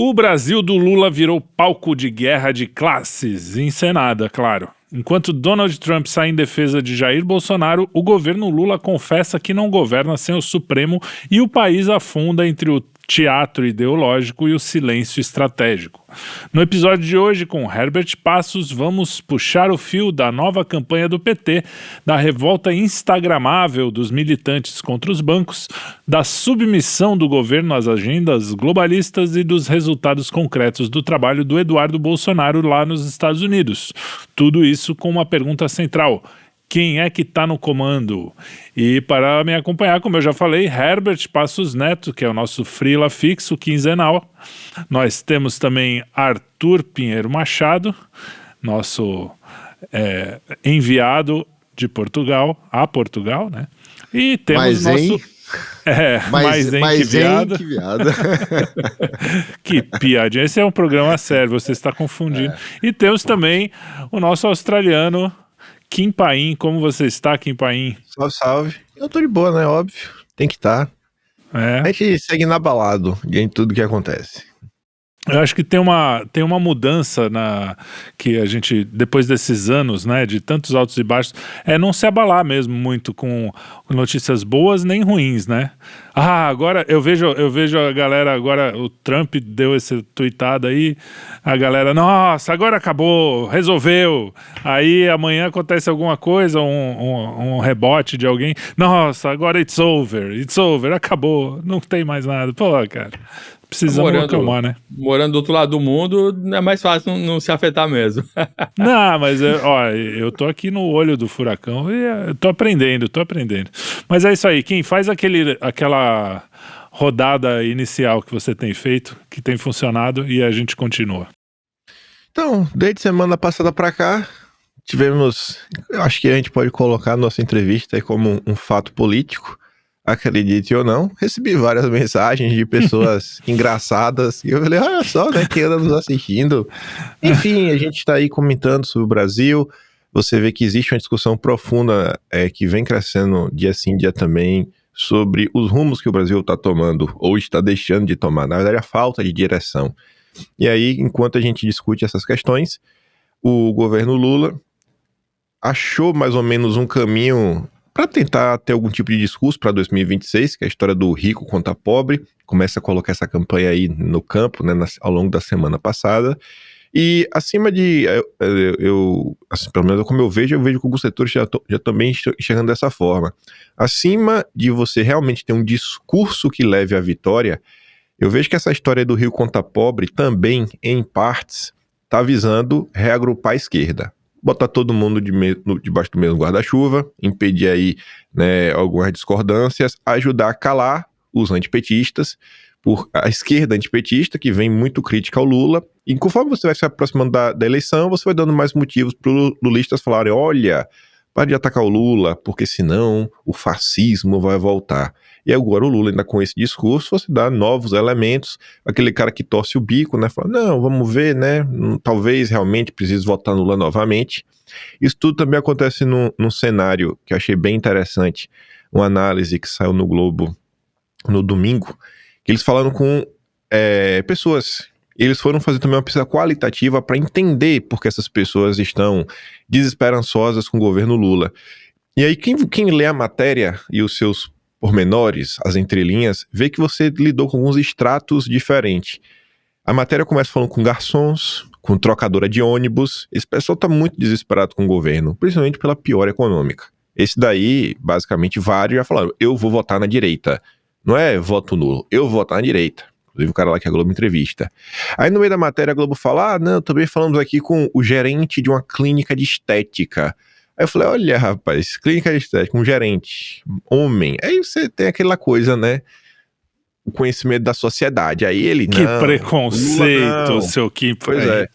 O Brasil do Lula virou palco de guerra de classes, encenada, claro. Enquanto Donald Trump sai em defesa de Jair Bolsonaro, o governo Lula confessa que não governa sem o Supremo e o país afunda entre o teatro ideológico e o silêncio estratégico. No episódio de hoje, com Herbert Passos, vamos puxar o fio da nova campanha do PT, da revolta instagramável dos militantes contra os bancos, da submissão do governo às agendas globalistas e dos resultados concretos do trabalho do Eduardo Bolsonaro lá nos Estados Unidos. Tudo isso com uma pergunta central: quem é que está no comando? E para me acompanhar, como eu já falei, Herbert Passos Neto, que é o nosso freela fixo quinzenal. Nós temos também Arthur Pinheiro Machado, nosso enviado de Portugal, a Portugal, né? E temos nosso... mais enviado. Que piadinha, esse é um programa sério, você está confundindo. E temos também o nosso australiano, Kim Paim. Como você está, Kim Paim? Salve, salve. Eu tô de boa, né? Óbvio. Tem que estar. A gente segue inabalado diante de tudo que acontece. Eu acho que tem uma mudança que a gente, depois desses anos, né, de tantos altos e baixos, não se abalar mesmo muito com notícias boas nem ruins, né? Agora eu vejo a galera, agora o Trump deu essa tuitada aí, a galera, nossa, agora acabou, resolveu. Aí amanhã acontece alguma coisa, um rebote de alguém, nossa, agora it's over, acabou, não tem mais nada. Pô, cara, precisamos acalmar, né? Morando do outro lado do mundo, é mais fácil não se afetar mesmo. Não, mas eu tô aqui no olho do furacão e eu tô aprendendo. Mas é isso aí, Kim, faz aquela rodada inicial que você tem feito, que tem funcionado, e a gente continua. Então, desde semana passada pra cá, tivemos, eu acho que a gente pode colocar a nossa entrevista aí como um fato político. Acredite ou não, recebi várias mensagens de pessoas engraçadas, e eu falei, olha só, né, quem anda nos assistindo. Enfim, a gente tá aí comentando sobre o Brasil. Você vê que existe uma discussão profunda que vem crescendo dia sim, dia também, sobre os rumos que o Brasil está tomando, ou está deixando de tomar, na verdade a falta de direção. E aí, enquanto a gente discute essas questões, o governo Lula achou mais ou menos um caminho para tentar ter algum tipo de discurso para 2026, que é a história do rico contra pobre. Começa a colocar essa campanha aí no campo, né, ao longo da semana passada. E acima de, assim, pelo menos como eu vejo que alguns setores já também estão enxergando dessa forma. Acima de você realmente ter um discurso que leve à vitória, eu vejo que essa história do rico contra pobre também, em partes, está visando reagrupar a esquerda. Botar todo mundo debaixo do mesmo guarda-chuva, impedir aí, né, algumas discordâncias, ajudar a calar os antipetistas, por a esquerda antipetista, que vem muito crítica ao Lula, e conforme você vai se aproximando da eleição, você vai dando mais motivos para os lulistas falarem, olha, para de atacar o Lula, porque senão o fascismo vai voltar. E agora o Lula, ainda com esse discurso, você dá novos elementos, aquele cara que torce o bico, né, fala, não, vamos ver, né, talvez realmente precise votar no Lula novamente. Isso tudo também acontece num cenário que eu achei bem interessante, uma análise que saiu no Globo no domingo, que eles falaram com pessoas. Eles foram fazer também uma pesquisa qualitativa para entender por que essas pessoas estão desesperançosas com o governo Lula. E aí quem lê a matéria e os seus pormenores, as entrelinhas, vê que você lidou com alguns estratos diferentes. A matéria começa falando com garçons, com trocadora de ônibus. Esse pessoal está muito desesperado com o governo, principalmente pela piora econômica. Esse daí, basicamente, vários já falaram, eu vou votar na direita. Não é voto nulo, eu vou votar na direita. Inclusive o cara lá que a Globo entrevista. Aí no meio da matéria a Globo fala, não, também falamos aqui com o gerente de uma clínica de estética. Aí eu falei, olha rapaz, clínica de estética, um gerente, homem. Aí você tem aquela coisa, né, o conhecimento da sociedade. Aí ele, que preconceito, seu Kim. Pois é.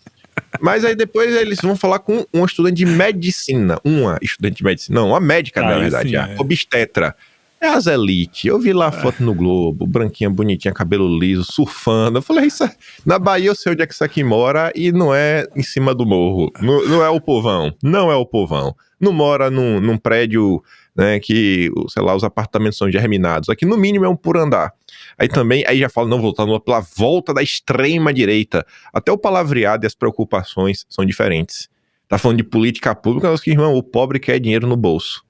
Mas aí depois eles vão falar com uma estudante de medicina, uma médica, na verdade, obstetra. É as elites. Eu vi lá a foto no Globo, branquinha, bonitinha, cabelo liso, surfando. Eu falei, na Bahia eu sei onde é que isso aqui mora e não é em cima do morro. Não é o povão. Não é o povão. Não mora num prédio, né, que, sei lá, os apartamentos são germinados. Aqui no mínimo é um por andar. Aí já fala, não, voltando pela volta da extrema direita. Até o palavreado e as preocupações são diferentes. Tá falando de política pública, mas que, irmão, o pobre quer dinheiro no bolso.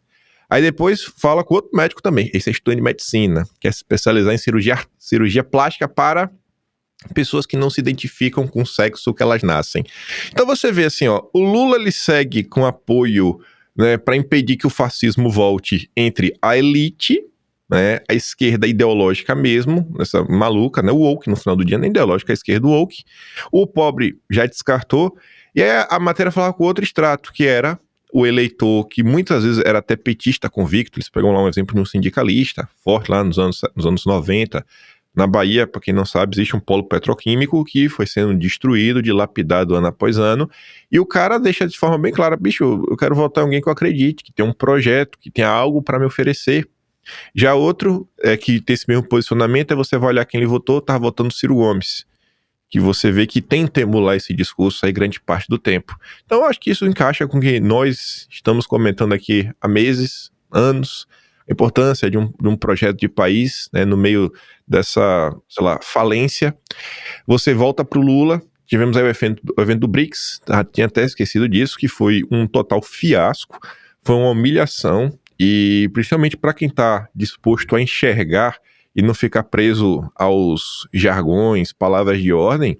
Aí depois fala com outro médico também, esse é estudante de medicina, que é se especializar em cirurgia plástica para pessoas que não se identificam com o sexo que elas nascem. Então você vê assim, ó, o Lula ele segue com apoio, né, para impedir que o fascismo volte entre a elite, né, a esquerda ideológica mesmo, essa maluca, né, o woke, no final do dia, nem ideológica, a esquerda woke. O pobre já descartou, e aí a matéria falava com outro extrato, que era o eleitor, que muitas vezes era até petista convicto. Eles pegam lá um exemplo de um sindicalista forte lá nos anos 90. Na Bahia, para quem não sabe, existe um polo petroquímico que foi sendo destruído, dilapidado ano após ano, e o cara deixa de forma bem clara, bicho, eu quero votar em alguém que eu acredite, que tem um projeto, que tem algo para me oferecer. Já outro, que tem esse mesmo posicionamento, é você vai olhar quem ele votou, tá votando Ciro Gomes, que você vê que tenta emular esse discurso aí grande parte do tempo. Então eu acho que isso encaixa com o que nós estamos comentando aqui há meses, anos, a importância de um projeto de país, né, no meio dessa, sei lá, falência. Você volta para o Lula, tivemos aí o evento do BRICS, tinha até esquecido disso, que foi um total fiasco, foi uma humilhação, e principalmente para quem está disposto a enxergar e não ficar preso aos jargões, palavras de ordem,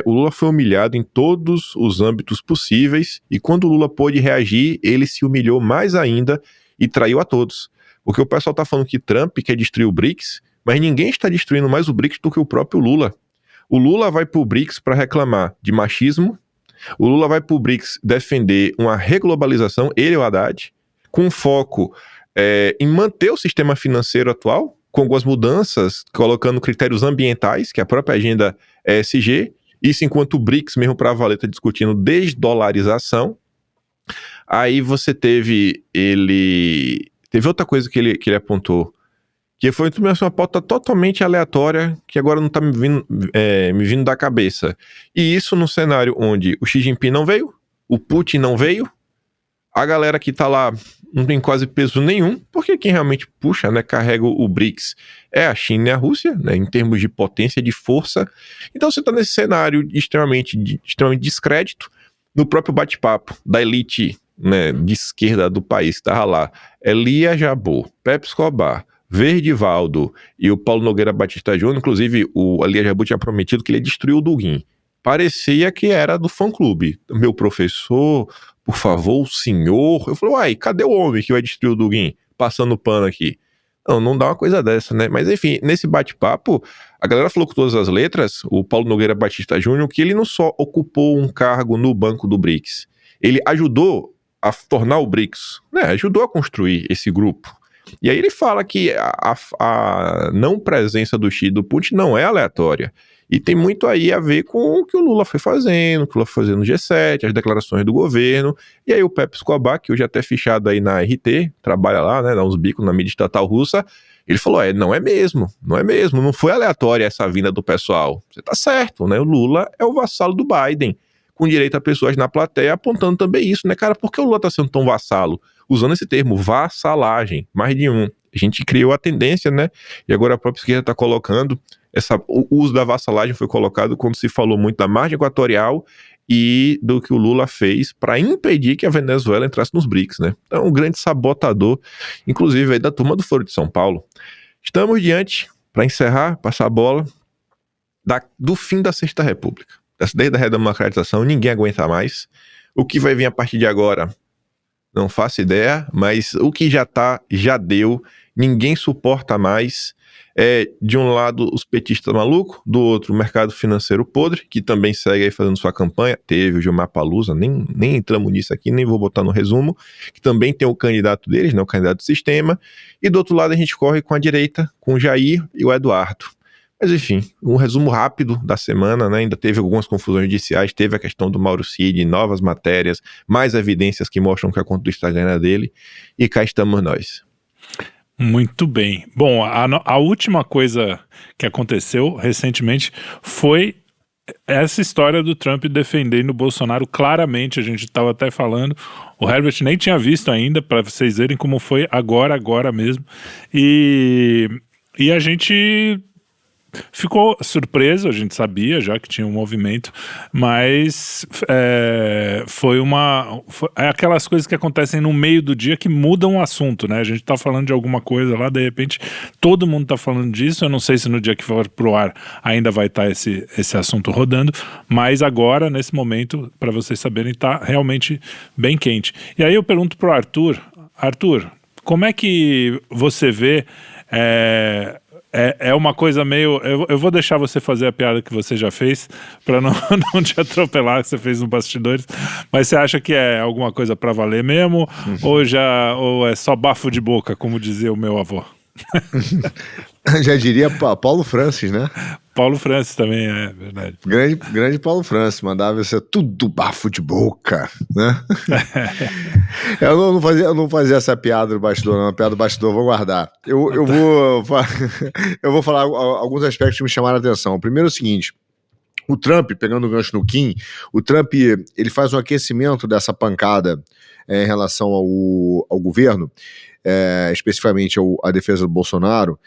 o Lula foi humilhado em todos os âmbitos possíveis, e quando o Lula pôde reagir, ele se humilhou mais ainda e traiu a todos. Porque o pessoal está falando que Trump quer destruir o BRICS, mas ninguém está destruindo mais o BRICS do que o próprio Lula. O Lula vai para o BRICS para reclamar de machismo, o Lula vai para o BRICS defender uma reglobalização, ele e o Haddad, com foco em manter o sistema financeiro atual, com algumas mudanças, colocando critérios ambientais, que é a própria agenda ESG, isso enquanto o BRICS, mesmo para valer, está discutindo desdolarização. Aí você teve outra coisa que ele apontou, que foi uma pauta totalmente aleatória, que agora não está me vindo da cabeça. E isso no cenário onde o Xi Jinping não veio, o Putin não veio, a galera que tá lá não tem quase peso nenhum, porque quem realmente puxa, né, carrega o BRICS é a China e a Rússia, né, em termos de potência, de força. Então você tá nesse cenário extremamente descrédito. No próprio bate-papo da elite, né, de esquerda do país, que tava lá, Elia Jabbour, Pepe Escobar, Verdivaldo e o Paulo Nogueira Batista Júnior. Inclusive o Elia Jabbour tinha prometido que ele ia destruir o Dugin. Parecia que era do fã-clube. Meu professor, por favor, o senhor. Eu falei, uai, cadê o homem que vai destruir o Dugin? Passando pano aqui. Não dá uma coisa dessa, né? Mas enfim, nesse bate-papo, a galera falou com todas as letras, o Paulo Nogueira Batista Júnior, que ele não só ocupou um cargo no banco do BRICS, ele ajudou a tornar o BRICS, né? Ajudou a construir esse grupo. E aí ele fala que a não presença do Xi e do Putin não é aleatória. E tem muito aí a ver com o que o Lula foi fazendo, o que o Lula foi fazendo no G7, as declarações do governo. E aí o Pepe Escobar, que hoje é até fichado aí na RT, trabalha lá, né, dá uns bicos na mídia estatal russa, ele falou, não é mesmo, não foi aleatória essa vinda do pessoal. Você tá certo, né, o Lula é o vassalo do Biden, com direito a pessoas na plateia apontando também isso, né, cara, por que o Lula tá sendo tão vassalo? Usando esse termo, vassalagem, mais de um. A gente criou a tendência, né, e agora a própria esquerda tá colocando o uso da vassalagem foi colocado quando se falou muito da margem equatorial e do que o Lula fez para impedir que a Venezuela entrasse nos BRICS, né? Então, um grande sabotador, inclusive aí da turma do Foro de São Paulo. Estamos diante, para encerrar, passar a bola, do fim da Sexta República. Desde a redemocratização, ninguém aguenta mais. O que vai vir a partir de agora, não faço ideia, mas o que já deu, ninguém suporta mais. De um lado os petistas malucos, do outro o mercado financeiro podre, que também segue aí fazendo sua campanha. Teve o Gilmar Palusa, nem entramos nisso aqui, nem vou botar no resumo, que também tem o candidato deles, né, o candidato do sistema, e do outro lado a gente corre com a direita, com o Jair e o Eduardo. Mas enfim, um resumo rápido da semana, né, ainda teve algumas confusões judiciais, teve a questão do Mauro Cid, novas matérias, mais evidências que mostram que a conta do Instagram é dele, e cá estamos nós. Muito bem. Bom, a última coisa que aconteceu recentemente foi essa história do Trump defendendo o Bolsonaro. Claramente, a gente estava até falando, o Herbert nem tinha visto ainda, para vocês verem como foi agora mesmo. E a gente ficou surpreso, a gente sabia já que tinha um movimento, mas é aquelas coisas que acontecem no meio do dia que mudam o assunto, né? A gente tá falando de alguma coisa lá, de repente todo mundo tá falando disso. Eu não sei se no dia que for pro ar ainda vai estar esse assunto rodando, mas agora, nesse momento, para vocês saberem, tá realmente bem quente. E aí eu pergunto pro Arthur, como é que você vê... É uma coisa meio... Eu vou deixar você fazer a piada que você já fez, para não te atropelar, que você fez no bastidores. Mas você acha que é alguma coisa para valer mesmo? Ou é só bafo de boca, como dizia o meu avô? Já diria Paulo Francis, né? Paulo Francis também, é verdade. Grande Paulo Francis, mandava isso tudo bafo de boca, né? Eu não fazia essa piada do bastidor, não. A piada do bastidor eu vou guardar. Eu vou falar alguns aspectos que me chamaram a atenção. Primeiro é o seguinte: o Trump, pegando o gancho no Kim, o Trump ele faz um aquecimento dessa pancada em relação ao governo, especificamente à defesa do Bolsonaro.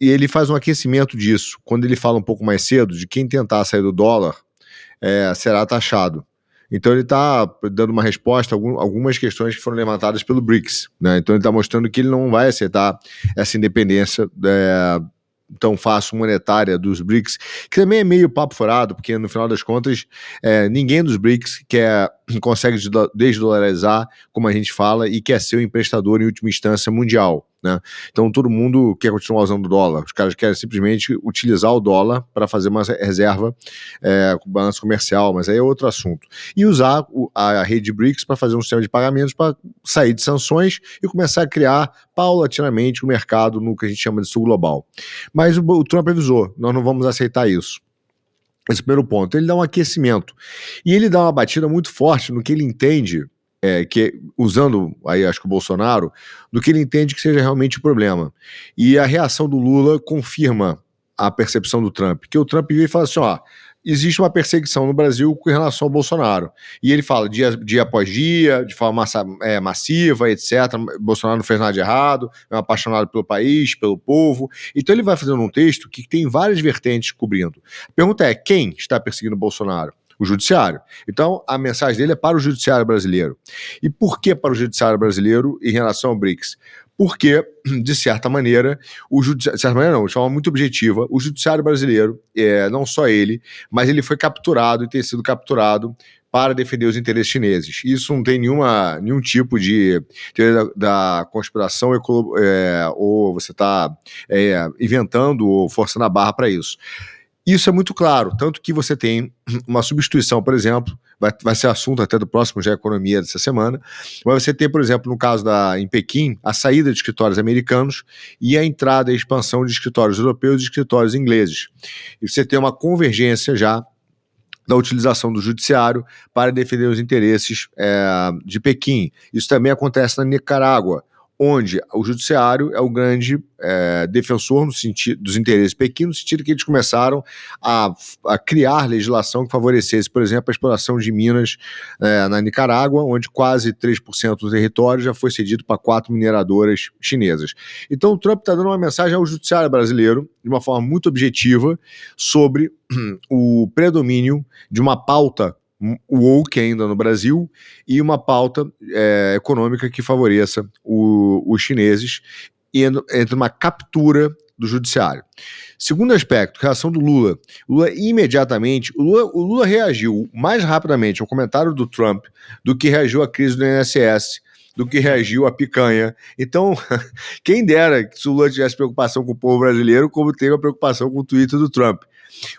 E ele faz um aquecimento disso, quando ele fala um pouco mais cedo de quem tentar sair do dólar será taxado. Então ele está dando uma resposta a algumas questões que foram levantadas pelo BRICS, né? Então ele está mostrando que ele não vai aceitar essa independência tão fácil monetária dos BRICS, que também é meio papo furado, porque no final das contas ninguém dos BRICS consegue desdolarizar, como a gente fala, e quer ser o emprestador em última instância mundial, né? Então todo mundo quer continuar usando o dólar, os caras querem simplesmente utilizar o dólar para fazer uma reserva com balanço comercial, mas aí é outro assunto. E usar a rede BRICS para fazer um sistema de pagamentos para sair de sanções e começar a criar paulatinamente o mercado no que a gente chama de sul global. Mas o Trump avisou, nós não vamos aceitar isso. Esse é o primeiro ponto. Ele dá um aquecimento. E ele dá uma batida muito forte no que ele entende, usando aí acho que o Bolsonaro, do que ele entende que seja realmente o problema. E a reação do Lula confirma a percepção do Trump, que o Trump veio e fala assim, existe uma perseguição no Brasil com relação ao Bolsonaro. E ele fala dia após dia, de forma massiva, etc. Bolsonaro não fez nada de errado, é um apaixonado pelo país, pelo povo. Então ele vai fazendo um texto que tem várias vertentes cobrindo. A pergunta é, quem está perseguindo o Bolsonaro? O judiciário. Então, a mensagem dele é para o judiciário brasileiro. E por que para o judiciário brasileiro em relação ao BRICS? Porque, de certa maneira, de forma muito objetiva, o judiciário brasileiro, não só ele, mas ele foi capturado e tem sido capturado para defender os interesses chineses. Isso não tem nenhum tipo de teoria da conspiração ou você está inventando ou forçando a barra para isso. Isso é muito claro, tanto que você tem uma substituição, por exemplo, vai ser assunto até do próximo Já Economia dessa semana, mas você tem, por exemplo, no caso em Pequim, a saída de escritórios americanos e a entrada e expansão de escritórios europeus e escritórios ingleses. E você tem uma convergência já da utilização do judiciário para defender os interesses de Pequim. Isso também acontece na Nicarágua, onde o judiciário é o grande defensor no sentido dos interesses de Pequim, no sentido que eles começaram a criar legislação que favorecesse, por exemplo, a exploração de minas na Nicarágua, onde quase 3% do território já foi cedido para 4 mineradoras chinesas. Então o Trump está dando uma mensagem ao judiciário brasileiro, de uma forma muito objetiva, sobre o predomínio de uma pauta woke ainda no Brasil e uma pauta econômica que favoreça os chineses entre uma captura do judiciário. Segundo aspecto, reação do Lula. Imediatamente, o Lula reagiu mais rapidamente ao comentário do Trump do que reagiu à crise do INSS, do que reagiu à picanha. Então, quem dera que se o Lula tivesse preocupação com o povo brasileiro, como teve a preocupação com o Twitter do Trump.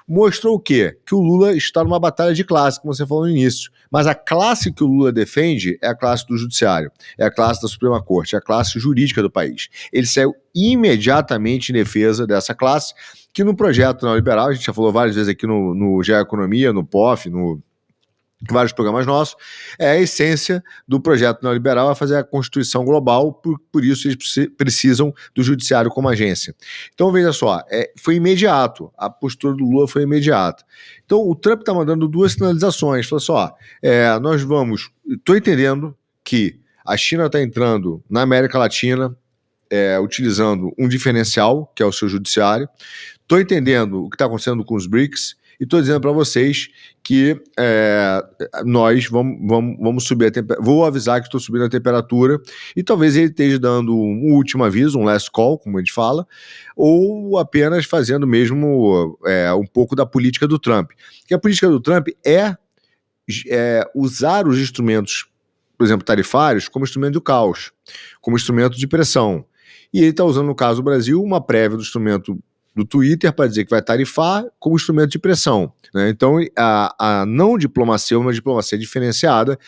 Mostrou o quê? Que o Lula está numa batalha de classe, como você falou no início. Mas a classe que o Lula defende é a classe do judiciário, é a classe da Suprema Corte, é a classe jurídica do país. Ele saiu imediatamente em defesa dessa classe, que no projeto neoliberal, a gente já falou várias vezes aqui no GE Economia, no POF, no vários programas nossos, é a essência do projeto neoliberal, é fazer a Constituição global, por isso eles precisam do judiciário como agência. Então, veja só, foi imediato, a postura do Lula foi imediata. Então, o Trump está mandando duas sinalizações, falou assim, nós vamos, estou entendendo que a China está entrando na América Latina, utilizando um diferencial, que é o seu judiciário, estou entendendo o que está acontecendo com os BRICS, e estou dizendo para vocês que nós vamos subir a temperatura. Vou avisar que estou subindo a temperatura e talvez ele esteja dando um último aviso, um last call, como a gente fala, ou apenas fazendo mesmo um pouco da política do Trump. Que a política do Trump é usar os instrumentos, por exemplo, tarifários, como instrumento do caos, como instrumento de pressão. E ele está usando, no caso do Brasil, uma prévia do instrumento do Twitter para dizer que vai tarifar como instrumento de pressão, né? Então, a não diplomacia, uma diplomacia diferenciada,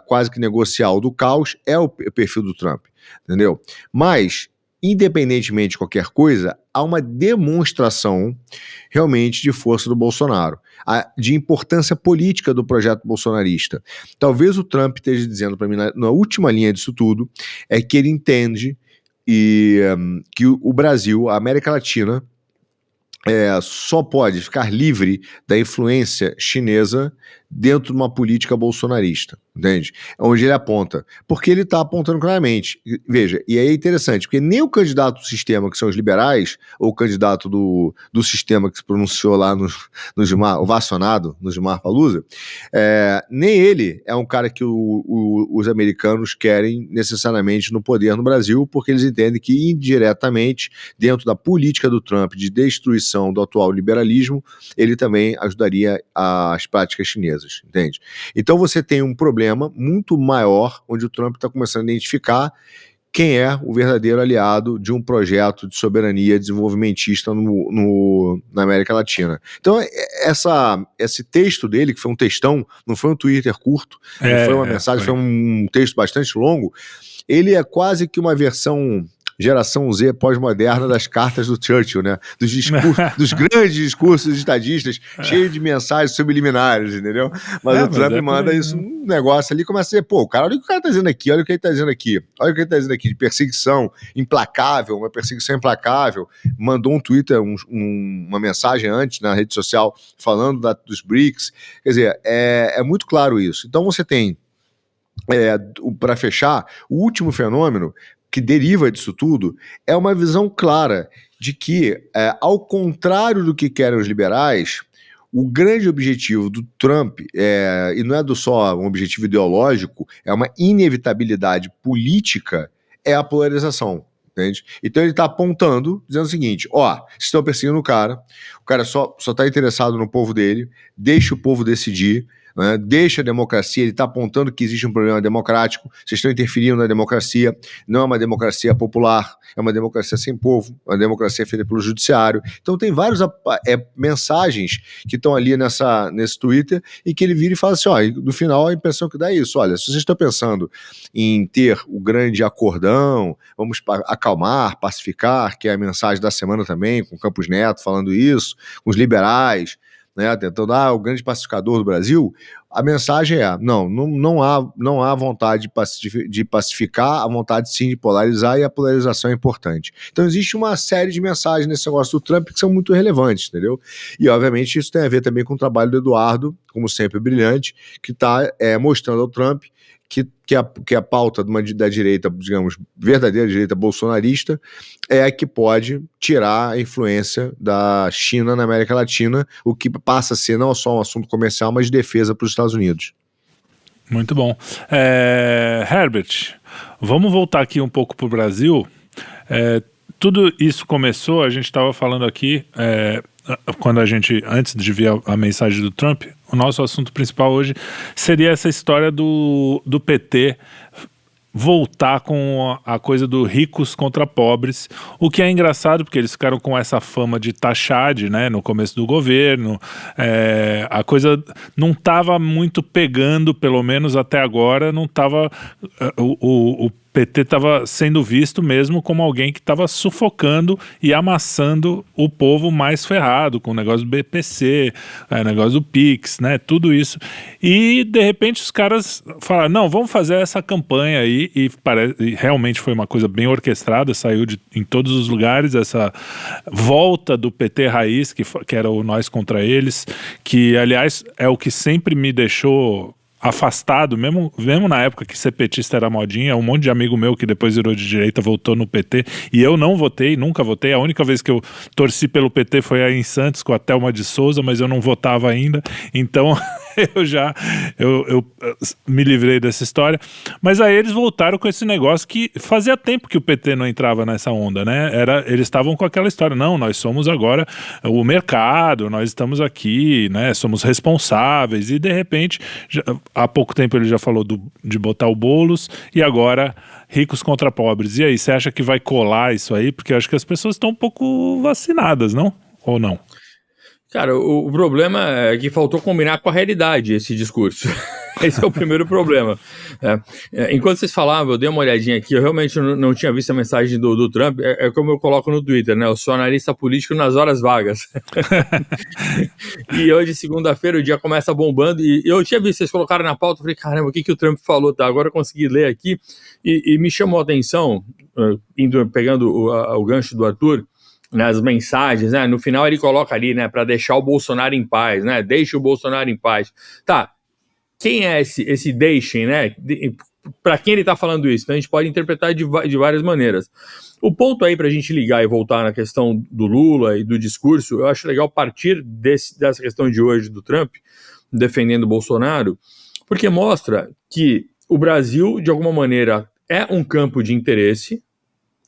quase que negocial do caos, é o perfil do Trump, entendeu? Mas, independentemente de qualquer coisa, há uma demonstração realmente de força do Bolsonaro, de importância política do projeto bolsonarista. Talvez o Trump esteja dizendo para mim, na última linha disso tudo, é que ele entende que o Brasil, a América Latina, só pode ficar livre da influência chinesa dentro de uma política bolsonarista, entende? Onde ele aponta. Porque ele está apontando claramente. Veja, e aí é interessante, porque nem o candidato do sistema, que são os liberais, ou o candidato do sistema que se pronunciou lá o Vacionado, no Gilmar Palusa, nem ele é um cara que os americanos querem necessariamente no poder no Brasil, porque eles entendem que indiretamente, dentro da política do Trump de destruição do atual liberalismo, ele também ajudaria as práticas chinesas. Entende? Então você tem um problema muito maior, onde o Trump está começando a identificar quem é o verdadeiro aliado de um projeto de soberania desenvolvimentista na América Latina. Então esse texto dele, que foi um textão, não foi um Twitter curto, não foi uma mensagem, foi um texto bastante longo, ele é quase que uma versão geração Z pós-moderna das cartas do Churchill, né? Dos grandes discursos estadistas, cheios de mensagens subliminares, entendeu? Mas o Trump manda isso, um negócio ali, começa a dizer, olha o que o cara tá dizendo aqui, olha o que ele tá dizendo aqui, olha o que ele tá dizendo aqui, de perseguição implacável, uma perseguição implacável, mandou um Twitter, uma mensagem antes na rede social, falando dos BRICS, quer dizer, é muito claro isso. Então você tem, para fechar, o último fenômeno que deriva disso tudo, é uma visão clara de que, ao contrário do que querem os liberais, o grande objetivo do Trump, e não é só um objetivo ideológico, é uma inevitabilidade política, é a polarização. Entende? Então ele está apontando, dizendo o seguinte, vocês estão perseguindo o cara só está interessado no povo dele, deixa o povo decidir, né? Deixa a democracia, ele está apontando que existe um problema democrático, vocês estão interferindo na democracia, não é uma democracia popular, é uma democracia sem povo, é uma democracia feita pelo judiciário. Então tem várias mensagens que estão ali nesse Twitter e que ele vira e fala assim, no final a impressão que dá é isso, olha, se vocês estão pensando em ter o grande acordão, vamos acalmar, pacificar, que é a mensagem da semana também, com Campos Neto falando isso, com os liberais, né, tentando o grande pacificador do Brasil, a mensagem não há vontade de pacificar, a vontade sim de polarizar, e a polarização é importante. Então existe uma série de mensagens nesse negócio do Trump que são muito relevantes, entendeu? E obviamente isso tem a ver também com o trabalho do Eduardo, como sempre brilhante, que está mostrando ao Trump que a pauta da direita, digamos, verdadeira direita bolsonarista, é a que pode tirar a influência da China na América Latina, o que passa a ser não só um assunto comercial, mas de defesa para os Estados Unidos. Muito bom. Herbert, vamos voltar aqui um pouco para o Brasil. Tudo isso começou, a gente estava falando aqui, quando antes de ver a mensagem do Trump, o nosso assunto principal hoje seria essa história do PT voltar com a coisa do ricos contra pobres, o que é engraçado porque eles ficaram com essa fama de taxade, né, no começo do governo, a coisa não estava muito pegando, pelo menos até agora, não estava o PT estava sendo visto mesmo como alguém que estava sufocando e amassando o povo mais ferrado, com o negócio do BPC, negócio do Pix, né, tudo isso. E, de repente, os caras falaram, não, vamos fazer essa campanha aí, e realmente foi uma coisa bem orquestrada, saiu em todos os lugares, essa volta do PT raiz, que era o Nós Contra Eles, que, aliás, é o que sempre me deixou afastado, mesmo na época que ser petista era modinha, um monte de amigo meu que depois virou de direita votou no PT, e eu não votei, nunca votei, a única vez que eu torci pelo PT foi aí em Santos com a Thelma de Souza, mas eu não votava ainda, então eu me livrei dessa história, mas aí eles voltaram com esse negócio que fazia tempo que o PT não entrava nessa onda, né, eles estavam com aquela história, não, nós somos agora o mercado, nós estamos aqui, né, somos responsáveis, e de repente, há pouco tempo ele já falou de botar o Boulos, e agora ricos contra pobres. E aí, você acha que vai colar isso aí? Porque eu acho que as pessoas estão um pouco vacinadas, não? Ou não? Cara, o problema é que faltou combinar com a realidade esse discurso. Esse é o primeiro problema. Enquanto vocês falavam, eu dei uma olhadinha aqui, eu realmente não tinha visto a mensagem do Trump, é como eu coloco no Twitter, né? Eu sou analista político nas horas vagas. E hoje, segunda-feira, o dia começa bombando, e eu tinha visto, vocês colocaram na pauta, eu falei, caramba, o que o Trump falou? Tá, agora eu consegui ler aqui, e me chamou a atenção, pegando o gancho do Arthur, nas mensagens, né? No final ele coloca ali, né, para deixar o Bolsonaro em paz, né? Deixe o Bolsonaro em paz. Tá, quem é esse deixem, né? Para quem ele está falando isso? Então a gente pode interpretar de várias maneiras. O ponto aí para a gente ligar e voltar na questão do Lula e do discurso, eu acho legal partir dessa questão de hoje do Trump, defendendo o Bolsonaro, porque mostra que o Brasil, de alguma maneira, é um campo de interesse.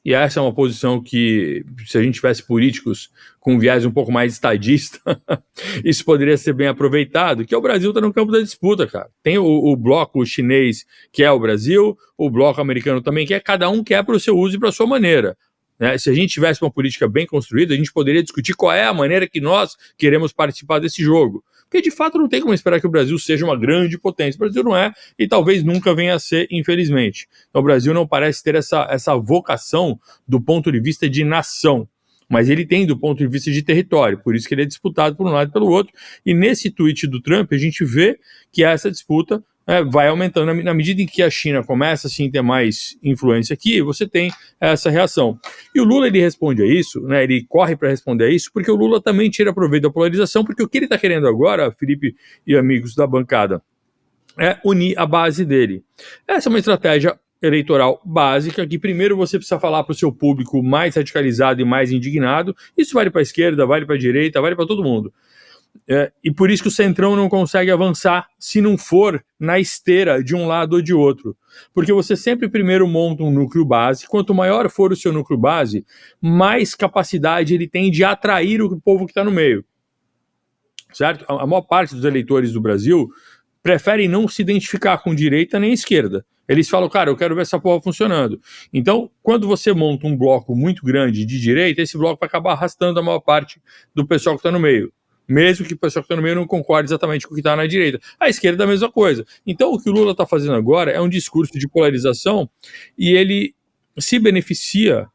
E essa é uma posição que, se a gente tivesse políticos com um viés um pouco mais estadista, isso poderia ser bem aproveitado, que o Brasil está no campo da disputa, cara. Tem o bloco chinês, que é o Brasil, o bloco americano também, que é cada um quer para o seu uso e para a sua maneira. Né? Se a gente tivesse uma política bem construída, a gente poderia discutir qual é a maneira que nós queremos participar desse jogo. Porque, de fato, não tem como esperar que o Brasil seja uma grande potência. O Brasil não é, e talvez nunca venha a ser, infelizmente. Então, o Brasil não parece ter essa vocação do ponto de vista de nação, mas ele tem do ponto de vista de território, por isso que ele é disputado por um lado e pelo outro. E nesse tweet do Trump, a gente vê que essa disputa vai aumentando. Na medida em que a China começa assim, a ter mais influência aqui, você tem essa reação. E o Lula, ele responde a isso, né, ele corre para responder a isso, porque o Lula também tira proveito da polarização, porque o que ele está querendo agora, Felipe e amigos da bancada, é unir a base dele. Essa é uma estratégia eleitoral básica, que primeiro você precisa falar para o seu público mais radicalizado e mais indignado. Isso vale para a esquerda, vale para a direita, vale para todo mundo. E por isso que o Centrão não consegue avançar se não for na esteira de um lado ou de outro. Porque você sempre primeiro monta um núcleo base, quanto maior for o seu núcleo base, mais capacidade ele tem de atrair o povo que está no meio. Certo? A maior parte dos eleitores do Brasil preferem não se identificar com direita nem esquerda. Eles falam, cara, eu quero ver essa porra funcionando. Então, quando você monta um bloco muito grande de direita, esse bloco vai acabar arrastando a maior parte do pessoal que está no meio. Mesmo que o pessoal que está no meio não concorde exatamente com o que está na direita. A esquerda é a mesma coisa. Então, o que o Lula está fazendo agora é um discurso de polarização, e ele se beneficia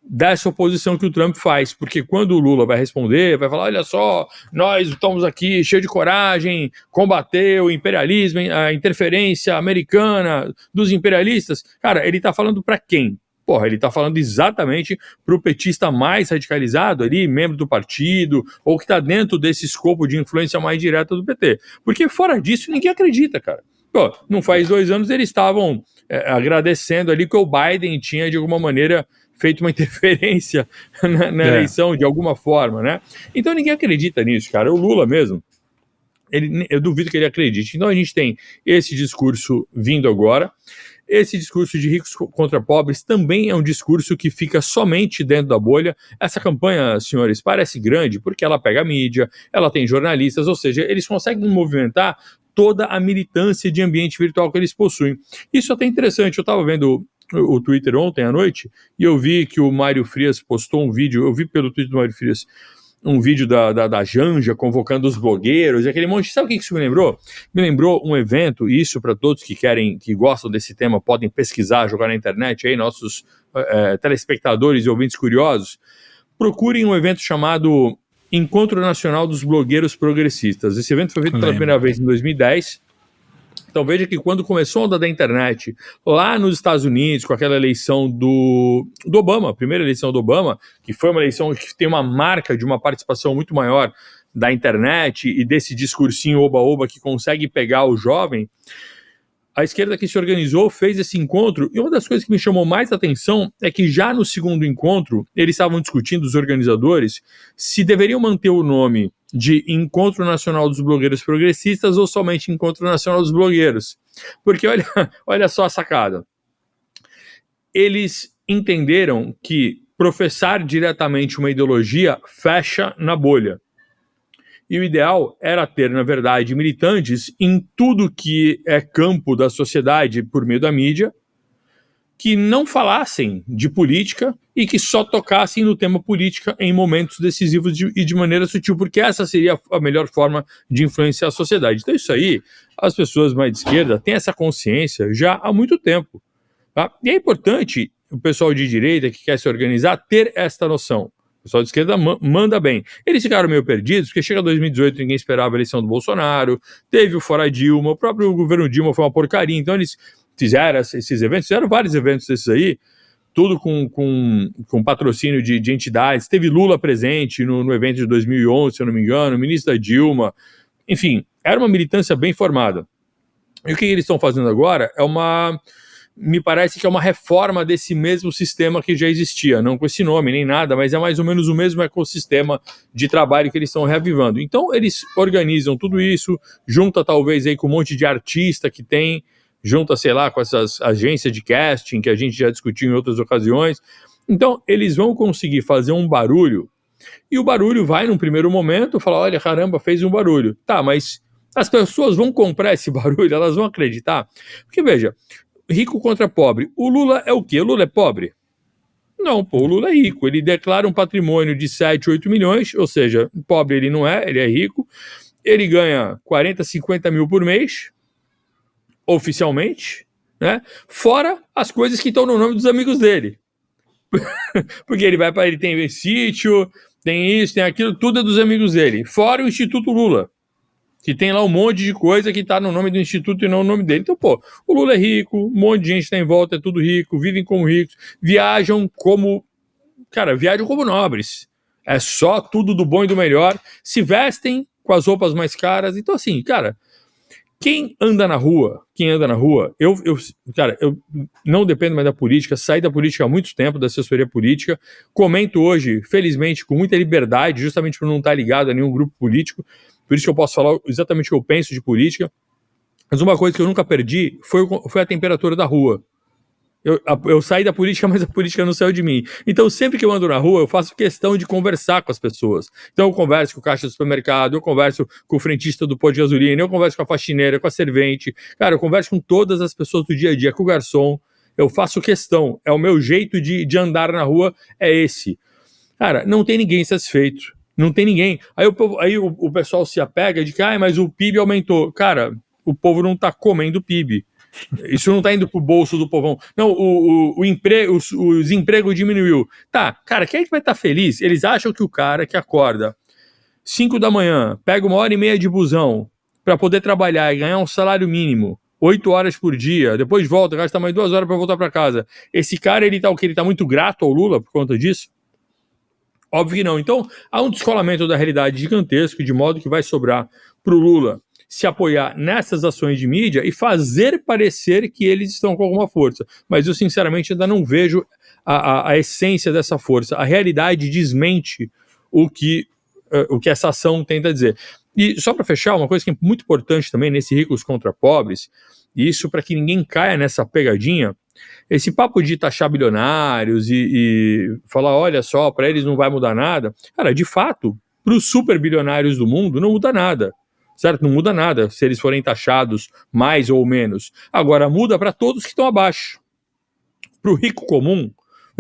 dessa oposição que o Trump faz, porque quando o Lula vai responder, vai falar, olha só, nós estamos aqui cheio de coragem, combater o imperialismo, a interferência americana dos imperialistas. Cara, ele está falando para quem? Porra, ele está falando exatamente para o petista mais radicalizado ali, membro do partido, ou que está dentro desse escopo de influência mais direta do PT. Porque fora disso, ninguém acredita, cara. Pô, não faz 2 anos eles estavam agradecendo ali que o Biden tinha, de alguma maneira, feito uma interferência na eleição, de alguma forma, né? Então ninguém acredita nisso, cara. O Lula mesmo, eu duvido que ele acredite. Então a gente tem esse discurso vindo agora. Esse discurso de ricos contra pobres também é um discurso que fica somente dentro da bolha. Essa campanha, senhores, parece grande porque ela pega a mídia, ela tem jornalistas, ou seja, eles conseguem movimentar toda a militância de ambiente virtual que eles possuem. Isso é até interessante. Eu estava vendo o Twitter ontem à noite e eu vi que o Mário Frias postou um vídeo, eu vi pelo Twitter do Mário Frias, um vídeo da Janja convocando os blogueiros, e aquele monte. Sabe o que isso me lembrou? Me lembrou um evento, e isso para todos que gostam desse tema, podem pesquisar, jogar na internet aí, nossos telespectadores e ouvintes curiosos, procurem um evento chamado Encontro Nacional dos Blogueiros Progressistas. Esse evento foi feito pela primeira vez em 2010. Então veja que quando começou a onda da internet, lá nos Estados Unidos, com aquela eleição do Obama, a primeira eleição do Obama, que foi uma eleição que tem uma marca de uma participação muito maior da internet e desse discursinho oba-oba que consegue pegar o jovem, a esquerda que se organizou fez esse encontro, e uma das coisas que me chamou mais atenção é que já no segundo encontro, eles estavam discutindo, os organizadores, se deveriam manter o nome de Encontro Nacional dos Blogueiros Progressistas ou somente Encontro Nacional dos Blogueiros. Porque olha só a sacada. Eles entenderam que professar diretamente uma ideologia fecha na bolha. E o ideal era ter, na verdade, militantes em tudo que é campo da sociedade por meio da mídia, que não falassem de política e que só tocassem no tema política em momentos decisivos e de maneira sutil, porque essa seria a melhor forma de influenciar a sociedade. Então isso aí, as pessoas mais de esquerda têm essa consciência já há muito tempo. Tá? E é importante o pessoal de direita que quer se organizar ter esta noção. O pessoal de esquerda manda bem. Eles ficaram meio perdidos, porque chega 2018, ninguém esperava a eleição do Bolsonaro, teve o fora Dilma, o próprio governo Dilma foi uma porcaria, então eles fizeram esses eventos, fizeram vários eventos desses aí, tudo com patrocínio de entidades, teve Lula presente no evento de 2011, se eu não me engano, o ministro da Dilma, enfim, era uma militância bem formada. E o que eles estão fazendo agora me parece que é uma reforma desse mesmo sistema que já existia, não com esse nome nem nada, mas é mais ou menos o mesmo ecossistema de trabalho que eles estão reavivando. Então eles organizam tudo isso, junta talvez aí com um monte de artista que tem, junta, sei lá, com essas agências de casting que a gente já discutiu em outras ocasiões. Então eles vão conseguir fazer um barulho, e o barulho vai num primeiro momento falar, olha, caramba, fez um barulho. Tá, mas as pessoas vão comprar esse barulho, elas vão acreditar? Porque veja, rico contra pobre. O Lula é o quê? O Lula é pobre? Não, pô, o Lula é rico. Ele declara um patrimônio de 7, 8 milhões, ou seja, pobre ele não é, ele é rico. Ele ganha 40, 50 mil por mês, oficialmente, né? Fora as coisas que estão no nome dos amigos dele. Porque ele tem sítio, tem isso, tem aquilo, tudo é dos amigos dele. Fora o Instituto Lula, que tem lá um monte de coisa que tá no nome do instituto e não no nome dele. Então, pô, o Lula é rico, um monte de gente tá em volta, é tudo rico, vivem como ricos, viajam como nobres. É só tudo do bom e do melhor, se vestem com as roupas mais caras. Então, assim, cara, quem anda na rua, eu não dependo mais da política, saí da política há muito tempo, da assessoria política, comento hoje, felizmente, com muita liberdade, justamente por não estar ligado a nenhum grupo político, por isso que eu posso falar exatamente o que eu penso de política. Mas uma coisa que eu nunca perdi foi a temperatura da rua. Eu saí da política, mas a política não saiu de mim. Então, sempre que eu ando na rua, eu faço questão de conversar com as pessoas. Então, eu converso com o caixa do supermercado, eu converso com o frentista do posto de gasolina, eu converso com a faxineira, com a servente. Cara, eu converso com todas as pessoas do dia a dia, com o garçom. Eu faço questão. É o meu jeito de andar na rua, é esse. Cara, não tem ninguém satisfeito. Não tem ninguém. Aí o pessoal se apega de que, mas o PIB aumentou. Cara, o povo não tá comendo o PIB. Isso não tá indo pro bolso do povão. Não, o desemprego diminuiu. Tá, cara, quem é que vai estar feliz? Eles acham que o cara que acorda 5 da manhã, pega 1h30 de busão para poder trabalhar e ganhar um salário mínimo, 8 horas por dia, depois volta, gasta mais 2 horas para voltar para casa. Esse cara, ele tá muito grato ao Lula por conta disso? Óbvio que não. Então, há um descolamento da realidade gigantesco, de modo que vai sobrar para o Lula se apoiar nessas ações de mídia e fazer parecer que eles estão com alguma força. Mas eu, sinceramente, ainda não vejo a essência dessa força. A realidade desmente o que essa ação tenta dizer. E só para fechar, uma coisa que é muito importante também nesse ricos contra pobres, e isso para que ninguém caia nessa pegadinha, esse papo de taxar bilionários e falar, olha só, para eles não vai mudar nada. Cara, de fato, para os super bilionários do mundo não muda nada, certo? Não muda nada se eles forem taxados mais ou menos. Agora, muda para todos que estão abaixo. Para o rico comum,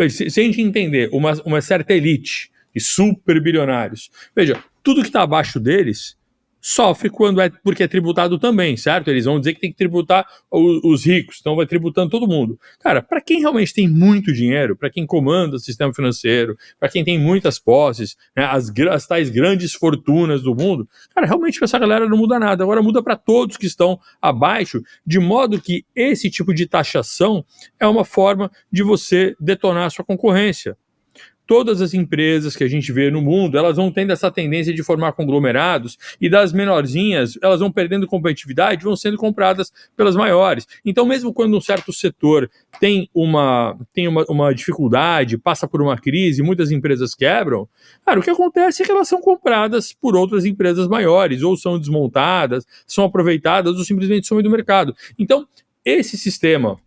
se a gente entender uma certa elite e super bilionários. Veja, tudo que está abaixo deles sofre porque é tributado também, certo? Eles vão dizer que tem que tributar os ricos, então vai tributando todo mundo. Cara, para quem realmente tem muito dinheiro, para quem comanda o sistema financeiro, para quem tem muitas posses, né, as tais grandes fortunas do mundo, cara, realmente para essa galera não muda nada. Agora muda para todos que estão abaixo, de modo que esse tipo de taxação é uma forma de você detonar a sua concorrência. Todas as empresas que a gente vê no mundo, elas vão tendo essa tendência de formar conglomerados, e das menorzinhas, elas vão perdendo competitividade, vão sendo compradas pelas maiores. Então, mesmo quando um certo setor tem uma dificuldade, passa por uma crise, muitas empresas quebram, cara, o que acontece é que elas são compradas por outras empresas maiores, ou são desmontadas, são aproveitadas, ou simplesmente somem do mercado. Então, esse sistema...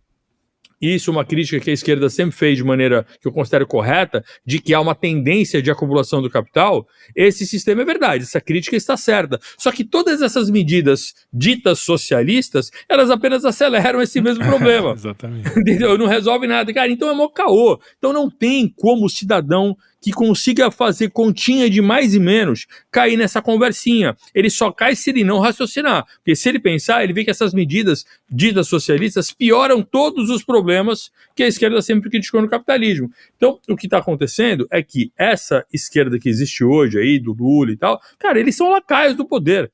Isso é uma crítica que a esquerda sempre fez de maneira que eu considero correta, de que há uma tendência de acumulação do capital. Esse sistema é verdade, essa crítica está certa. Só que todas essas medidas ditas socialistas, elas apenas aceleram esse mesmo problema. Exatamente. Entendeu? Não resolve nada. Cara, então é mó caô. Então não tem como o cidadão que consiga fazer continha de mais e menos cair nessa conversinha. Ele só cai se ele não raciocinar. Porque se ele pensar, ele vê que essas medidas ditas socialistas pioram todos os problemas que a esquerda sempre criticou no capitalismo. Então, o que está acontecendo é que essa esquerda que existe hoje aí, do Lula e tal, cara, eles são lacaios do poder.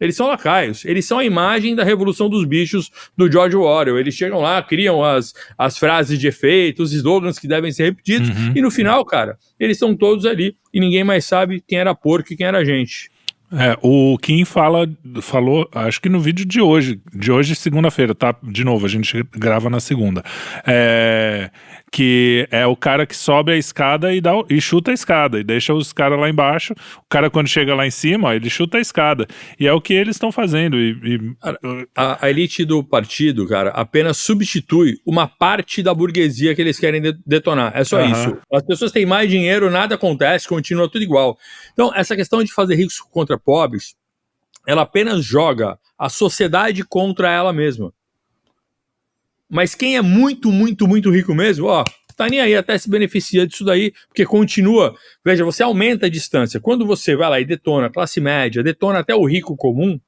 Eles são lacaios, eles são a imagem da Revolução dos Bichos do George Orwell. Eles chegam lá, criam as frases de efeito, os slogans que devem ser repetidos, e no final, cara, eles estão todos ali e ninguém mais sabe quem era porco e quem era gente. O Kim falou, acho que no vídeo de hoje segunda-feira, tá? De novo, a gente grava na segunda. Que é o cara que sobe a escada e chuta a escada, e deixa os caras lá embaixo. O cara, quando chega lá em cima, ele chuta a escada. E é o que eles estão fazendo. A elite do partido, cara, apenas substitui uma parte da burguesia que eles querem detonar. É só isso. As pessoas têm mais dinheiro, nada acontece, continua tudo igual. Então, essa questão de fazer ricos contra pobres, ela apenas joga a sociedade contra ela mesma. Mas quem é muito, muito, muito rico mesmo, tá nem aí, até se beneficia disso daí, porque continua. Veja, você aumenta a distância. Quando você vai lá e detona a classe média, detona até o rico comum,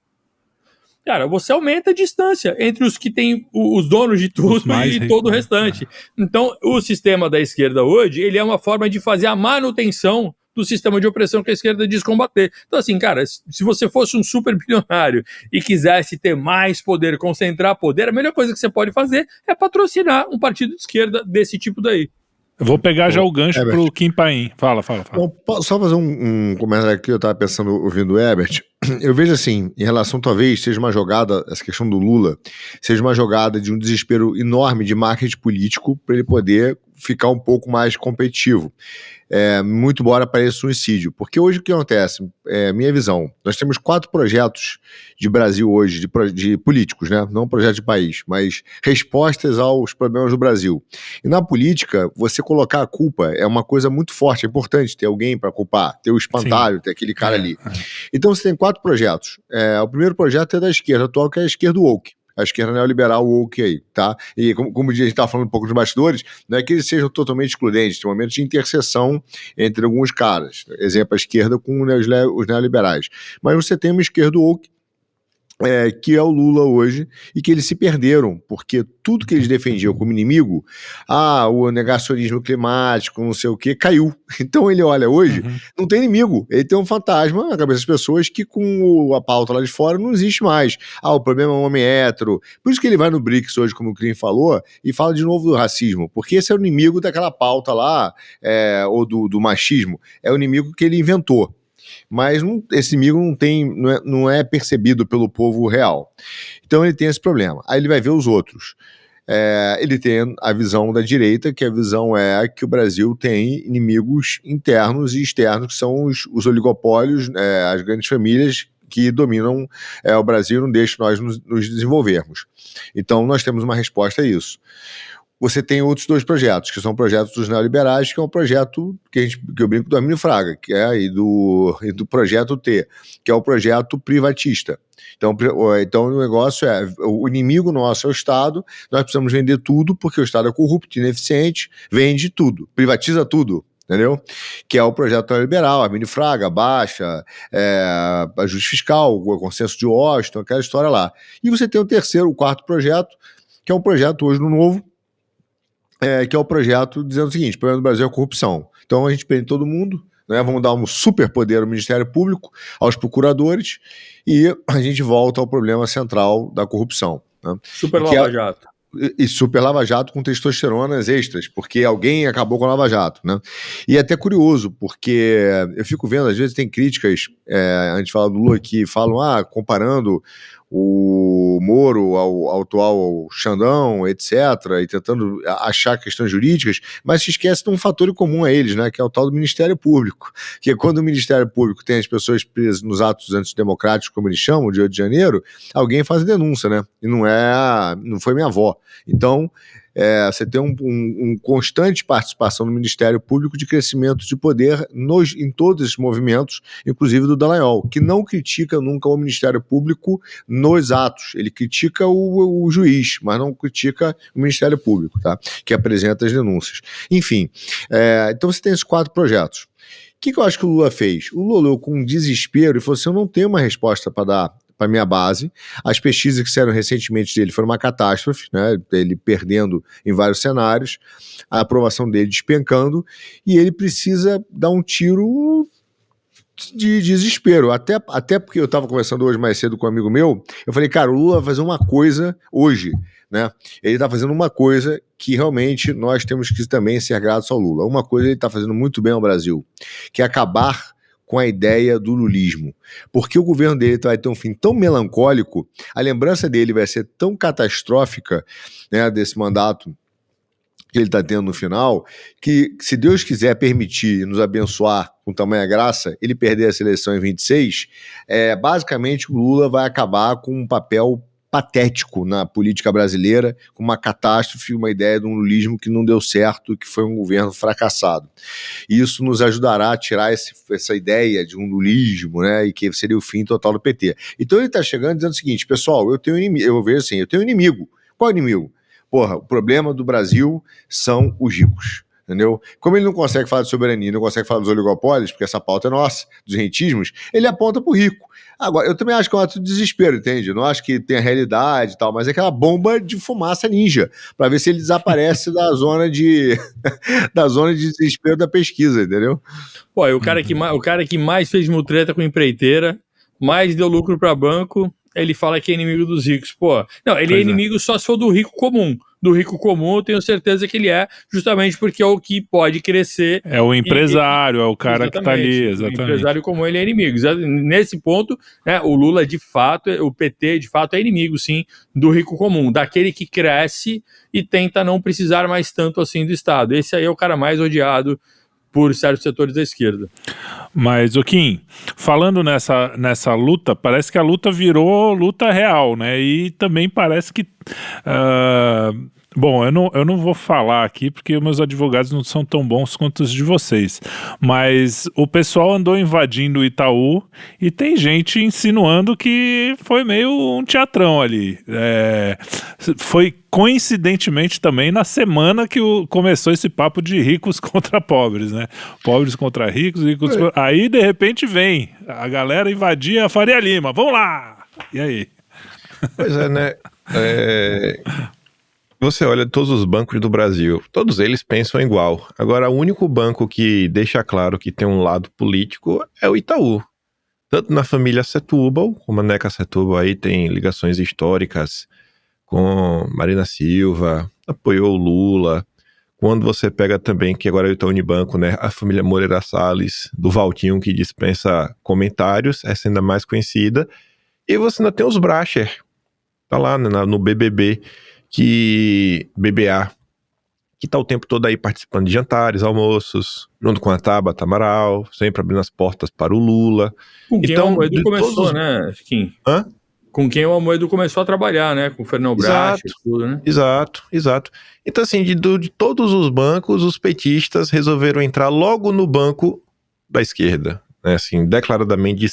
cara, você aumenta a distância entre os que têm os donos de tudo e todo o restante. Então, o sistema da esquerda hoje, ele é uma forma de fazer a manutenção do sistema de opressão que a esquerda diz combater. Então, assim, cara, se você fosse um super bilionário e quisesse ter mais poder, concentrar poder, a melhor coisa que você pode fazer é patrocinar um partido de esquerda desse tipo daí. Eu vou pegar já o gancho pro Kim Paim. Fala. Bom, só fazer um comentário aqui, eu estava pensando, ouvindo o Herbert. Eu vejo assim, em relação, talvez, seja uma jogada, essa questão do Lula, seja uma jogada de um desespero enorme de marketing político para ele poder ficar um pouco mais competitivo. Muito embora pareça suicídio. Porque hoje o que acontece? Minha visão, nós temos 4 projetos de Brasil hoje, de políticos, né? Não projetos de país, mas respostas aos problemas do Brasil. E na política, você colocar a culpa é uma coisa muito forte, é importante ter alguém para culpar, ter o espantalho, Sim. ter aquele cara ali. Então você tem 4 projetos. O primeiro projeto é da esquerda atual, que é a esquerda woke. A esquerda neoliberal woke aí, tá? E como a gente estava falando um pouco dos bastidores, não é que eles sejam totalmente excludentes, tem um momento de interseção entre alguns caras. Exemplo, a esquerda com os neoliberais. Mas você tem uma esquerda woke, que é o Lula hoje, e que eles se perderam, porque tudo que eles defendiam como inimigo, o negacionismo climático, não sei o que, caiu. Então ele olha hoje, não tem inimigo, ele tem um fantasma na cabeça das pessoas que com a pauta lá de fora não existe mais. O problema é o homem hétero. Por isso que ele vai no BRICS hoje, como o Crin falou, e fala de novo do racismo, porque esse é o inimigo daquela pauta lá, ou do machismo, é o inimigo que ele inventou. Mas esse inimigo não é percebido pelo povo real. Então ele tem esse problema. Aí ele vai ver os outros. Ele tem a visão da direita, que a visão é que o Brasil tem inimigos internos e externos, que são os oligopólios, as grandes famílias que dominam o Brasil e não deixam nós nos desenvolvermos. Então nós temos uma resposta a isso. Você tem outros 2 projetos, que são projetos dos neoliberais, que é um projeto que eu brinco do Arminio Fraga, que e do projeto T, que é o projeto privatista. Então o negócio o inimigo nosso é o Estado, nós precisamos vender tudo, porque o Estado é corrupto, ineficiente, vende tudo, privatiza tudo. entendeu? Que é o projeto neoliberal, Arminio Fraga, Baixa, ajuste fiscal, o consenso de Washington, aquela história lá. E você tem o quarto projeto, que é um projeto hoje no Novo, que é o projeto dizendo o seguinte: o problema do Brasil é a corrupção. Então a gente prende todo mundo, né, vamos dar um superpoder ao Ministério Público, aos procuradores, e a gente volta ao problema central da corrupção. Né? Super Lava Jato. E super Lava Jato com testosteronas extras, porque alguém acabou com a Lava Jato, né? E é até curioso, porque eu fico vendo, às vezes tem críticas, a gente fala do Lula aqui, falam, comparando o Moro ao atual Xandão, etc., e tentando achar questões jurídicas, mas se esquece de um fator em comum a eles, né, que é o tal do Ministério Público, que é quando o Ministério Público tem as pessoas presas nos atos antidemocráticos, como eles chamam, de 8 de janeiro, alguém faz a denúncia, né, e não foi minha avó. Então, você tem um constante participação do Ministério Público de crescimento de poder em todos esses movimentos, inclusive do Dallagnol, que não critica nunca o Ministério Público nos atos. Ele critica o juiz, mas não critica o Ministério Público, tá? Que apresenta as denúncias. Enfim, então você tem esses 4 projetos. O que eu acho que o Lula fez? O Lula olhou com desespero e falou assim: eu não tenho uma resposta para dar para minha base. As pesquisas que saíram recentemente dele foram uma catástrofe, né? Ele perdendo em vários cenários, a aprovação dele despencando, e ele precisa dar um tiro de desespero, até porque eu estava conversando hoje mais cedo com um amigo meu, eu falei, cara, o Lula vai fazer uma coisa hoje, né? Ele está fazendo uma coisa que realmente nós temos que também ser gratos ao Lula. Uma coisa ele está fazendo muito bem ao Brasil, que é acabar com a ideia do lulismo, porque o governo dele vai ter um fim tão melancólico, a lembrança dele vai ser tão catastrófica, né, desse mandato que ele está tendo no final, que se Deus quiser permitir e nos abençoar com tamanha graça, ele perder essa eleição em 26, basicamente o Lula vai acabar com um papel patético na política brasileira, com uma catástrofe, uma ideia de um lulismo que não deu certo, que foi um governo fracassado. E isso nos ajudará a tirar essa ideia de um lulismo, né, e que seria o fim total do PT. Então ele está chegando dizendo o seguinte: pessoal, eu tenho um inimigo. Qual é o inimigo? Porra, o problema do Brasil são os ricos. Entendeu? Como ele não consegue falar de soberania, não consegue falar dos oligopólios, porque essa pauta é nossa, dos rentismos, ele aponta pro rico. Agora, eu também acho que é um ato de desespero, entende? Eu não acho que tem a realidade e tal, mas é aquela bomba de fumaça ninja, para ver se ele desaparece da zona de desespero da pesquisa, entendeu? Pô, o cara que mais fez mutreta com empreiteira, mais deu lucro para banco, ele fala que é inimigo dos ricos. Pô, não, ele é inimigo só se for do rico comum. Do rico comum, eu tenho certeza que ele é, justamente porque é o que pode crescer. É o empresário, é o cara que tá ali, exatamente. O empresário comum, ele é inimigo. Nesse ponto, né, o Lula, de fato, o PT, de fato, é inimigo, sim, do rico comum, daquele que cresce e tenta não precisar mais tanto assim do Estado. Esse aí é o cara mais odiado por certos setores da esquerda. Mas, Kim, falando nessa luta, parece que a luta virou luta real, né? E também parece que... Bom, eu não vou falar aqui porque meus advogados não são tão bons quanto os de vocês, mas o pessoal andou invadindo o Itaú e tem gente insinuando que foi meio um teatrão ali. Foi coincidentemente também na semana que começou esse papo de ricos contra pobres, né? Pobres contra ricos, ricos contra... Aí, de repente, vem a galera invadir a Faria Lima. Vamos lá! E aí? Pois é, né? Você olha todos os bancos do Brasil, todos eles pensam igual. Agora, o único banco que deixa claro que tem um lado político é o Itaú. Tanto na família Setúbal, como a Neca Setúbal aí tem ligações históricas com Marina Silva, apoiou o Lula. Quando você pega também, que agora é o Itaú Unibanco, né, a família Moreira Salles, do Valtinho, que dispensa comentários, essa ainda mais conhecida. E você ainda tem os Bracher, tá lá no BBB, BBA, que tá o tempo todo aí participando de jantares, almoços, junto com a Tabata Amaral, sempre abrindo as portas para o Lula. Com quem o Amoedo começou, né, Kim? Hã? Com quem o Amoedo começou a trabalhar, né, com o Fernão Bracher e tudo, né? Exato. Então, assim, de todos os bancos, os petistas resolveram entrar logo no banco da esquerda, né, assim, declaradamente de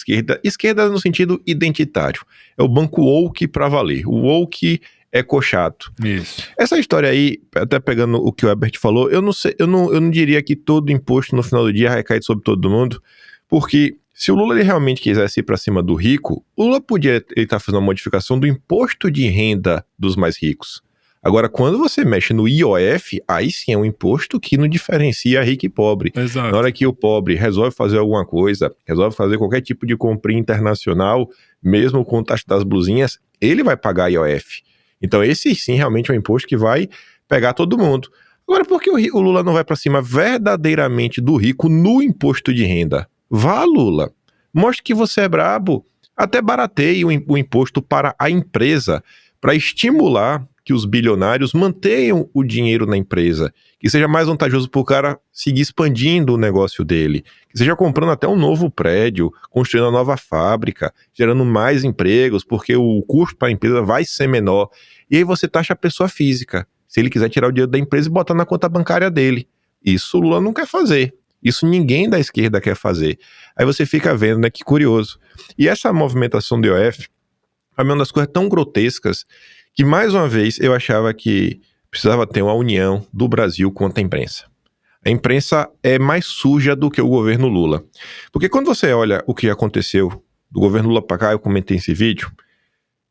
esquerda no sentido identitário. É o banco woke pra valer. O woke ecochato. Isso. Essa história aí, até pegando o que o Herbert falou, eu não diria que todo imposto no final do dia recai sobre todo mundo, porque se o Lula ele realmente quisesse ir para cima do rico, o Lula podia estar fazendo uma modificação do imposto de renda dos mais ricos. Agora, quando você mexe no IOF, aí sim é um imposto que não diferencia rico e pobre. Exato. Na hora que o pobre resolve fazer alguma coisa, resolve fazer qualquer tipo de comprinha internacional, mesmo com o taxa das blusinhas, ele vai pagar IOF. Então esse sim realmente é um imposto que vai pegar todo mundo. Agora, por que o Lula não vai para cima verdadeiramente do rico no imposto de renda? Vá, Lula. Mostre que você é brabo. Até barateie o imposto para a empresa, para estimular que os bilionários mantenham o dinheiro na empresa, que seja mais vantajoso para o cara seguir expandindo o negócio dele, que seja comprando até um novo prédio, construindo uma nova fábrica, gerando mais empregos, porque o custo para a empresa vai ser menor. E aí você taxa a pessoa física, se ele quiser tirar o dinheiro da empresa e botar na conta bancária dele. Isso o Lula não quer fazer. Isso ninguém da esquerda quer fazer. Aí você fica vendo, né, que curioso. E essa movimentação do IOF é uma das coisas tão grotescas que, mais uma vez, eu achava que precisava ter uma união do Brasil contra a imprensa. A imprensa é mais suja do que o governo Lula. Porque quando você olha o que aconteceu do governo Lula para cá, eu comentei esse vídeo,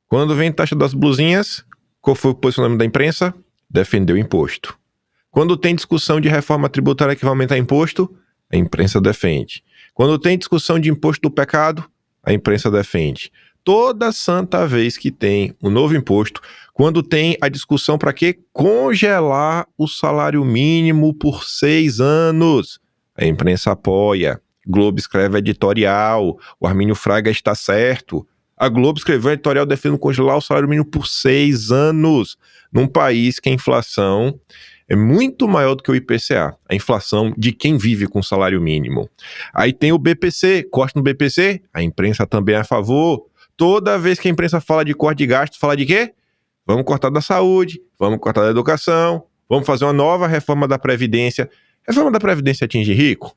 quando vem taxa das blusinhas, qual foi o posicionamento da imprensa? Defender o imposto. Quando tem discussão de reforma tributária que vai aumentar imposto, a imprensa defende. Quando tem discussão de imposto do pecado, a imprensa defende. Toda santa vez que tem um novo imposto, quando tem a discussão para que congelar o salário mínimo por 6 anos, a imprensa apoia. Globo escreve editorial, o Armínio Fraga está certo. A Globo escreveu editorial defendendo congelar o salário mínimo por 6 anos, num país que a inflação é muito maior do que o IPCA, a inflação de quem vive com salário mínimo. Aí tem o BPC, corte no BPC, a imprensa também é a favor. Toda vez que a imprensa fala de corte de gastos, fala de quê? Vamos cortar da saúde, vamos cortar da educação, vamos fazer uma nova reforma da Previdência. Reforma da Previdência atinge rico?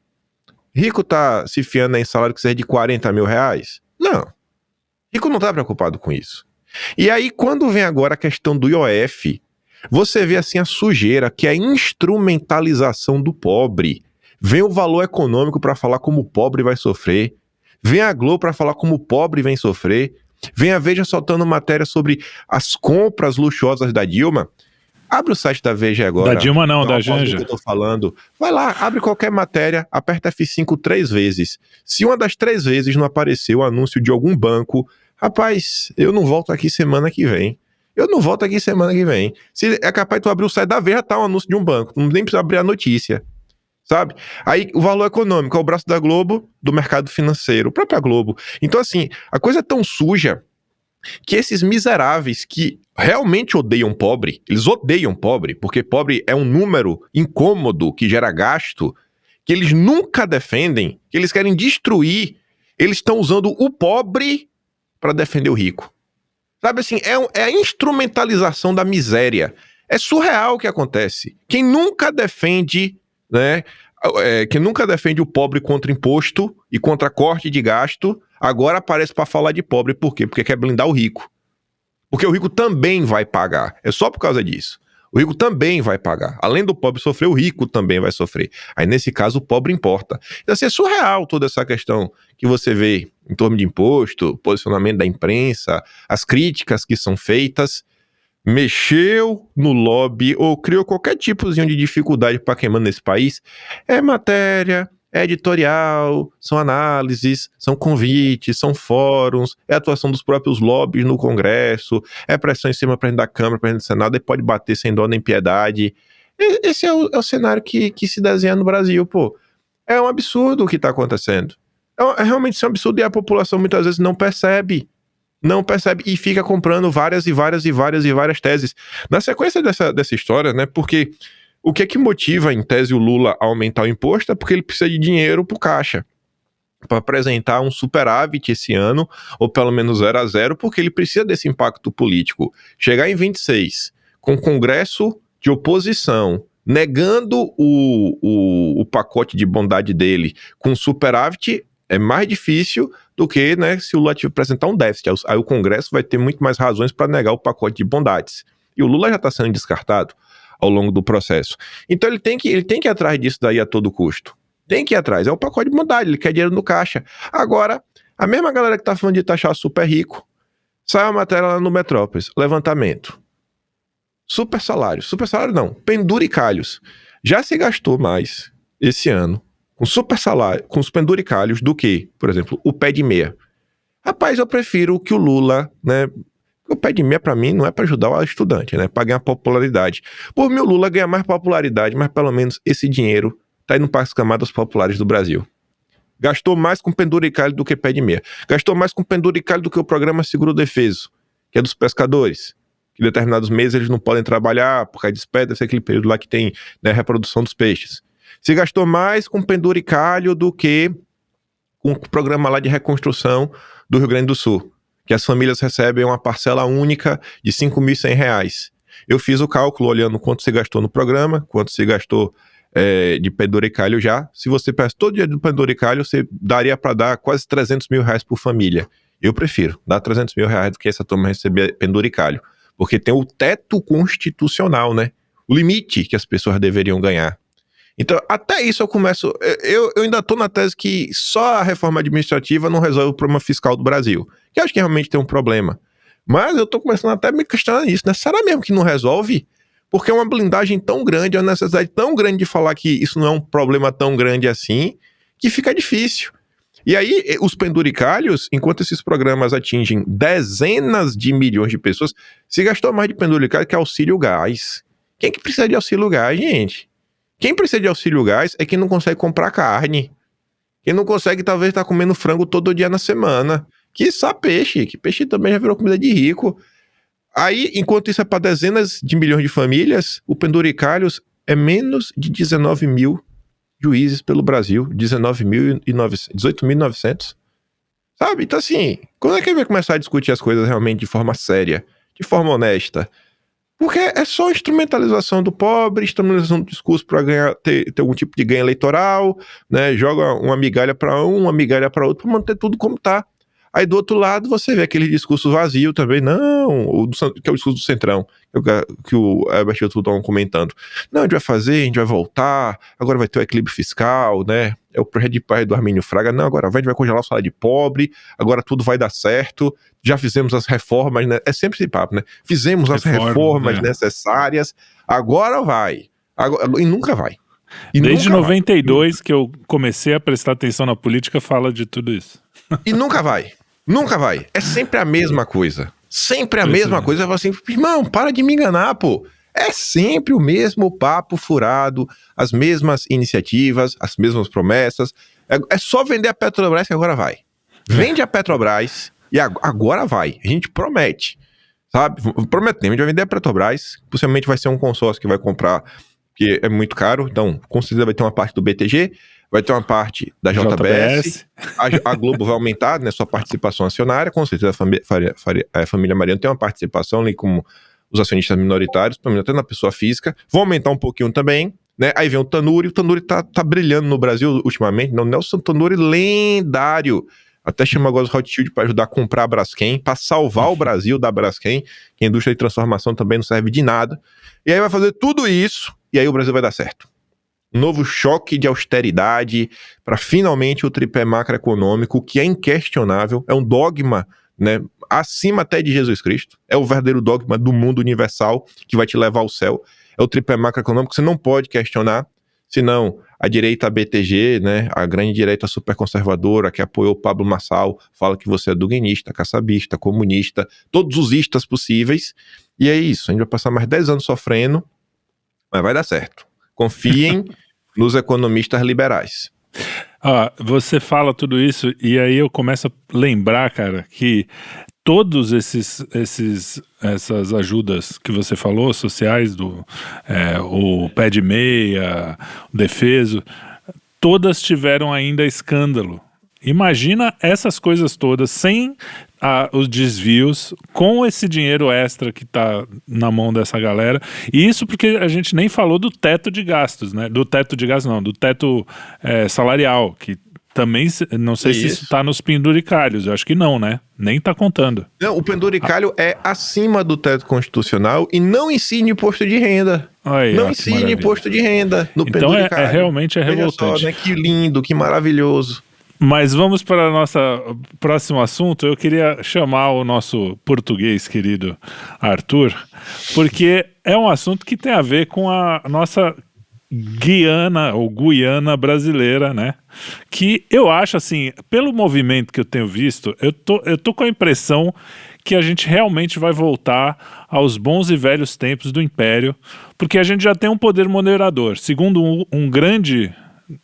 Rico tá se fiando em salário que seja de 40 mil reais? Não. Rico não tá preocupado com isso. E aí, quando vem agora a questão do IOF, você vê assim a sujeira, que é a instrumentalização do pobre. Vem o Valor Econômico para falar como o pobre vai sofrer. Vem a Globo para falar como o pobre vem sofrer. Vem a Veja soltando matéria sobre as compras luxuosas da Dilma. Abre o site da Veja agora. Da Dilma não, da Janja. Que eu tô falando. Vai lá, abre qualquer matéria, aperta F5 3 vezes. Se uma das 3 vezes não apareceu o anúncio de algum banco, rapaz, eu não volto aqui semana que vem. Se é capaz de tu abrir o site da Veja, tá um anúncio de um banco. Não nem precisa abrir a notícia. Sabe? Aí o Valor Econômico é o braço da Globo, do mercado financeiro, o próprio Globo. Então, assim, a coisa é tão suja que esses miseráveis que realmente odeiam pobre, eles odeiam pobre, porque pobre é um número incômodo que gera gasto, que eles nunca defendem, que eles querem destruir, eles estão usando o pobre para defender o rico. Sabe assim, é a instrumentalização da miséria. É surreal o que acontece. Quem nunca defende, né? Quem nunca defende o pobre contra imposto e contra corte de gasto, agora aparece para falar de pobre. Por quê? Porque quer blindar o rico. Porque o rico também vai pagar. É só por causa disso. O rico também vai pagar. Além do pobre sofrer, o rico também vai sofrer. Aí, nesse caso, o pobre importa. Então, assim, é surreal toda essa questão que você vê em torno de imposto, posicionamento da imprensa, as críticas que são feitas. Mexeu no lobby ou criou qualquer tipozinho de dificuldade para queimando nesse país, é matéria, é editorial, são análises, são convites, são fóruns, é atuação dos próprios lobbies no Congresso, é pressão em cima para da Câmara, para do Senado, e pode bater sem dó nem piedade. Esse é o cenário que se desenha no Brasil, pô. É um absurdo o que está acontecendo. Realmente um absurdo e a população muitas vezes não percebe e fica comprando várias teses. Na sequência dessa história, né, porque o que é que motiva, em tese, o Lula a aumentar o imposto é porque ele precisa de dinheiro pro caixa, para apresentar um superávit esse ano, ou pelo menos 0-0, porque ele precisa desse impacto político. Chegar em 26, com o Congresso de oposição, negando o pacote de bondade dele com superávit, é mais difícil do que, né, se o Lula apresentar um déficit. Aí o Congresso vai ter muito mais razões para negar o pacote de bondades. E o Lula já está sendo descartado ao longo do processo. Então ele tem que ir atrás disso daí a todo custo. Tem que ir atrás. É o pacote de bondade, ele quer dinheiro no caixa. Agora, a mesma galera que está falando de taxar super rico, sai uma matéria lá no Metrópolis, levantamento. Super salário não, penduricalhos. Já se gastou mais esse ano com super salário, com os penduricalhos do que, por exemplo, o pé de meia. Rapaz, eu prefiro que o Lula, né? O pé de meia, pra mim, não é pra ajudar o estudante, né? Pra ganhar popularidade. Por mim, o Lula ganha mais popularidade, mas pelo menos esse dinheiro tá indo para as camadas populares do Brasil. Gastou mais com penduricalho do que pé de meia. Gastou mais com penduricalho do que o programa Seguro Defeso, que é dos pescadores. Que em determinados meses eles não podem trabalhar, por causa de espécie, deve ser aquele período lá que tem, né, reprodução dos peixes. Se gastou mais com penduricalho do que com o programa lá de reconstrução do Rio Grande do Sul, que as famílias recebem uma parcela única de R$ 5.100. Eu fiz o cálculo olhando quanto se gastou no programa, quanto se gastou de penduricalho já. Se você peça todo dia do penduricalho, você daria para dar quase R$300 mil por família. Eu prefiro dar R$300 mil do que essa turma receber penduricalho, porque tem o teto constitucional, né? O limite que as pessoas deveriam ganhar. Então, até isso eu começo... Eu ainda estou na tese que só a reforma administrativa não resolve o problema fiscal do Brasil, que eu acho que realmente tem um problema. Mas eu estou começando até a me questionar isso, né? Será mesmo que não resolve? Porque é uma blindagem tão grande, é uma necessidade tão grande de falar que isso não é um problema tão grande assim, que fica difícil. E aí, os penduricalhos, enquanto esses programas atingem dezenas de milhões de pessoas, se gastou mais de penduricalho que auxílio gás. Quem que precisa de auxílio gás, gente? Quem precisa de auxílio gás é quem não consegue comprar carne. Quem não consegue, talvez, estar comendo frango todo dia na semana. Quiçá peixe, que peixe também já virou comida de rico. Aí, enquanto isso é para dezenas de milhões de famílias, o penduricalhos é menos de 19 mil juízes pelo Brasil. 18.900. Sabe? Então, assim, quando é que vai começar a discutir as coisas realmente de forma séria, de forma honesta? Porque é só instrumentalização do pobre, instrumentalização do discurso para ter algum tipo de ganho eleitoral, né? Joga uma migalha para um, uma migalha para outro, para manter tudo como tá. Aí do outro lado você vê aquele discurso vazio também, que é o discurso do Centrão, que o Herbert e o Tudo estão comentando. Não, a gente vai fazer, a gente vai voltar, agora vai ter o equilíbrio fiscal, né? É o projeto de paz do Armínio Fraga. Não, agora a gente vai congelar o salário de pobre, agora tudo vai dar certo, já fizemos as reformas, né? É sempre esse papo, né? Fizemos as reformas necessárias, agora vai. E nunca vai. Desde 92 que eu comecei a prestar atenção na política, fala de tudo isso. E nunca vai. Nunca vai. É sempre a mesma coisa. Sempre a mesma coisa. Eu falo assim, irmão, para de me enganar, pô. É sempre o mesmo papo furado, as mesmas iniciativas, as mesmas promessas. É só vender a Petrobras que agora vai. Vende a Petrobras e agora vai. A gente promete, sabe? Prometemos, a gente vai vender a Petrobras. Possivelmente vai ser um consórcio que vai comprar, que é muito caro. Então, com certeza vai ter uma parte do BTG, vai ter uma parte da JBS. A Globo vai aumentar, né, sua participação acionária. Com certeza a família Mariano tem uma participação ali como os acionistas minoritários, pelo menos até na pessoa física. Vão aumentar um pouquinho também, né? Aí vem o Tanuri tá brilhando no Brasil ultimamente. Não, Nelson Tanuri, lendário. Até chama agora os Rothschild para ajudar a comprar a Braskem, para salvar o Brasil da Braskem, que a indústria de transformação também não serve de nada. E aí vai fazer tudo isso, e aí o Brasil vai dar certo. Um novo choque de austeridade para finalmente o tripé macroeconômico, que é inquestionável, é um dogma, né, acima até de Jesus Cristo, é o verdadeiro dogma do mundo universal que vai te levar ao céu, é o tripé macroeconômico que você não pode questionar, senão a direita BTG, né, a grande direita superconservadora que apoiou Pablo Marçal, fala que você é duguinista, caçabista, comunista, todos os istas possíveis, e é isso, a gente vai passar mais 10 anos sofrendo, mas vai dar certo. Confiem nos economistas liberais. Você fala tudo isso e aí eu começo a lembrar, cara, que todos essas ajudas que você falou, sociais, o pé de meia, o defeso, todas tiveram ainda escândalo. Imagina essas coisas todas sem os desvios, com esse dinheiro extra que tá na mão dessa galera. E isso porque a gente nem falou do teto de gastos, né? Do teto de gastos não, do teto salarial, que também, não sei se isso tá nos penduricalhos, eu acho que não, né? Nem tá contando. Não, o penduricalho é acima do teto constitucional e não ensina imposto de renda. Aí, não ensina imposto de renda no então penduricalho. Realmente Veja revoltante. só, né? Que lindo, que maravilhoso. Mas vamos para o nosso próximo assunto. Eu queria chamar o nosso português querido Arthur, porque é um assunto que tem a ver com a nossa Guiana ou Guiana brasileira, né? Que eu acho assim, pelo movimento que eu tenho visto, eu tô com a impressão que a gente realmente vai voltar aos bons e velhos tempos do Império, porque a gente já tem um poder moderador. Segundo um grande,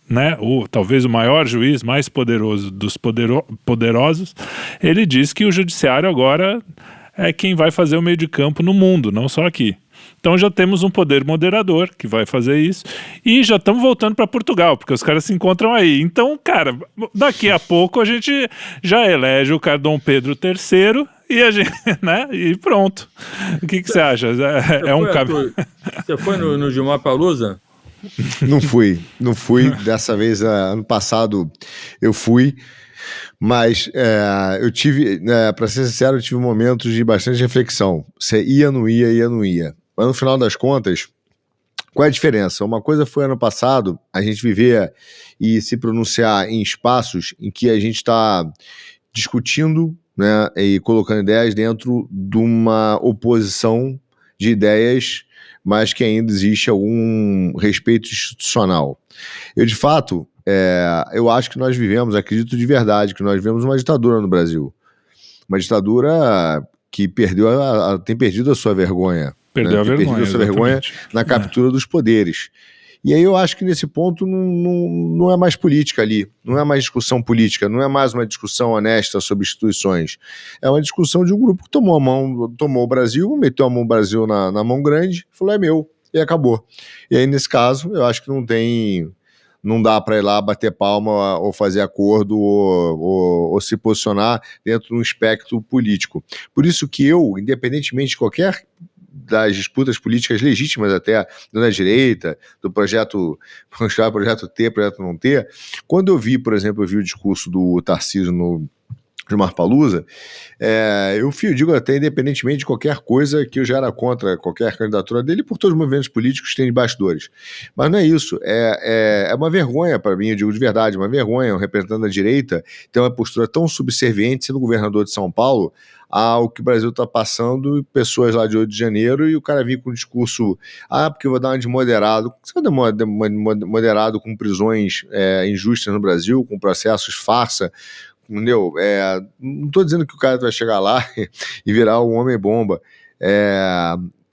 né, talvez o maior juiz mais poderoso dos poderosos, ele diz que o judiciário agora é quem vai fazer o meio de campo no mundo, não só aqui. Então já temos um poder moderador que vai fazer isso e já estamos voltando para Portugal, porque os caras se encontram aí. Então, cara, daqui a pouco a gente já elege o cara Dom Pedro III e a gente, né? E pronto. O que você acha? Você foi no Gilmar Palusa? Não fui. Dessa vez, ano passado, eu fui. Mas eu tive, para ser sincero, eu tive momentos de bastante reflexão. Você ia, não ia. Mas no final das contas, qual é a diferença? Uma coisa foi ano passado, a gente viver e se pronunciar em espaços em que a gente está discutindo, né, e colocando ideias dentro de uma oposição de ideias, mas que ainda existe algum respeito institucional. Eu, de fato, eu acho que nós vivemos, acredito de verdade, que nós vivemos uma ditadura no Brasil. Uma ditadura que tem perdido a sua vergonha. Perdeu a vergonha na captura dos poderes. E aí eu acho que nesse ponto não é mais política ali, não é mais discussão política, não é mais uma discussão honesta sobre instituições. É uma discussão de um grupo que tomou o Brasil, meteu a mão do Brasil na mão grande, falou é meu, e acabou. E aí nesse caso eu acho que não dá para ir lá bater palma ou fazer acordo ou se posicionar dentro de um espectro político. Por isso que eu, independentemente de qualquer das disputas políticas legítimas até da direita, do projeto T, projeto não T, quando eu vi o discurso do Tarcísio no Gilmar Palusa, eu digo até independentemente de qualquer coisa que eu já era contra qualquer candidatura dele por todos os movimentos políticos que têm de bastidores. Mas não é isso, é uma vergonha para mim, eu digo de verdade, uma vergonha um representante da direita ter uma postura tão subserviente sendo governador de São Paulo ao que o Brasil está passando, pessoas lá de 8 de janeiro, e o cara vir com um discurso, porque eu vou dar uma de moderado. Você vai dar moderado com prisões injustas no Brasil, com processos farsa, entendeu? Não estou dizendo que o cara vai chegar lá e virar um homem-bomba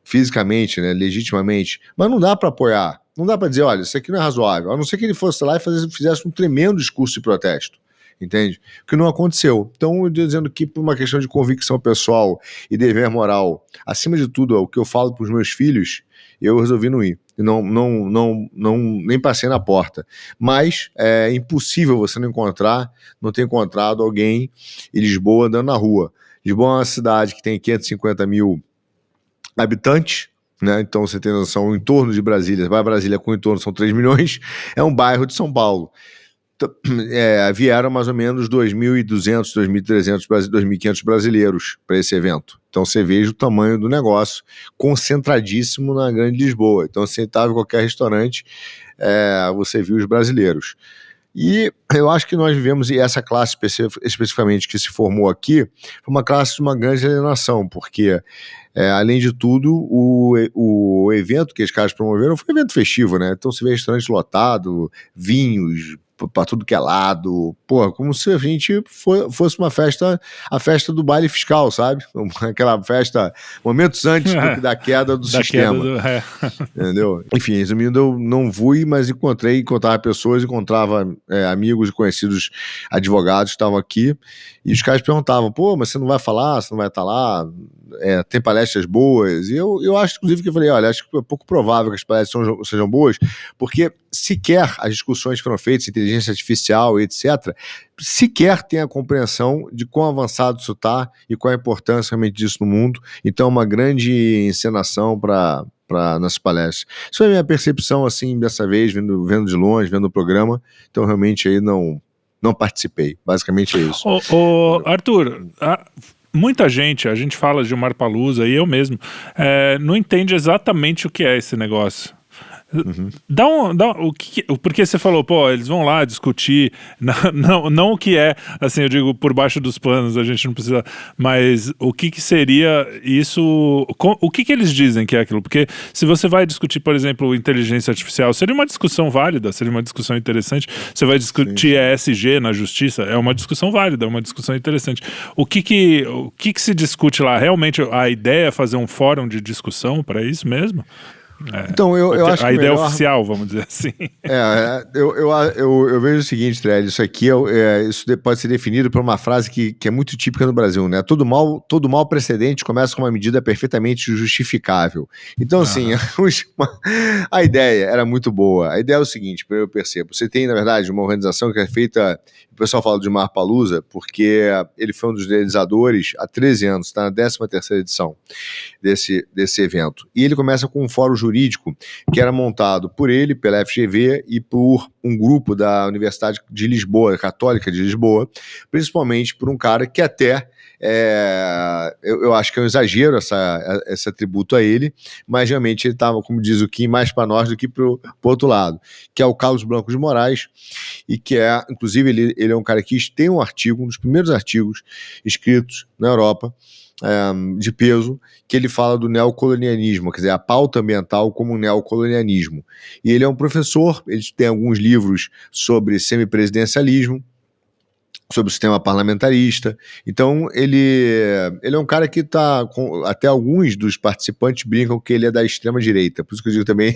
fisicamente, né, legitimamente, mas não dá para apoiar, não dá para dizer, olha, isso aqui não é razoável, a não ser que ele fosse lá e fizesse um tremendo discurso de protesto. Entende? O que não aconteceu. Então, eu estou dizendo que por uma questão de convicção pessoal e dever moral, acima de tudo, o que eu falo para os meus filhos, eu resolvi não ir. E nem passei na porta. Mas é impossível você não ter encontrado alguém em Lisboa andando na rua. Lisboa é uma cidade que tem 550 mil habitantes, né? Então você tem noção, o entorno de Brasília, vai a Brasília com o entorno, são 3 milhões, é um bairro de São Paulo. Vieram mais ou menos 2.200, 2.300, 2.500 brasileiros para esse evento. Então você veja o tamanho do negócio, concentradíssimo na Grande Lisboa. Então você estava em qualquer restaurante, você viu os brasileiros. E eu acho que nós vivemos, e essa classe especificamente que se formou aqui, foi uma classe de uma grande alienação, porque além de tudo, o evento que os caras promoveram foi um evento festivo, né? Então você vê restaurante lotado, vinhos para tudo que é lado, como se a gente fosse uma festa, a festa do baile fiscal, sabe? Aquela festa momentos antes da queda do sistema. Entendeu? Enfim, resumindo, eu não fui, mas encontrava pessoas, encontrava amigos e conhecidos advogados que estavam aqui, e os caras perguntavam, mas você não vai falar, você não vai estar lá, tem palestras boas, e eu acho, inclusive, que eu falei, olha, acho que é pouco provável que as palestras sejam boas, porque sequer as discussões que foram feitas, inteligência artificial e etc., sequer tem a compreensão de quão avançado isso está e qual a importância realmente disso no mundo. Então, uma grande encenação nas palestras. Isso foi a minha percepção, assim, dessa vez, vendo de longe, vendo o programa. Então, realmente, aí não não participei. Basicamente é isso. Arthur, muita gente, a gente fala de Gilmar Palusa e eu mesmo, não entende exatamente o que é esse negócio. Porque você falou, pô, eles vão lá discutir, não o que é, assim, eu digo, por baixo dos panos, a gente não precisa, mas o que seria isso, o que eles dizem que é aquilo? Porque se você vai discutir, por exemplo, inteligência artificial, seria uma discussão válida, seria uma discussão interessante. Você vai discutir ESG na justiça, é uma discussão válida, é uma discussão interessante. O que se discute lá? Realmente a ideia é fazer um fórum de discussão para isso mesmo? Então, eu acho que a ideia oficial, vamos dizer assim. Eu vejo o seguinte, Trelli, isso aqui isso pode ser definido por uma frase que é muito típica no Brasil, né? Todo mal precedente começa com uma medida perfeitamente justificável. Então, assim, a ideia era muito boa. A ideia é o seguinte, eu percebo, você tem, na verdade, uma organização que é feita, o pessoal fala de Gilmar Palusa, porque ele foi um dos idealizadores há 13 anos, está na 13ª edição desse evento. E ele começa com um fórum jurídico que era montado por ele, pela FGV e por um grupo da Universidade de Lisboa, Católica de Lisboa, principalmente por um cara que até eu acho que é um exagero esse atributo a ele, mas realmente ele estava, como diz o Kim, mais para nós do que para o outro lado, que é o Carlos Blanco de Moraes, e que inclusive ele é um cara que tem um artigo, um dos primeiros artigos escritos na Europa, de peso, que ele fala do neocolonialismo, quer dizer, a pauta ambiental como neocolonialismo. E ele é um professor, ele tem alguns livros sobre semipresidencialismo, sobre o sistema parlamentarista. Então, ele é um cara que está, até alguns dos participantes brincam que ele é da extrema-direita, por isso que eu digo também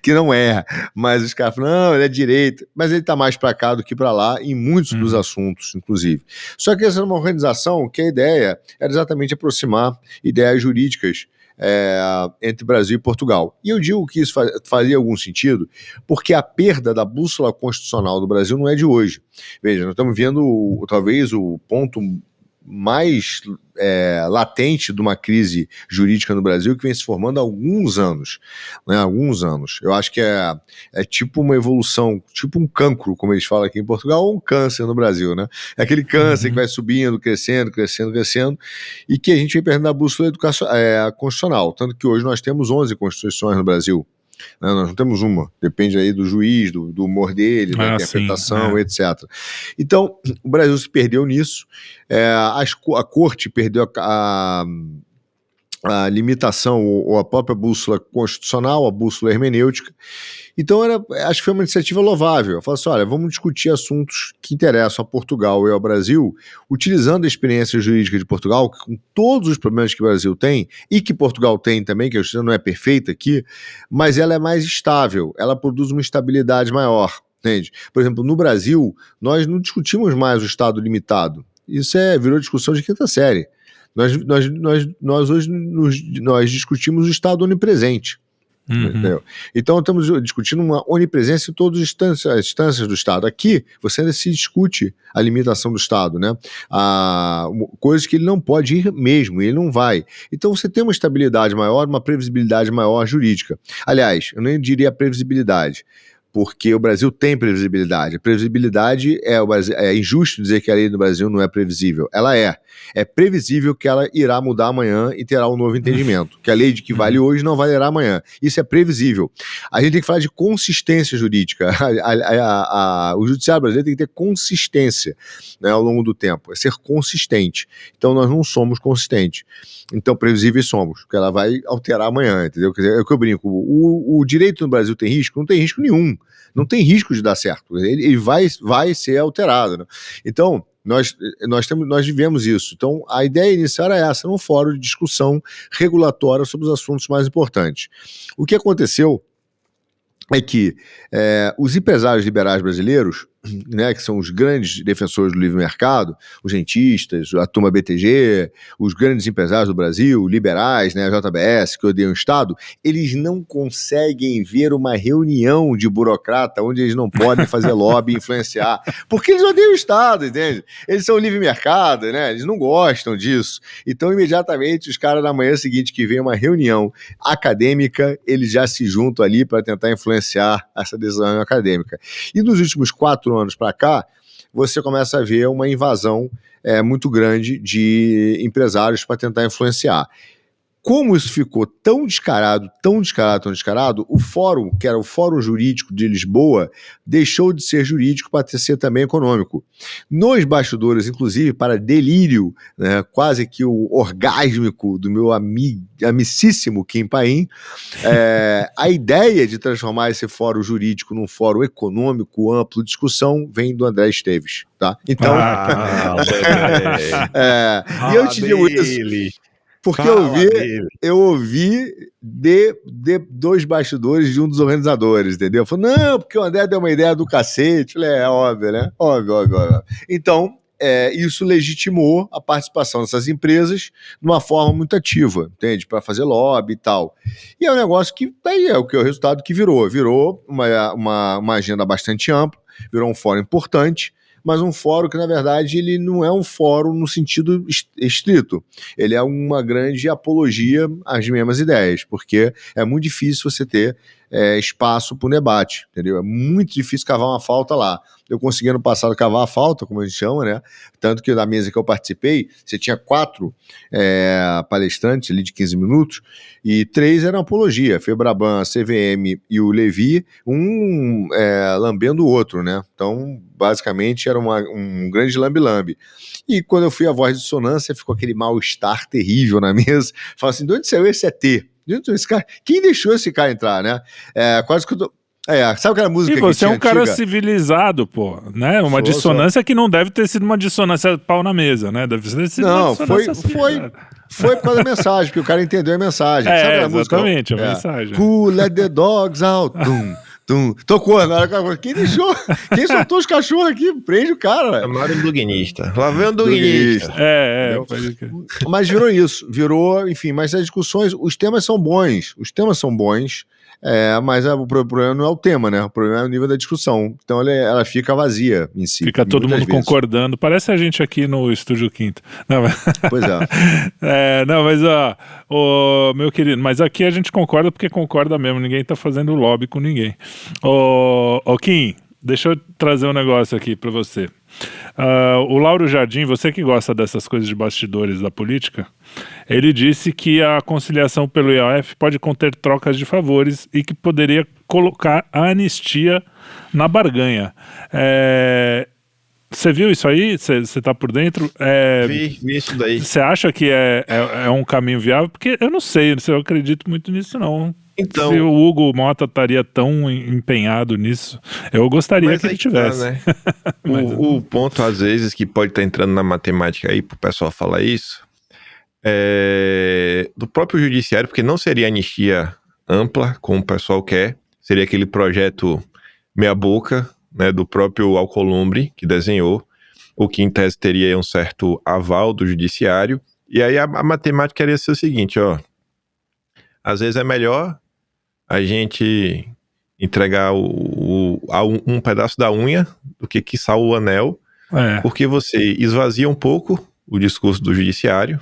que não é, mas os caras falam, não, ele é direita, mas ele está mais para cá do que para lá, em muitos dos assuntos, inclusive. Só que essa é uma organização que a ideia era exatamente aproximar ideias jurídicas entre Brasil e Portugal. E eu digo que isso fazia algum sentido, porque a perda da bússola constitucional do Brasil não é de hoje. Veja, nós estamos vendo talvez o ponto mais latente de uma crise jurídica no Brasil que vem se formando há alguns anos, né? Alguns anos. Eu acho que é tipo uma evolução, tipo um cancro, como eles falam aqui em Portugal, ou um câncer no Brasil, né? É aquele câncer que vai subindo, crescendo, e que a gente vem perdendo a bússola constitucional, tanto que hoje nós temos 11 constituições no Brasil. Nós não temos uma, depende aí do juiz, do humor dele, da interpretação, etc. Então, o Brasil se perdeu nisso, a corte perdeu a limitação ou a própria bússola constitucional, a bússola hermenêutica. Então, acho que foi uma iniciativa louvável. Eu falei assim, olha, vamos discutir assuntos que interessam a Portugal e ao Brasil, utilizando a experiência jurídica de Portugal, com todos os problemas que o Brasil tem, e que Portugal tem também, que a justiça não é perfeita aqui, mas ela é mais estável, ela produz uma estabilidade maior, entende? Por exemplo, no Brasil, nós não discutimos mais o Estado limitado. Isso virou discussão de quinta série. Nós hoje discutimos o Estado onipresente. Então estamos discutindo uma onipresença em todas as instâncias do Estado. Aqui você ainda se discute a limitação do Estado, né? Coisas que ele não pode ir mesmo, ele não vai. Então você tem uma estabilidade maior, uma previsibilidade maior jurídica. Aliás, eu nem diria previsibilidade, porque o Brasil tem previsibilidade. A previsibilidade é injusto dizer que a lei do Brasil não é previsível. Ela é. É previsível que ela irá mudar amanhã e terá um novo entendimento. Que a lei de que vale hoje não valerá amanhã. Isso é previsível. A gente tem que falar de consistência jurídica. O judiciário brasileiro tem que ter consistência, né, ao longo do tempo. É ser consistente. Então nós não somos consistentes. Então previsíveis somos, porque ela vai alterar amanhã, entendeu? Quer dizer, é o que eu brinco. O direito no Brasil tem risco? Não tem risco nenhum. Não tem risco de dar certo. Ele vai ser alterado, né? Então, nós vivemos isso. Então, a ideia inicial era essa, num fórum de discussão regulatória sobre os assuntos mais importantes. O que aconteceu é que os empresários liberais brasileiros, né, que são os grandes defensores do livre mercado, os rentistas, a turma BTG, os grandes empresários do Brasil, liberais, né, a JBS, que odeiam o Estado, eles não conseguem ver uma reunião de burocrata onde eles não podem fazer lobby e influenciar, porque eles odeiam o Estado, entende? Eles são livre mercado, né, eles não gostam disso. Então, imediatamente, os caras na manhã seguinte que vem uma reunião acadêmica, eles já se juntam ali para tentar influenciar essa decisão acadêmica. E nos últimos 4 anos para cá, você começa a ver uma invasão muito grande de empresários para tentar influenciar. Como isso ficou tão descarado, o fórum, que era o Fórum Jurídico de Lisboa, deixou de ser jurídico para ser também econômico. Nos bastidores, inclusive, para delírio, né, quase que o orgásmico do meu amicíssimo Kim Paim, a ideia de transformar esse fórum jurídico num fórum econômico, amplo, de discussão, vem do André Esteves, tá? Então, e eu te digo isso porque eu ouvi de dois bastidores de um dos organizadores, entendeu? Falei, não, porque o André deu uma ideia do cacete. Falei, óbvio, né? Óbvio. Então, isso legitimou a participação dessas empresas de uma forma muito ativa, entende? Para fazer lobby e tal. E é um negócio que daí é o resultado que virou. Virou uma agenda bastante ampla, virou um fórum importante, mas um fórum que, na verdade, ele não é um fórum no sentido estrito. Ele é uma grande apologia às mesmas ideias, porque é muito difícil você ter espaço para o debate, entendeu? É muito difícil cavar uma falta lá. Eu consegui ano passado cavar a falta, como a gente chama, né? Tanto que na mesa que eu participei, você tinha 4 palestrantes ali de 15 minutos, e 3 eram apologia, Febraban, a CVM e o Levi, um lambendo o outro, né? Então, basicamente, era um grande lambe-lambe. E quando eu fui à voz de dissonância, ficou aquele mal-estar terrível na mesa. Fala assim, de onde saiu esse ET? Esse cara? Quem deixou esse cara entrar, né? Quase que eu tô... sabe aquela música que você tinha é um cara antiga? Civilizado, pô, né? Uma dissonância que não deve ter sido uma dissonância pau na mesa, né? Deve ter sido uma dissonância foi por causa da mensagem, porque o cara entendeu a mensagem. Sabe aquela música? Exatamente, a mensagem. Who let the dogs out? Tocou agora. Quem deixou? Quem soltou os cachorros aqui? Prende o cara. Chamaram o duguinista. Lá vem o duguinista. Mas virou isso. Enfim, mas as discussões, os temas são bons. Mas o problema não é o tema, né? O problema é o nível da discussão. Então ela fica vazia em si. Fica todo mundo concordando. Parece a gente aqui no Estúdio Quinto. Não, mas... Pois é. Não, mas meu querido, mas aqui a gente concorda porque concorda mesmo. Ninguém tá fazendo lobby com ninguém. Kim, deixa eu trazer um negócio aqui pra você. O Lauro Jardim, você que gosta dessas coisas de bastidores da política, ele disse que a conciliação pelo IOF pode conter trocas de favores e que poderia colocar a anistia na barganha. Você viu isso aí? Você tá por dentro? Vi isso daí. Você acha que é um caminho viável? Porque eu não sei, eu acredito muito nisso não. Então, se o Hugo Mota estaria tão empenhado nisso, eu gostaria que ele tivesse. Tá, né? O ponto, às vezes, que pode estar entrando na matemática aí, pro pessoal falar isso, do próprio judiciário, porque não seria anistia ampla, como o pessoal quer, seria aquele projeto meia boca, né, do próprio Alcolumbre, que desenhou, o que em tese teria um certo aval do judiciário, e aí a matemática iria ser o seguinte, às vezes é melhor a gente entregar um pedaço da unha do que quiçá o anel, porque você esvazia um pouco o discurso do judiciário,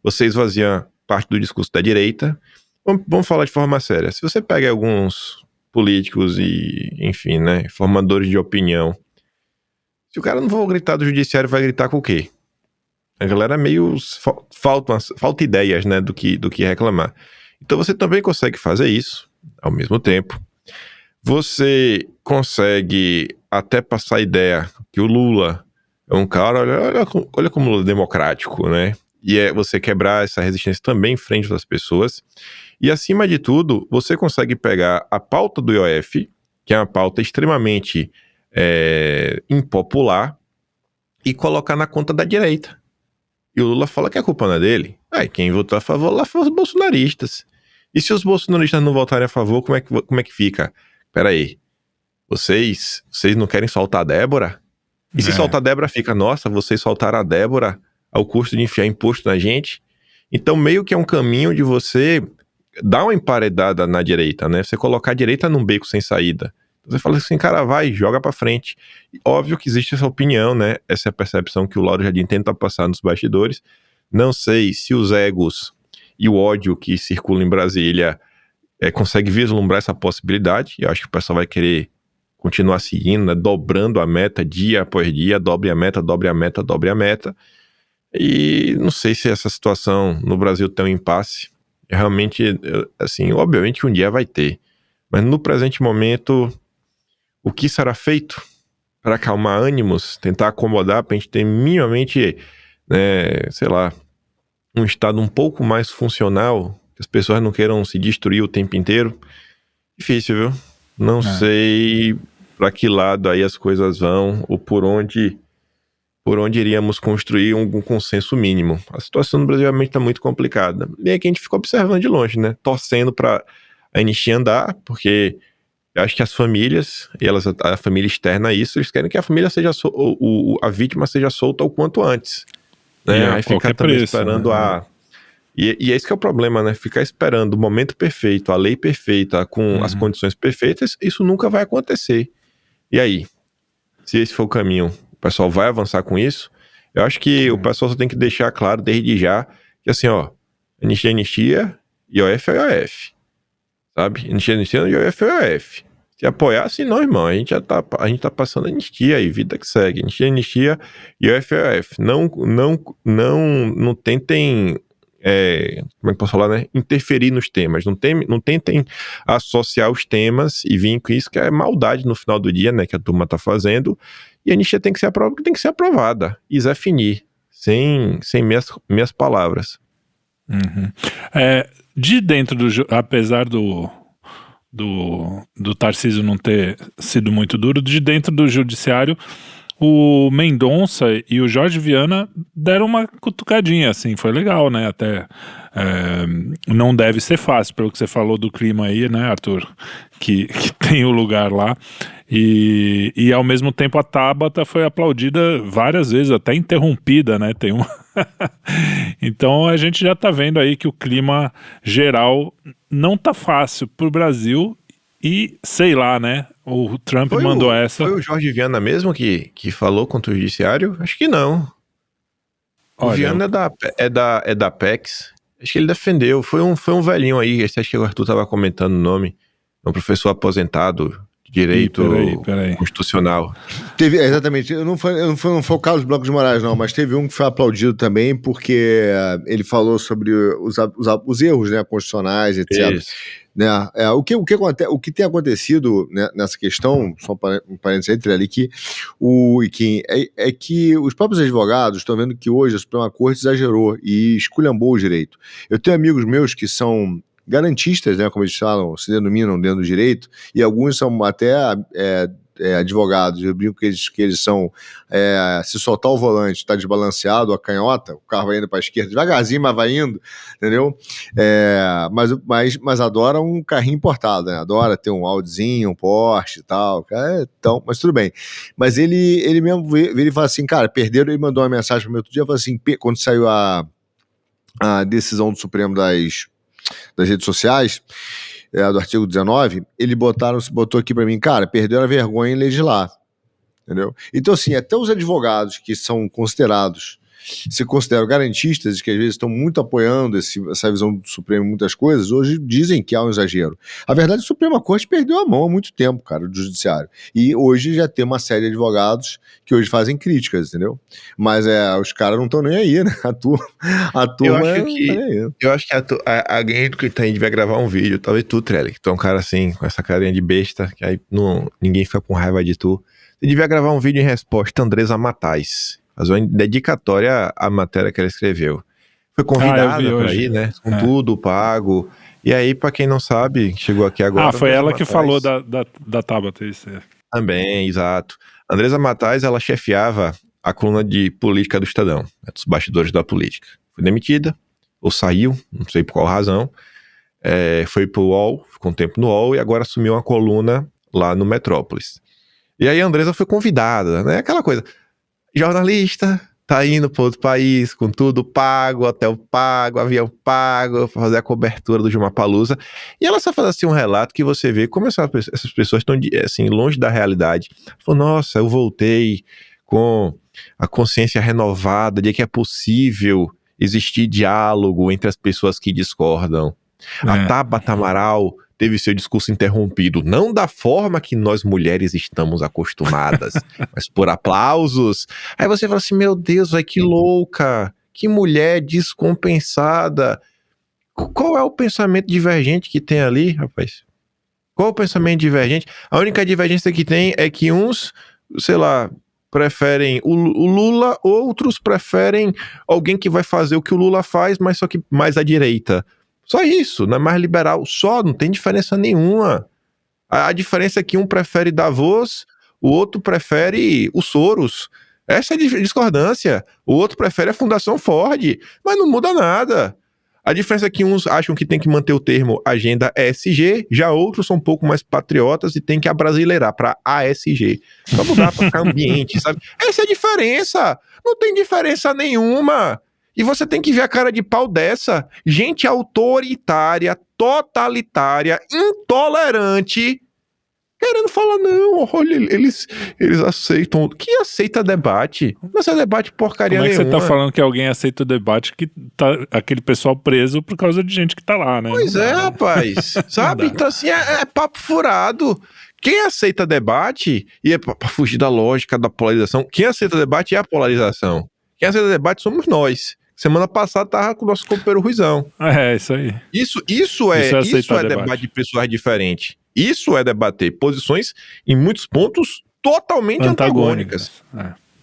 você esvazia parte do discurso da direita. Vamos falar de forma séria. Se você pega alguns políticos e, enfim, né, formadores de opinião, se o cara não for gritar do judiciário, vai gritar com o quê? A galera meio falta ideias, né, do que reclamar. Então você também consegue fazer isso ao mesmo tempo. Você consegue até passar a ideia que o Lula é um cara, olha como o Lula é democrático, né? E você quebrar essa resistência também em frente das pessoas. E acima de tudo, você consegue pegar a pauta do IOF, que é uma pauta extremamente impopular, e colocar na conta da direita. E o Lula fala que a culpa não é dele. Quem votou a favor lá foram os bolsonaristas. E se os bolsonaristas não votarem a favor, como é que fica? Peraí, vocês não querem soltar a Débora? E se soltar a Débora, fica, nossa, vocês soltaram a Débora ao custo de enfiar imposto na gente? Então meio que é um caminho de você dar uma emparedada na direita, né? Você colocar a direita num beco sem saída. Você fala assim, cara, vai, joga pra frente. E óbvio que existe essa opinião, né? Essa é a percepção que o Lauro Jardim tenta passar nos bastidores. Não sei se os egos e o ódio que circula em Brasília consegue vislumbrar essa possibilidade. Eu acho que o pessoal vai querer continuar seguindo, né, dobrando a meta dia após dia, dobre a meta, dobre a meta, dobre a meta. E não sei se essa situação no Brasil tem um impasse. Realmente, assim, obviamente que um dia vai ter. Mas no presente momento, o que será feito para acalmar ânimos, tentar acomodar, para a gente ter minimamente, né, sei lá, um estado um pouco mais funcional, que as pessoas não queiram se destruir o tempo inteiro? Difícil, viu? Não sei para que lado aí as coisas vão, ou por onde iríamos construir um consenso mínimo. A situação no Brasil realmente está muito complicada. E aí que a gente ficou observando de longe, né? Torcendo para a anistia andar, porque eu acho que as famílias, a família externa a isso, eles querem que a família seja a vítima seja solta o quanto antes. Né? Aí ficar também preço, esperando, né? E é esse que é o problema, né? Ficar esperando o momento perfeito, a lei perfeita, com as condições perfeitas, isso nunca vai acontecer. E aí? Se esse for o caminho, o pessoal vai avançar com isso? Eu acho que o pessoal só tem que deixar claro desde já que assim, ó, anistia, IOF é IOF. Sabe? Anistia, IOF é IOF. Se apoiar, assim, não, irmão, a gente tá passando anistia aí, vida que segue. Anistia, IOF é IOF. Não tentem, como é que posso falar, né? Interferir nos temas. Não tentem associar os temas e vir com isso, que é maldade no final do dia, né? Que a turma tá fazendo. E a anistia tem que ser aprovada. E Zé finir. Sem minhas palavras. Uhum. De dentro apesar do Tarcísio não ter sido muito duro, de dentro do judiciário, o Mendonça e o Jorge Viana deram uma cutucadinha, assim, foi legal, né, até não deve ser fácil, pelo que você falou do clima aí, né, Arthur, que tem o lugar lá, e ao mesmo tempo a Tabata foi aplaudida várias vezes, até interrompida, né, tem um... Então a gente já tá vendo aí que o clima geral não tá fácil pro Brasil e sei lá, né? O Trump mandou essa. Foi o Jorge Viana mesmo que falou contra o judiciário? Acho que não. O Viana é da PEX. Acho que ele defendeu. Foi um velhinho aí, acho que o Arthur tava comentando o nome. É um professor aposentado de direito constitucional. Teve, exatamente, não foi o Carlos Blanco de Moraes, não, mas teve um que foi aplaudido também porque ele falou sobre os erros, né, constitucionais, etc. Isso. Né, o que tem acontecido, né, nessa questão, só um parênteses entre ali, que os próprios advogados estão vendo que hoje a Suprema Corte exagerou e esculhambou o direito. Eu tenho amigos meus que são garantistas, né, como eles falam, se denominam dentro do direito, e alguns são até advogados. Eu brinco que eles são, se soltar o volante, tá desbalanceado, a canhota, o carro vai indo para a esquerda, devagarzinho, mas vai indo, entendeu? Mas adora um carrinho importado, né? Adora ter um Audizinho, um Porsche e tal, então, mas tudo bem. Mas ele mesmo ele fala assim, cara, perderam, ele mandou uma mensagem para mim outro dia, falou assim, quando saiu a decisão do Supremo das redes sociais, do artigo 19, ele botou aqui pra mim, cara, perderam a vergonha em legislar, entendeu? Então, assim, até os advogados que se consideram garantistas, que às vezes estão muito apoiando essa visão do Supremo em muitas coisas, hoje dizem que há um exagero. A verdade, a Suprema Corte perdeu a mão há muito tempo, cara, do judiciário. E hoje já tem uma série de advogados que hoje fazem críticas, entendeu? Mas os caras não estão nem aí, né? A turma eu acho que alguém que tem devia gravar um vídeo, talvez tu, Trelli, que tu é um cara assim, com essa carinha de besta, que aí ninguém fica com raiva de tu. Você devia gravar um vídeo em resposta a Andresa Matais. Fazer uma dedicatória à matéria que ela escreveu. Foi convidada pra ir, né? Com tudo pago. E aí, pra quem não sabe, chegou aqui agora... foi ela que falou da Tabata, isso é. Também, exato. Andresa Matais, ela chefiava a coluna de política do Estadão, né, dos bastidores da política. Foi demitida, ou saiu, não sei por qual razão. Foi pro UOL, ficou um tempo no UOL, e agora assumiu uma coluna lá no Metrópolis. E aí a Andresa foi convidada, né? Aquela coisa... Jornalista, tá indo para outro país com tudo pago, hotel pago, avião pago, pra fazer a cobertura do Jumapalooza. E ela só faz assim um relato que você vê como essas pessoas estão assim, longe da realidade. Falou, nossa, eu voltei com a consciência renovada de que é possível existir diálogo entre as pessoas que discordam. A Tabata Amaral teve seu discurso interrompido, não da forma que nós mulheres estamos acostumadas, mas por aplausos. Aí você fala assim, meu Deus, vai que louca, que mulher descompensada. Qual é o pensamento divergente que tem ali, rapaz? Qual é o pensamento divergente? A única divergência que tem é que uns, sei lá, preferem o Lula, outros preferem alguém que vai fazer o que o Lula faz, mas só que mais à direita. Só isso, não é mais liberal. Só, não tem diferença nenhuma. A diferença é que um prefere Davos, o outro prefere o Soros. Essa é a discordância. O outro prefere a Fundação Ford, mas não muda nada. A diferença é que uns acham que tem que manter o termo agenda ESG, já outros são um pouco mais patriotas e tem que abrasileirar para ASG. Pra mudar, para ficar ambiente, sabe? Essa é a diferença. Não tem diferença nenhuma. E você tem que ver a cara de pau dessa. Gente autoritária, totalitária, intolerante, querendo falar, não, olha, eles aceitam. Que aceita debate? Não aceita debate porcaria Como é que nenhuma. você tá falando que alguém aceita o debate que tá aquele pessoal preso por causa de gente que tá lá, né? Pois é, rapaz. Sabe? Então, assim, é papo furado. Quem aceita debate, e é pra fugir da lógica da polarização, quem aceita debate é a polarização. Quem aceita debate somos nós. Semana passada tava com o nosso companheiro Ruizão. É, isso aí. Isso é debate de pessoas diferentes. Isso é debater posições, em muitos pontos, totalmente antagônicas.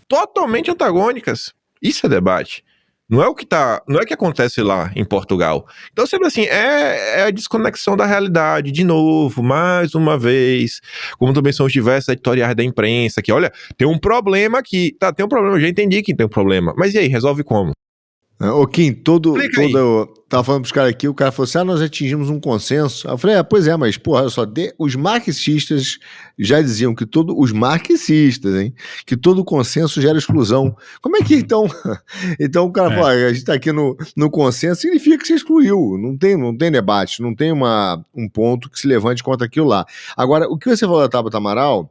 Totalmente antagônicas. Isso é debate. Não é o que acontece lá em Portugal. Então, sempre assim, é a desconexão da realidade, de novo, mais uma vez, como também são os diversos editoriais da imprensa, que, olha, tem um problema aqui. Tá, tem um problema, eu já entendi que tem um problema. Mas e aí, resolve como? Ô Kim, tava falando pros caras aqui, o cara falou assim, nós atingimos um consenso. Eu falei, pois é, mas, porra, olha só, os marxistas já diziam que os marxistas, hein, que todo consenso gera exclusão. Como é que, então, o cara falou, a gente tá aqui no consenso, significa que você excluiu, não tem debate, não tem um ponto que se levante contra aquilo lá. Agora, o que você falou da Tabata Amaral,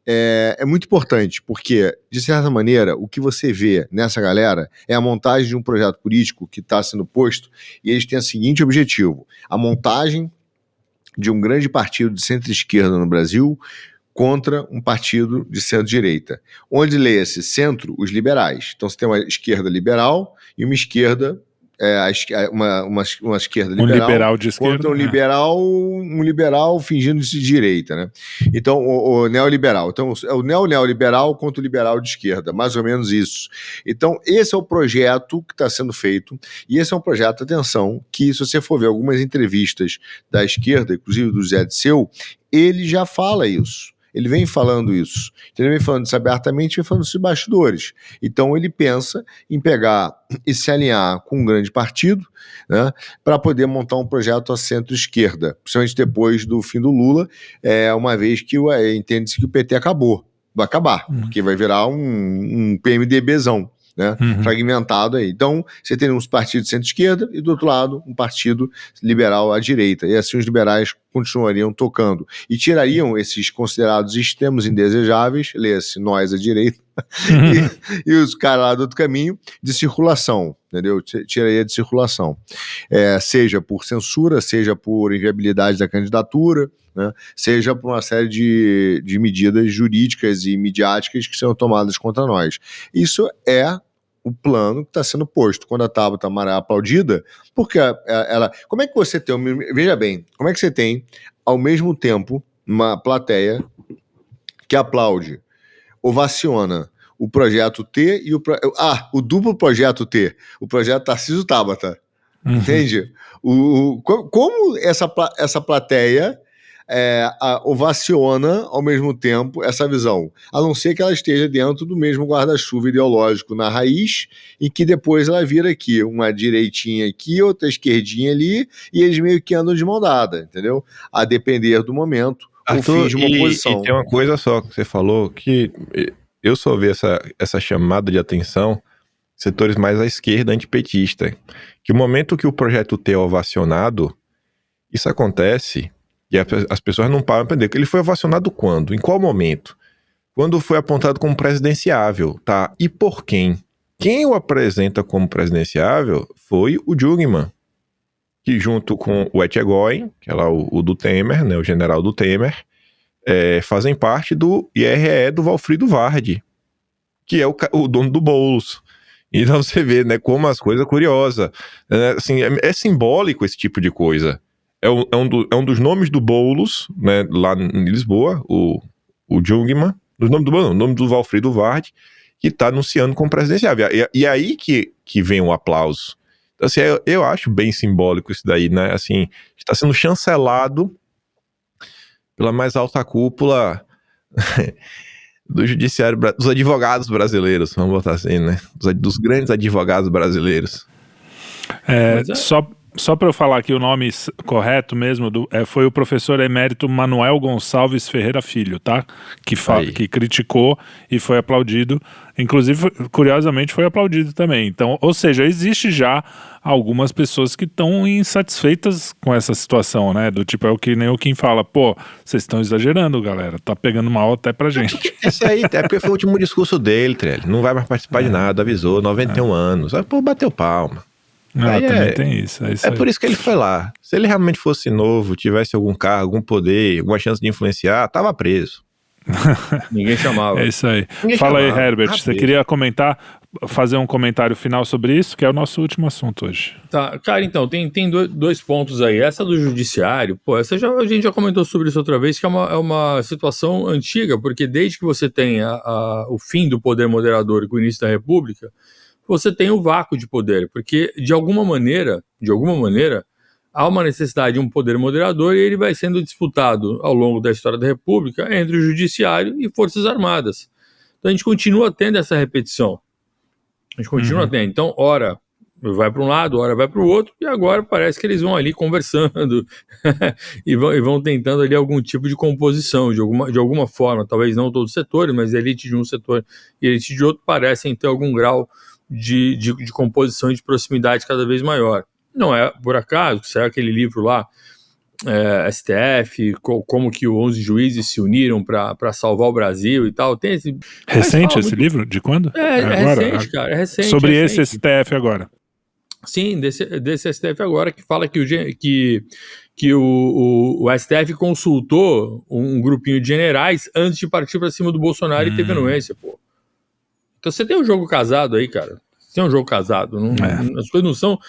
é muito importante, porque, de certa maneira, o que você vê nessa galera é a montagem de um projeto político que está sendo posto, e eles têm o seguinte objetivo: a montagem de um grande partido de centro-esquerda no Brasil contra um partido de centro-direita, onde leia-se centro, os liberais. Então você tem uma esquerda liberal e uma esquerda uma esquerda liberal, liberal de esquerda, contra um liberal fingindo de direita, né? Então, o neoliberal. Então, é o neoliberal contra o liberal de esquerda, mais ou menos isso. Então, esse é o projeto que está sendo feito, e esse é um projeto, atenção, que se você for ver algumas entrevistas da esquerda, inclusive do Zé Disseu, ele já fala isso. Ele vem falando isso. Ele vem falando isso abertamente, vem falando isso de bastidores. Então ele pensa em pegar e se alinhar com um grande partido, né, para poder montar um projeto à centro-esquerda, principalmente depois do fim do Lula, uma vez que entende-se que o PT acabou. Vai acabar, porque vai virar um PMDBzão. Né, fragmentado aí. Então, você tem uns partidos de centro-esquerda e, do outro lado, um partido liberal à direita. E assim os liberais continuariam tocando. E tirariam esses considerados extremos indesejáveis, lê-se nós à direita, e os caras lá do outro caminho, de circulação, entendeu? Tiraria de circulação. Seja por censura, seja por inviabilidade da candidatura, né, seja por uma série de medidas jurídicas e midiáticas que são tomadas contra nós. Isso é o plano que está sendo posto. Quando a Tabata Amaral é aplaudida, porque ela... Como é que você tem... Veja bem, como é que você tem, ao mesmo tempo, uma plateia que aplaude, ovaciona o projeto T e o duplo projeto T, o projeto Tarcísio Tabata, entende? Como essa plateia ovaciona ao mesmo tempo essa visão, a não ser que ela esteja dentro do mesmo guarda-chuva ideológico na raiz, e que depois ela vira aqui, uma direitinha aqui, outra esquerdinha ali, e eles meio que andam de mão dada, entendeu? A depender do momento, Arthur, o fim de uma oposição. E tem uma coisa só que você falou, que eu só vi essa chamada de atenção setores mais à esquerda, antipetista, que o momento que o projeto T é ovacionado, isso acontece... E as pessoas não param para entender que ele foi ovacionado quando? Em qual momento? Quando foi apontado como presidenciável, tá? E por quem? Quem o apresenta como presidenciável foi o Jungmann, que junto com o Etchegóin, que é lá o do Temer, né, o general do Temer, fazem parte do IRE do Valfrido Vardi, que é o dono do Boulos. Então você vê, né, como as coisas curiosas. Assim, é simbólico esse tipo de coisa. É um dos nomes do Boulos, né, lá em Lisboa, o Jungmann, o nome do Valfrido Vardi, que está anunciando como presidencial. E aí que vem o aplauso. Então, assim, eu acho bem simbólico isso daí, né? Assim, está sendo chancelado pela mais alta cúpula do judiciário, dos advogados brasileiros, vamos botar assim, né? Dos grandes advogados brasileiros. Só para eu falar aqui o nome correto mesmo, foi o professor emérito Manuel Gonçalves Ferreira Filho, tá? Que criticou e foi aplaudido. Inclusive, curiosamente, foi aplaudido também. Então, ou seja, existe já algumas pessoas que estão insatisfeitas com essa situação, né? Do tipo, é o que nem o Kim fala, pô, vocês estão exagerando, galera. Tá pegando mal até pra gente. Esse aí, é porque foi o último discurso dele, Trelli. Não vai mais participar de nada, avisou, 91 anos. Aí, pô, bateu palma. Também tem isso. É por isso que ele foi lá. Se ele realmente fosse novo, tivesse algum cargo, algum poder, alguma chance de influenciar, tava preso. Ninguém chamava. É isso aí. Fala aí, Herbert. Você queria fazer um comentário final sobre isso, que é o nosso último assunto hoje. Tá, cara, então, tem dois pontos aí. Essa do judiciário, pô, a gente já comentou sobre isso outra vez, que é uma situação antiga, porque desde que você tem o fim do poder moderador com o início da República, você tem o vácuo de poder, porque de alguma maneira, há uma necessidade de um poder moderador e ele vai sendo disputado ao longo da história da República entre o judiciário e Forças Armadas. Então a gente continua tendo essa repetição. A gente continua tendo. Então, ora vai para um lado, ora vai para o outro, e agora parece que eles vão ali conversando e vão tentando ali algum tipo de composição, de alguma forma, talvez não todos os setores, mas a elite de um setor e a elite de outro parecem ter algum grau de composição e de proximidade cada vez maior. Não é por acaso que saiu aquele livro lá, STF, como que os 11 juízes se uniram para salvar o Brasil e tal. Tem recente esse livro? De quando? Agora, recente, cara. É recente. Sobre esse STF agora. Sim, desse STF agora, que fala que o STF consultou um grupinho de generais antes de partir para cima do Bolsonaro e teve anuência, pô. Então você tem um jogo casado aí, cara. Você tem um jogo casado. As coisas não são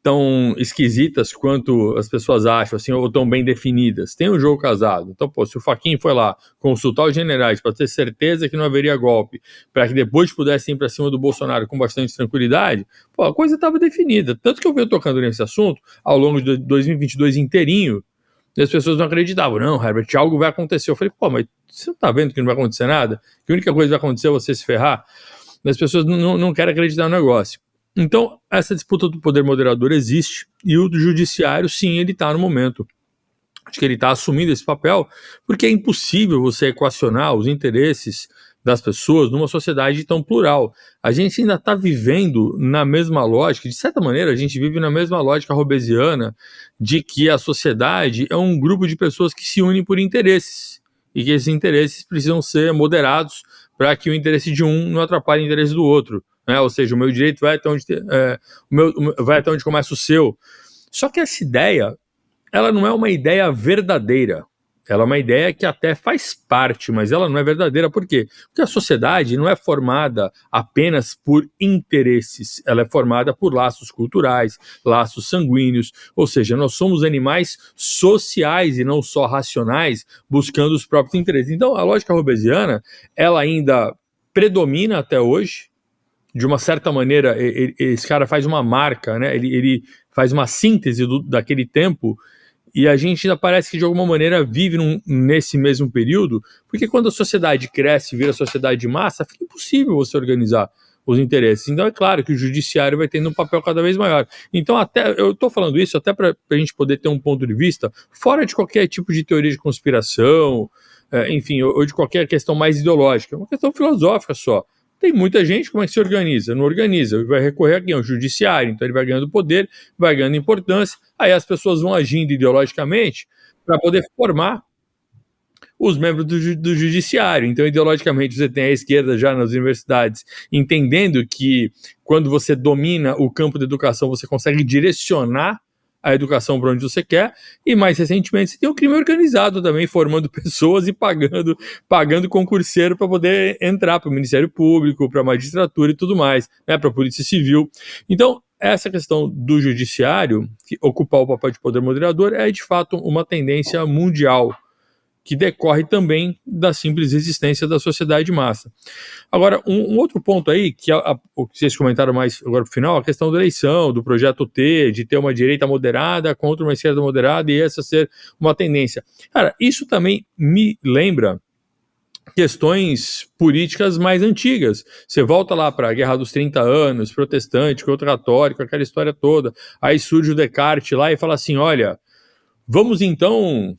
tão esquisitas quanto as pessoas acham, assim, ou tão bem definidas. Tem um jogo casado. Então, pô, se o Fachin foi lá consultar os generais para ter certeza que não haveria golpe, para que depois pudessem ir para cima do Bolsonaro com bastante tranquilidade, pô, a coisa estava definida. Tanto que eu venho tocando nesse assunto ao longo de 2022 inteirinho, e as pessoas não acreditavam. Não, Herbert, algo vai acontecer. Eu falei, pô, mas você não tá vendo que não vai acontecer nada? Que a única coisa que vai acontecer é você se ferrar? As pessoas não querem acreditar no negócio. Então, essa disputa do poder moderador existe, e o do judiciário, sim, ele está no momento. Acho que ele está assumindo esse papel, porque é impossível você equacionar os interesses das pessoas numa sociedade tão plural. A gente ainda está vivendo na mesma lógica, de certa maneira, a gente vive na mesma lógica hobbesiana de que a sociedade é um grupo de pessoas que se unem por interesses, e que esses interesses precisam ser moderados para que o interesse de um não atrapalhe o interesse do outro. Ou seja, o meu direito vai até onde começa o seu. Só que essa ideia, ela não é uma ideia verdadeira. Ela é uma ideia que até faz parte, mas ela não é verdadeira. Por quê? Porque a sociedade não é formada apenas por interesses, ela é formada por laços culturais, laços sanguíneos, ou seja, nós somos animais sociais e não só racionais, buscando os próprios interesses. Então, a lógica hobbesiana, ela ainda predomina até hoje. De uma certa maneira, esse cara faz uma marca, né? Ele faz uma síntese daquele tempo, e a gente ainda parece que de alguma maneira vive nesse mesmo período, porque quando a sociedade cresce e vira sociedade de massa, fica impossível você organizar os interesses. Então é claro que o judiciário vai tendo um papel cada vez maior. Então eu estou falando isso até para a gente poder ter um ponto de vista fora de qualquer tipo de teoria de conspiração, enfim, ou de qualquer questão mais ideológica, é uma questão filosófica só. Tem muita gente, como é que se organiza? Não organiza, vai recorrer aqui ao judiciário, então ele vai ganhando poder, vai ganhando importância, aí as pessoas vão agindo ideologicamente para poder formar os membros do judiciário. Então, ideologicamente, você tem a esquerda já nas universidades entendendo que quando você domina o campo da educação, você consegue direcionar a educação para onde você quer, e mais recentemente você tem o crime organizado também, formando pessoas e pagando concurseiro para poder entrar para o Ministério Público, para a magistratura e tudo mais, né, para a Polícia Civil. Então, essa questão do judiciário, que ocupar o papel de poder moderador, é de fato uma tendência mundial, que decorre também da simples existência da sociedade de massa. Agora, um outro ponto aí, que o que vocês comentaram mais agora pro final, a questão da eleição, do projeto T, de ter uma direita moderada contra uma esquerda moderada e essa ser uma tendência. Cara, isso também me lembra questões políticas mais antigas. Você volta lá para a Guerra dos 30 Anos, protestante, contra-católico, aquela história toda, aí surge o Descartes lá e fala assim, olha, vamos então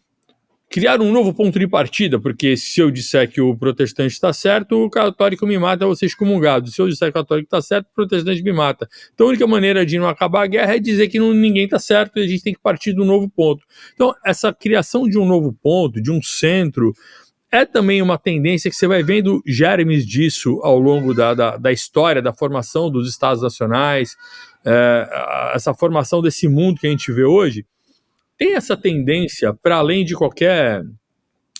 criar um novo ponto de partida, porque se eu disser que o protestante está certo, o católico me mata, eu vou ser excomungado. Se eu disser que o católico está certo, o protestante me mata. Então a única maneira de não acabar a guerra é dizer que ninguém está certo e a gente tem que partir de um novo ponto. Então essa criação de um novo ponto, de um centro, é também uma tendência que você vai vendo germes disso ao longo da história, da formação dos Estados nacionais, essa formação desse mundo que a gente vê hoje, tem essa tendência, para além de qualquer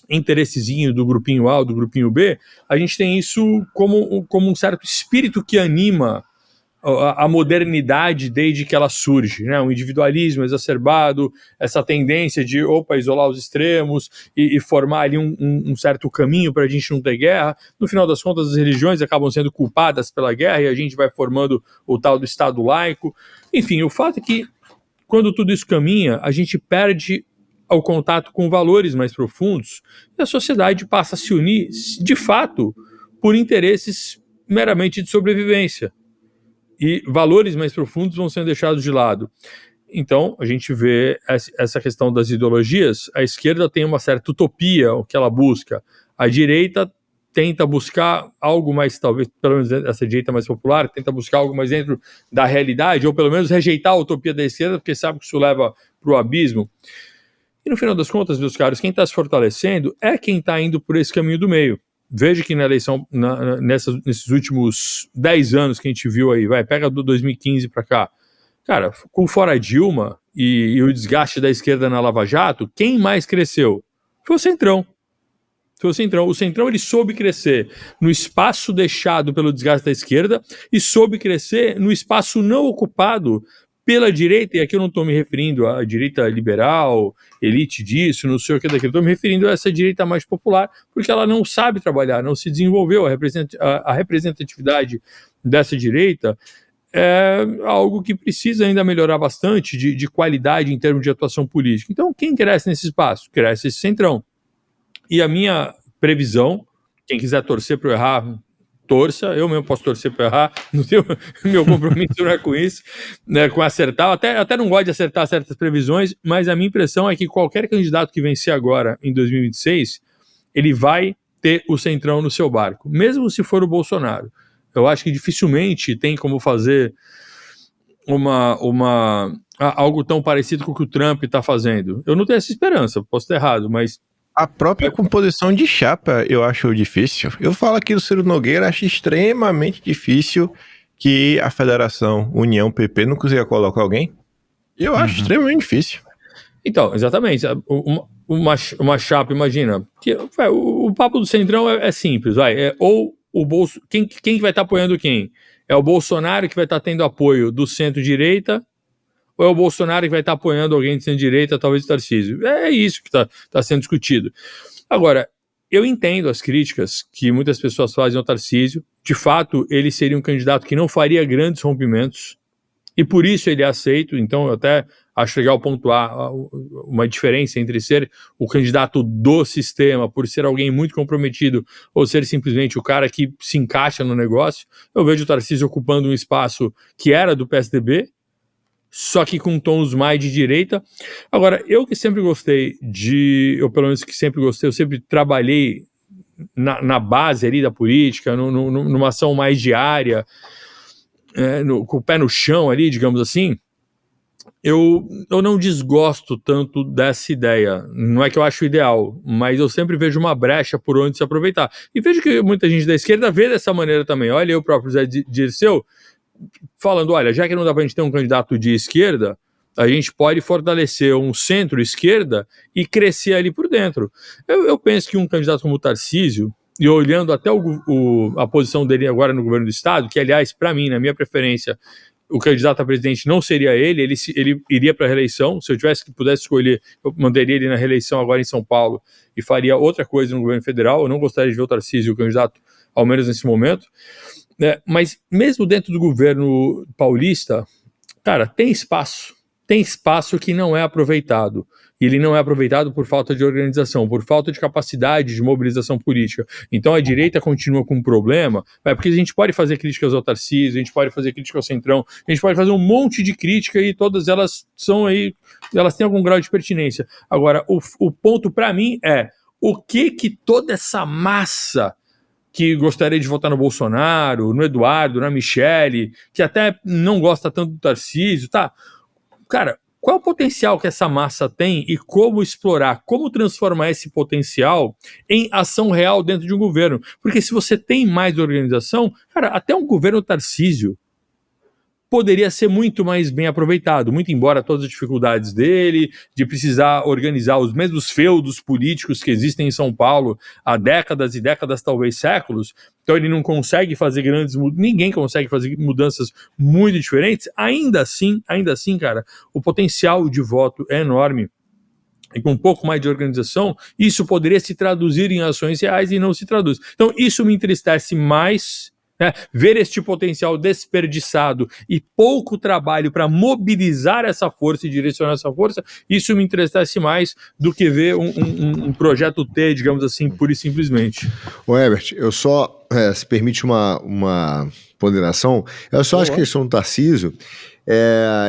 interessezinho do grupinho A ou do grupinho B, a gente tem isso como um certo espírito que anima a modernidade desde que ela surge, né? Um individualismo exacerbado, essa tendência de isolar os extremos e formar ali um certo caminho para a gente não ter guerra. No final das contas, as religiões acabam sendo culpadas pela guerra e a gente vai formando o tal do Estado laico. Enfim, o fato é que quando tudo isso caminha, a gente perde o contato com valores mais profundos e a sociedade passa a se unir, de fato, por interesses meramente de sobrevivência. E valores mais profundos vão sendo deixados de lado. Então, a gente vê essa questão das ideologias, a esquerda tem uma certa utopia, o que ela busca. A direita tenta buscar algo mais, talvez, pelo menos essa direita mais popular, tenta buscar algo mais dentro da realidade, ou pelo menos rejeitar a utopia da esquerda, porque sabe que isso leva para o abismo. E no final das contas, meus caros, quem está se fortalecendo é quem está indo por esse caminho do meio. Veja que na eleição, nesses últimos 10 anos que a gente viu aí, pega do 2015 para cá, cara, com fora Dilma e o desgaste da esquerda na Lava Jato, quem mais cresceu? Foi o Centrão. O Centrão ele soube crescer no espaço deixado pelo desgaste da esquerda e soube crescer no espaço não ocupado pela direita, e aqui eu não estou me referindo à direita liberal, elite disso, não sei o que daquilo, estou me referindo a essa direita mais popular, porque ela não sabe trabalhar, não se desenvolveu, a representatividade dessa direita é algo que precisa ainda melhorar bastante de qualidade em termos de atuação política. Então, quem cresce nesse espaço? Cresce esse Centrão. E a minha previsão, quem quiser torcer para eu errar, torça, eu mesmo posso torcer para errar, não tenho, meu compromisso não é com isso, né, com acertar, até não gosto de acertar certas previsões, mas a minha impressão é que qualquer candidato que vencer agora em 2026, ele vai ter o Centrão no seu barco, mesmo se for o Bolsonaro. Eu acho que dificilmente tem como fazer algo tão parecido com o que o Trump está fazendo. Eu não tenho essa esperança, posso estar errado, mas a própria composição de chapa eu acho difícil. Eu falo aqui do Ciro Nogueira, acho extremamente difícil que a Federação União PP não consiga colocar alguém. Eu acho extremamente difícil. Então, exatamente. Uma chapa, imagina. Que, o papo do Centrão é simples, ou o quem vai estar apoiando quem? É o Bolsonaro que vai estar tendo apoio do centro-direita, ou é o Bolsonaro que vai estar apoiando alguém de centro-direita, talvez o Tarcísio? É isso que está sendo discutido. Agora, eu entendo as críticas que muitas pessoas fazem ao Tarcísio. De fato, ele seria um candidato que não faria grandes rompimentos, e por isso ele é aceito. Então, eu até acho legal pontuar uma diferença entre ser o candidato do sistema, por ser alguém muito comprometido, ou ser simplesmente o cara que se encaixa no negócio. Eu vejo o Tarcísio ocupando um espaço que era do PSDB, só que com tons mais de direita. Agora, eu que sempre gostei eu sempre trabalhei na base ali da política, numa ação mais diária, com o pé no chão ali, digamos assim, eu não desgosto tanto dessa ideia. Não é que eu acho ideal, mas eu sempre vejo uma brecha por onde se aproveitar. E vejo que muita gente da esquerda vê dessa maneira também. Olha, o próprio Zé Dirceu falando, olha, já que não dá pra gente ter um candidato de esquerda, a gente pode fortalecer um centro-esquerda e crescer ali por dentro. Eu penso que um candidato como o Tarcísio, e olhando até a posição dele agora no governo do estado, que aliás, para mim, na minha preferência, o candidato a presidente não seria ele iria para a reeleição. Se eu pudesse escolher, eu mandaria ele na reeleição agora em São Paulo e faria outra coisa no governo federal. Eu não gostaria de ver o Tarcísio candidato, ao menos nesse momento. Mas mesmo dentro do governo paulista, cara, tem espaço que não é aproveitado. E ele não é aproveitado por falta de organização, por falta de capacidade de mobilização política. Então a direita continua com um problema, porque a gente pode fazer críticas ao Tarcísio, a gente pode fazer crítica ao Centrão, a gente pode fazer um monte de crítica e todas elas são aí, elas têm algum grau de pertinência. Agora, o ponto para mim é o que toda essa massa que gostaria de votar no Bolsonaro, no Eduardo, na Michele, que até não gosta tanto do Tarcísio, tá? Cara, qual é o potencial que essa massa tem e como explorar, como transformar esse potencial em ação real dentro de um governo? Porque se você tem mais organização, cara, até um governo Tarcísio poderia ser muito mais bem aproveitado, muito embora todas as dificuldades dele, de precisar organizar os mesmos feudos políticos que existem em São Paulo há décadas e décadas, talvez séculos. Então ele não consegue fazer ninguém consegue fazer mudanças muito diferentes. Ainda assim, cara, o potencial de voto é enorme. E com um pouco mais de organização, isso poderia se traduzir em ações reais e não se traduz. Então isso me entristece mais, ver este potencial desperdiçado e pouco trabalho para mobilizar essa força e direcionar essa força, isso me entristece mais do que ver um projeto T, digamos assim, pura e simplesmente. Ô Herbert, eu só, se permite uma ponderação, eu só acho que a questão do Tarcísio,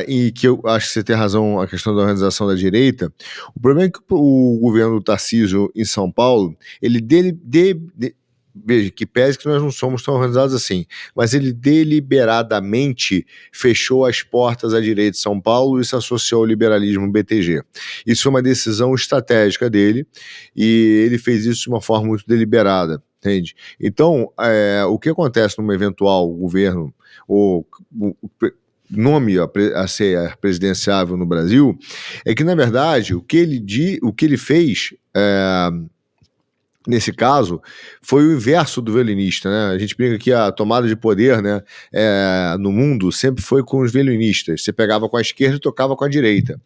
e que eu acho que você tem razão, a questão da organização da direita, o problema é que o governo do Tarcísio em São Paulo, ele veja, que pese que nós não somos tão organizados assim, mas ele deliberadamente fechou as portas à direita de São Paulo e se associou ao liberalismo BTG. Isso foi uma decisão estratégica dele e ele fez isso de uma forma muito deliberada, entende? Então, o que acontece num eventual governo, ou nome a ser presidenciável no Brasil, é que, na verdade, o que ele fez nesse caso, foi o inverso do violinista, né? A gente brinca que a tomada de poder, né, no mundo sempre foi com os violinistas. Você pegava com a esquerda e tocava com a direita.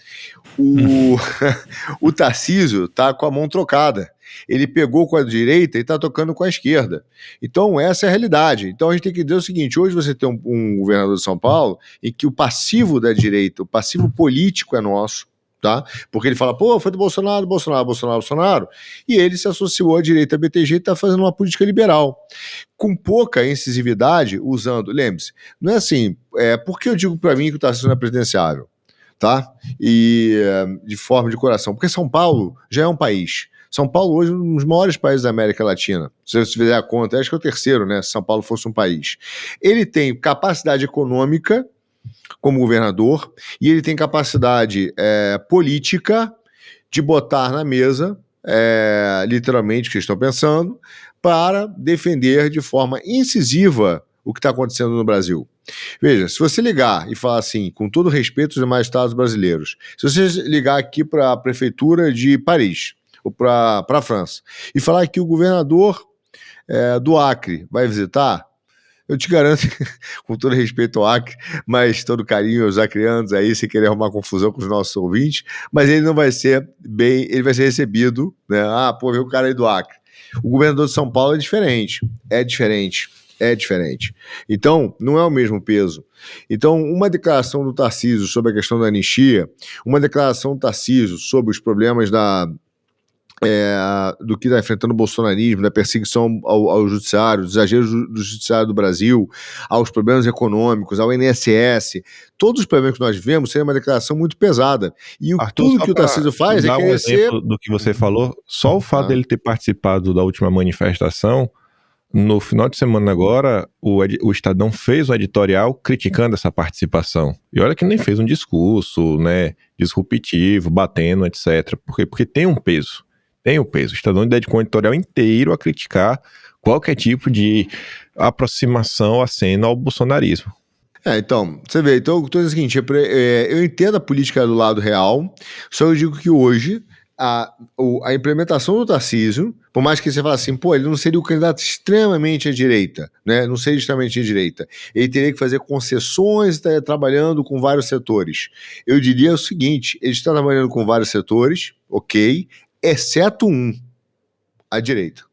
O Tarcísio tá com a mão trocada. Ele pegou com a direita e está tocando com a esquerda. Então, essa é a realidade. Então, a gente tem que dizer o seguinte: hoje você tem um governador de São Paulo em que o passivo da direita, o passivo político é nosso, tá? Porque ele fala, foi do Bolsonaro, e ele se associou à direita BTG e está fazendo uma política liberal, com pouca incisividade, usando, lembre-se, não é assim, por que eu digo para mim que o Tarcísio não é presidenciável, tá? E de forma de coração, porque São Paulo já é um país. São Paulo hoje é um dos maiores países da América Latina. Se você fizer a conta, acho que é o terceiro, né? Se São Paulo fosse um país. Ele tem capacidade econômica como governador, e ele tem capacidade política de botar na mesa, literalmente, o que estão pensando, para defender de forma incisiva o que está acontecendo no Brasil. Veja, se você ligar e falar assim, com todo respeito aos demais estados brasileiros, se você ligar aqui para a prefeitura de Paris, ou para a França, e falar que o governador do Acre vai visitar, eu te garanto, com todo respeito ao Acre, mas todo carinho aos acreanos aí, sem querer arrumar confusão com os nossos ouvintes, mas ele não vai ser ele vai ser recebido, né? Veio o cara aí do Acre. O governador de São Paulo é diferente. Então, não é o mesmo peso. Então, uma declaração do Tarcísio sobre a questão da anistia, uma declaração do Tarcísio sobre os problemas do que está enfrentando o bolsonarismo, da perseguição ao judiciário, dos exageros do judiciário do Brasil, aos problemas econômicos, ao INSS, todos os problemas que nós vemos seria uma declaração muito pesada. E tudo que o Tarcísio faz é exemplo do que você falou, só o fato dele ter participado da última manifestação No final de semana agora, o Estadão fez um editorial criticando essa participação. E olha que nem fez um discurso, né, disruptivo, batendo, etc. Por quê? Porque tem um peso. Tem um peso. O Estadão dedicou um editorial inteiro a criticar qualquer tipo de aproximação à cena ao bolsonarismo. Então, você vê, então eu tô dizendo o seguinte, eu entendo a política do lado real, só eu digo que hoje a implementação do Tarcísio, por mais que você fale assim, pô, ele não seria o candidato extremamente à direita, né? Não seria extremamente à direita. Ele teria que fazer concessões, tá trabalhando com vários setores. Eu diria o seguinte, ele está trabalhando com vários setores, ok, exceto a direita.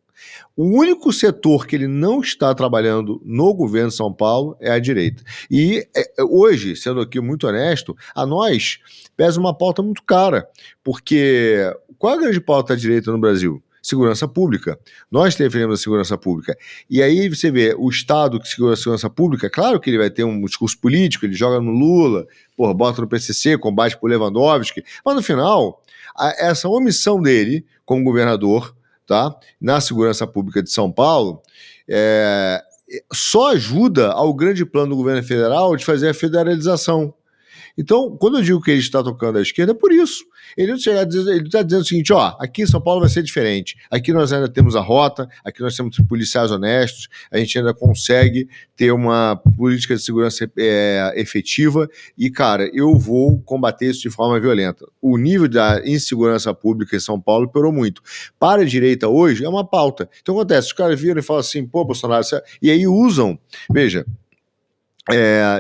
O único setor que ele não está trabalhando no governo de São Paulo é a direita. E hoje, sendo aqui muito honesto, a nós pesa uma pauta muito cara, porque qual é a grande pauta da direita no Brasil? Segurança pública. Nós defendemos a segurança pública. E aí você vê o Estado que segura a segurança pública, claro que ele vai ter um discurso político, ele joga no Lula, bota no PCC, combate por Lewandowski, mas no final, essa omissão dele como governador, tá, na segurança pública de São Paulo, só ajuda ao grande plano do governo federal de fazer a federalização. Então, quando eu digo que ele está tocando à esquerda, é por isso. Ele não chega a dizer, ele está dizendo o seguinte, aqui em São Paulo vai ser diferente. Aqui nós ainda temos a rota, aqui nós temos policiais honestos, a gente ainda consegue ter uma política de segurança efetiva e, cara, eu vou combater isso de forma violenta. O nível da insegurança pública em São Paulo piorou muito. Para a direita hoje é uma pauta. Então acontece, os caras viram e falam assim, pô, Bolsonaro, e aí usam, veja,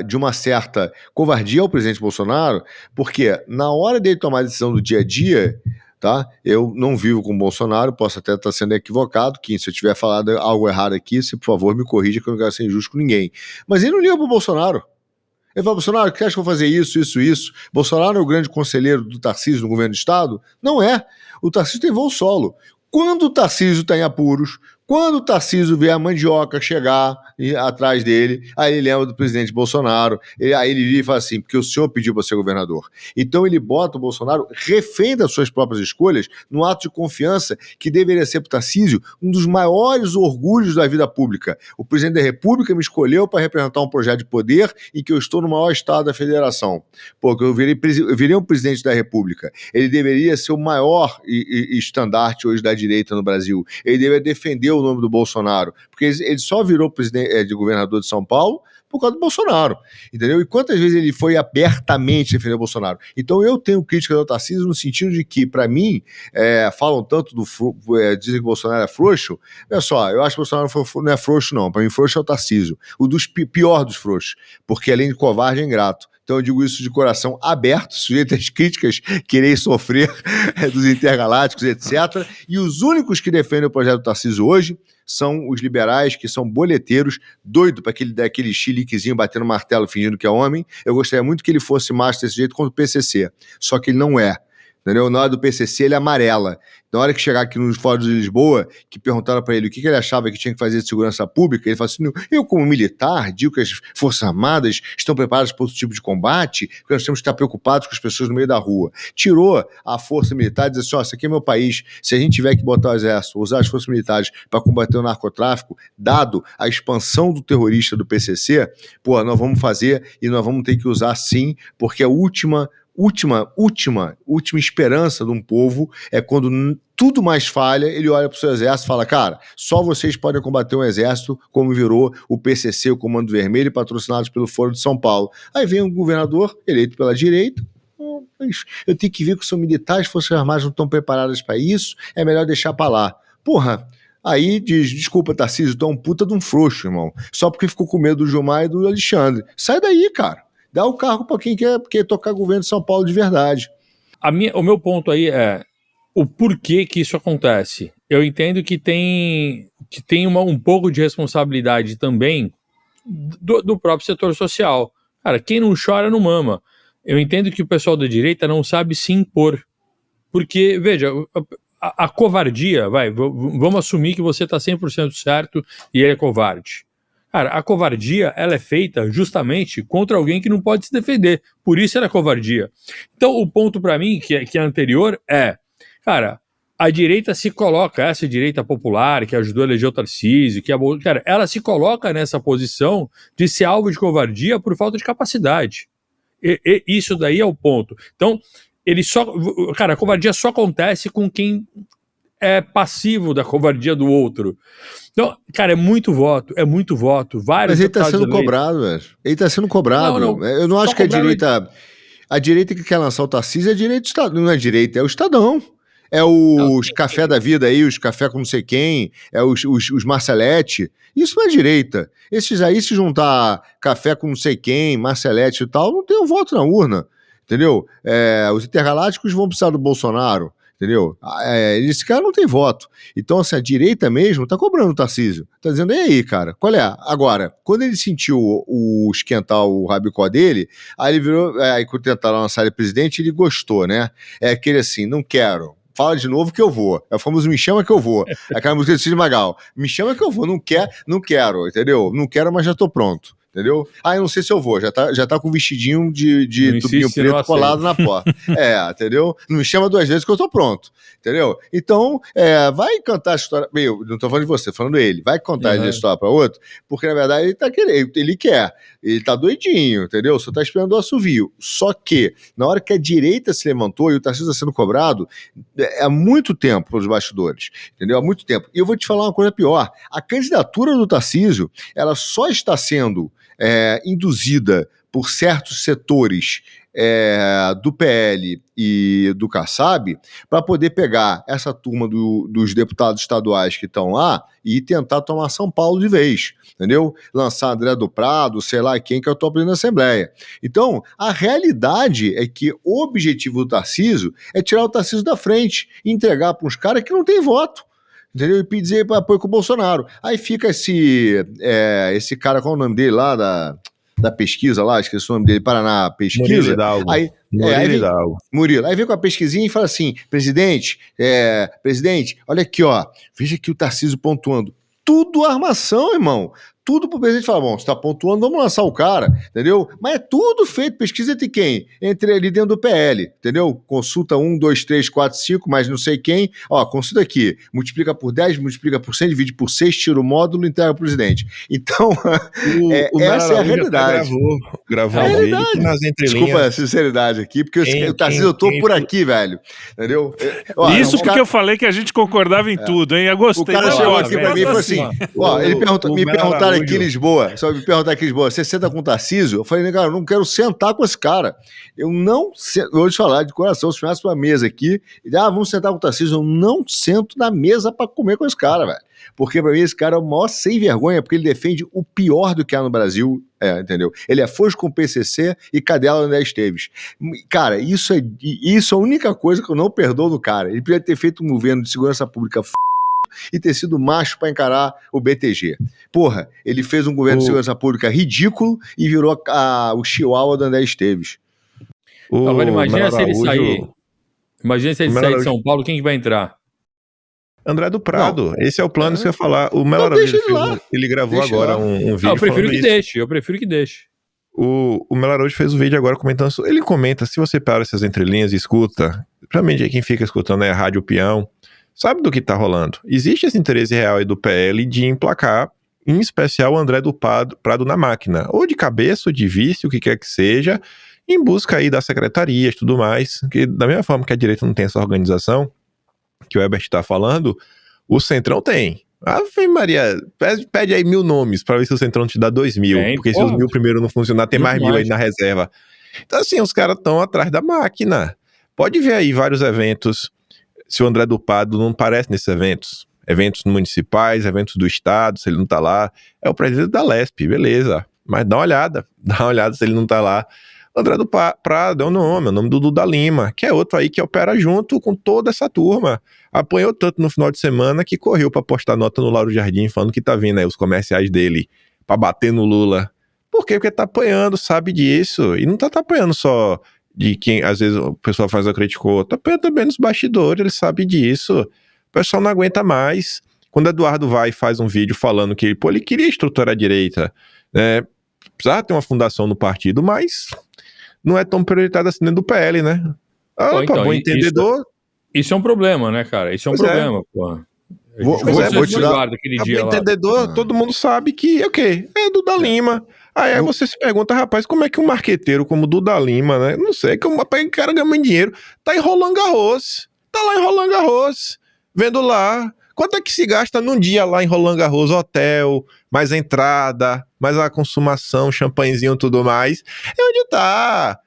de uma certa covardia ao presidente Bolsonaro, porque na hora dele tomar a decisão do dia a dia, tá? Eu não vivo com o Bolsonaro, posso até estar sendo equivocado, que se eu tiver falado algo errado aqui, você, por favor, me corrija, que eu não quero ser injusto com ninguém. Mas ele não liga pro Bolsonaro. Ele fala, Bolsonaro, o que acha que eu vou fazer isso? Bolsonaro é o grande conselheiro do Tarcísio no governo do Estado? Não é. O Tarcísio tem voo solo. Quando o Tarcísio está em apuros, quando o Tarcísio vê a mandioca chegar atrás dele, aí ele lembra do presidente Bolsonaro, aí ele vira e fala assim, porque o senhor pediu para ser governador. Então ele bota o Bolsonaro refém das suas próprias escolhas, num ato de confiança que deveria ser para o Tarcísio um dos maiores orgulhos da vida pública. O presidente da República me escolheu para representar um projeto de poder em que eu estou no maior estado da federação. Porque eu virei um presidente da República. Ele deveria ser o maior estandarte hoje da direita no Brasil. Ele deveria defender o nome do Bolsonaro, porque ele só virou presidente de governador de São Paulo por causa do Bolsonaro, entendeu? E quantas vezes ele foi abertamente defender o Bolsonaro? Então eu tenho crítica ao Tarcísio no sentido de que, para mim, falam tanto dizem que o Bolsonaro é frouxo. Olha só, eu acho que o Bolsonaro não é frouxo, não. Para mim, frouxo é o Tarcísio, o pior dos frouxos, porque além de covarde é ingrato. Então eu digo isso de coração aberto, sujeito às críticas que irei sofrer dos intergalácticos, etc. E os únicos que defendem o projeto do Tarcísio hoje são os liberais, que são boleteiros, doido para dar aquele chiliquezinho batendo martelo fingindo que é homem. Eu gostaria muito que ele fosse macho desse jeito contra o PCC, só que ele não é. Entendeu? Na hora do PCC ele amarela. Na hora que chegar aqui nos fóruns de Lisboa, que perguntaram para ele o que ele achava que tinha que fazer de segurança pública, ele falou assim, eu como militar digo que as Forças Armadas estão preparadas para outro tipo de combate, porque nós temos que estar preocupados com as pessoas no meio da rua. Tirou a força militar e disse assim, isso aqui é meu país, se a gente tiver que botar o exército, usar as forças militares para combater o narcotráfico, dado a expansão do terrorista do PCC, nós vamos fazer e nós vamos ter que usar sim, porque a última esperança de um povo é quando tudo mais falha, ele olha para o seu exército e fala, cara, só vocês podem combater um exército como virou o PCC, o Comando Vermelho, patrocinados pelo Foro de São Paulo. Aí vem um governador eleito pela direita, eu tenho que ver que são militares, Forças Armadas não estão preparadas para isso, é melhor deixar para lá. Aí diz, desculpa, Tarcísio, tu é um puta de um frouxo, irmão, só porque ficou com medo do Gilmar e do Alexandre. Sai daí, cara. Dá o cargo para quem quer tocar governo de São Paulo de verdade. O meu ponto aí é o porquê que isso acontece. Eu entendo que tem um pouco de responsabilidade também do próprio setor social. Cara, quem não chora não mama. Eu entendo que o pessoal da direita não sabe se impor. Porque, veja, a covardia, vamos assumir que você está 100% certo e ele é covarde. Cara, a covardia, ela é feita justamente contra alguém que não pode se defender. Por isso ela é covardia. Então, o ponto para mim, que é anterior, cara, a direita se coloca, essa direita popular que ajudou a eleger o Tarcísio, cara, ela se coloca nessa posição de ser alvo de covardia por falta de capacidade. E isso daí é o ponto. Então, a covardia só acontece com quem é passivo da covardia do outro. Então, cara, é muito voto. Mas ele tá sendo cobrado, velho. Ele tá sendo cobrado. Não, eu não acho que a direita que quer lançar o Tarcísio é a direita do Estado. Não é direita, é o Estadão. É os café da vida aí, os café com não sei quem, é os Marcelete. Isso não é direita. Esses aí, se juntar café com não sei quem, Marcelete e tal, não tem um voto na urna. Entendeu? Os intergalácticos vão precisar do Bolsonaro. Entendeu? Esse cara não tem voto. Então, assim, a direita mesmo tá cobrando o Tarcísio. Tá dizendo, e aí, cara, qual é? Agora, quando ele sentiu o esquentar o rabicó dele, aí ele virou, aí quando tentaram lançar ele presidente, ele gostou, né? É aquele assim, não quero. Fala de novo que eu vou. É o famoso me chama que eu vou. Aquela música do Cid Magal. Me chama que eu vou. Não quero, entendeu? Não quero, mas já tô pronto. Entendeu? Eu não sei se eu vou. Já tá com o vestidinho de tubinho preto colado na porta. Entendeu? Não me chama 2 vezes que eu tô pronto. Entendeu? Então, vai cantar a história. Não tô falando de você, tô falando dele. Vai contar a história pra outro, porque na verdade ele tá querendo, ele quer. Ele tá doidinho, entendeu? Só tá esperando o assovio. Só que, na hora que a direita se levantou e o Tarcísio tá sendo cobrado, há muito tempo pelos bastidores. Entendeu? Há muito tempo. E eu vou te falar uma coisa pior. A candidatura do Tarcísio, ela só está sendo induzida por certos setores do PL e do Kassab para poder pegar essa turma dos deputados estaduais que estão lá e tentar tomar São Paulo de vez, entendeu? Lançar André do Prado, sei lá quem que eu tô abrindo na Assembleia. Então, a realidade é que o objetivo do Tarcísio é tirar o Tarcísio da frente e entregar para uns caras que não têm voto. Entendeu? E pedir apoio com o Bolsonaro. Aí fica esse cara, qual é o nome dele lá, da pesquisa lá, esqueci o nome dele, Paraná Pesquisa. Murilo Hidalgo. Murilo. Aí vem com a pesquisinha e fala assim, presidente, olha aqui, ó, veja aqui o Tarcísio pontuando. Tudo armação, irmão. Tudo pro presidente falar, bom, você tá pontuando, vamos lançar o cara, entendeu? Mas é tudo feito, pesquisa entre quem? Entre ali dentro do PL, entendeu? Consulta 1, 2, 3, 4, 5, mas não sei quem. Ó, consulta aqui, multiplica por 10, multiplica por 100, divide por 6, tira o módulo e entrega pro presidente. Então, essa é a realidade. Gravou um vídeo nas entrelinhas. Desculpa a sinceridade aqui, porque o Tarcísio, eu tô por aqui, velho, entendeu? Isso porque eu falei que a gente concordava em tudo, hein? Eu gostei. O cara chegou aqui pra mim e falou assim, me perguntaram aqui em Lisboa, só me perguntar aqui em Lisboa, você senta com o Tarcísio? Eu falei, cara, eu não quero sentar com esse cara. Eu vou te falar de coração, se tivesse uma mesa aqui, vamos sentar com o Tarcísio, eu não sento na mesa pra comer com esse cara, velho. Porque pra mim esse cara é o maior sem vergonha, porque ele defende o pior do que há no Brasil, entendeu? Ele é fosco com o PCC e cadela André Esteves. Cara, isso é a única coisa que eu não perdoo no cara. Ele podia ter feito um governo de segurança pública e ter sido macho para encarar o BTG. Porra, ele fez um governo de segurança pública ridículo e virou o chihuahua do André Esteves. Agora imagina se ele sair. Imagina se ele sair de São Paulo, quem que vai entrar? André do Prado. Não. Esse é o plano que eu ia falar. O Melo Araújo, ele gravou agora um vídeo. Eu prefiro que deixe. O Melo Araújo fez um vídeo agora comentando. Ele comenta, se você para essas entrelinhas e escuta, pra mim, quem fica escutando é a Rádio Peão, sabe do que tá rolando. Existe esse interesse real aí do PL de emplacar, em especial o André do Prado na máquina, ou de cabeça, ou de vice, o que quer que seja, em busca aí das secretarias e tudo mais, que da mesma forma que a direita não tem essa organização, que o Herbert tá falando, o Centrão tem. Ave Maria, pede aí 1.000 nomes pra ver se o Centrão te dá 2.000, porque se os 1.000 primeiro não funcionar, tem mais 1.000 aí na reserva. Então assim, os caras estão atrás da máquina. Pode ver aí vários eventos, se o André do Prado não aparece nesses eventos municipais, eventos do estado, se ele não tá lá, é o presidente da Lesp, beleza, mas dá uma olhada se ele não tá lá. André do Prado é o nome do Duda Lima, que é outro aí que opera junto com toda essa turma. Apanhou tanto no final de semana que correu pra postar nota no Lauro Jardim falando que tá vindo aí os comerciais dele pra bater no Lula. Por quê? Porque tá apanhando, sabe disso, e não tá apanhando só de quem, às vezes, o pessoal faz a criticou, tá apanhando também nos bastidores, ele sabe disso. O pessoal não aguenta mais. Quando Eduardo vai e faz um vídeo falando que ele queria estruturar a direita, precisava ter uma fundação no partido, mas não é tão prioritário assim dentro do PL, né? Então, bom entendedor, Isso é um problema, né, cara? Isso é um Pois é. problema, porra. Vou te dar... aquele O dia lá. entendedor, todo mundo sabe que, ok, é Duda Lima. Aí você se pergunta, rapaz, como é que um marqueteiro como Duda Lima, né? Não sei, que o cara ganha muito dinheiro, tá em Roland Garros. Tá lá em Roland Garros, vendo lá. Quanto é que se gasta num dia lá em Roland Garros? Hotel, mais a entrada, mais a consumação, champanhezinho e tudo mais. É onde tá.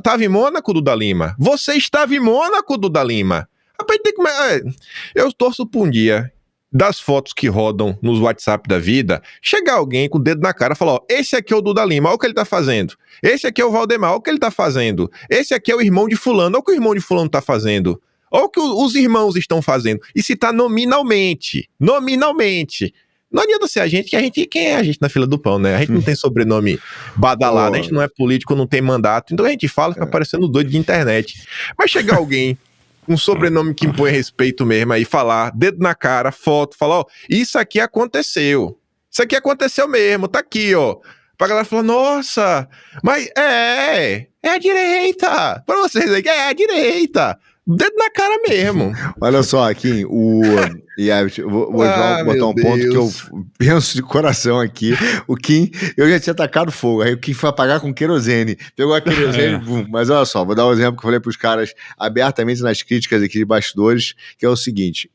Tava em Mônaco, Duda Lima. Você estava em Mônaco, Duda Lima. Rapaz, eu torço por um dia das fotos que rodam nos WhatsApp da vida, chegar alguém com o dedo na cara e falar, ó, esse aqui é o Duda Lima, olha o que ele tá fazendo. Esse aqui é o Valdemar, olha o que ele tá fazendo. Esse aqui é o irmão de fulano, olha o que o irmão de fulano tá fazendo. Olha o que os irmãos estão fazendo. E citar nominalmente. Nominalmente. Não adianta ser a gente, quem é a gente na fila do pão, né? A gente não tem sobrenome badalado, a gente não é político, não tem mandato, então a gente fala, fica parecendo doido de internet. Mas chegar alguém um sobrenome que impõe respeito mesmo aí, falar, dedo na cara, foto, falar, ó, isso aqui aconteceu. Isso aqui aconteceu mesmo, tá aqui, ó. Pra galera falar, nossa, mas é a direita. Pra vocês aí, é a direita. Dedo na cara mesmo. Olha só, Kim, e aí, vou botar um ponto que eu penso de coração aqui. O Kim, eu já tinha tacado fogo, aí o Kim foi apagar com querosene. Pegou a querosene, bum. Mas olha só, vou dar um exemplo que eu falei pros caras abertamente nas críticas aqui de bastidores, que é o seguinte,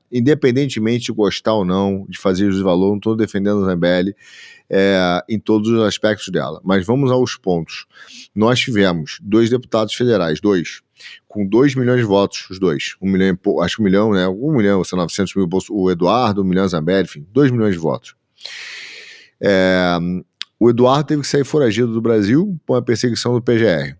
independentemente de gostar ou não, de fazer juízo de valor, não estou defendendo a Zambelli, em todos os aspectos dela. Mas vamos aos pontos. Nós tivemos 2 deputados federais, com 2 milhões de votos, os dois. 1 milhão, acho que 1 milhão, né? 1 milhão, 900 mil, o Eduardo, 1 milhão Zambelli, enfim, 2 milhões de votos. O Eduardo teve que sair foragido do Brasil por uma perseguição do PGR.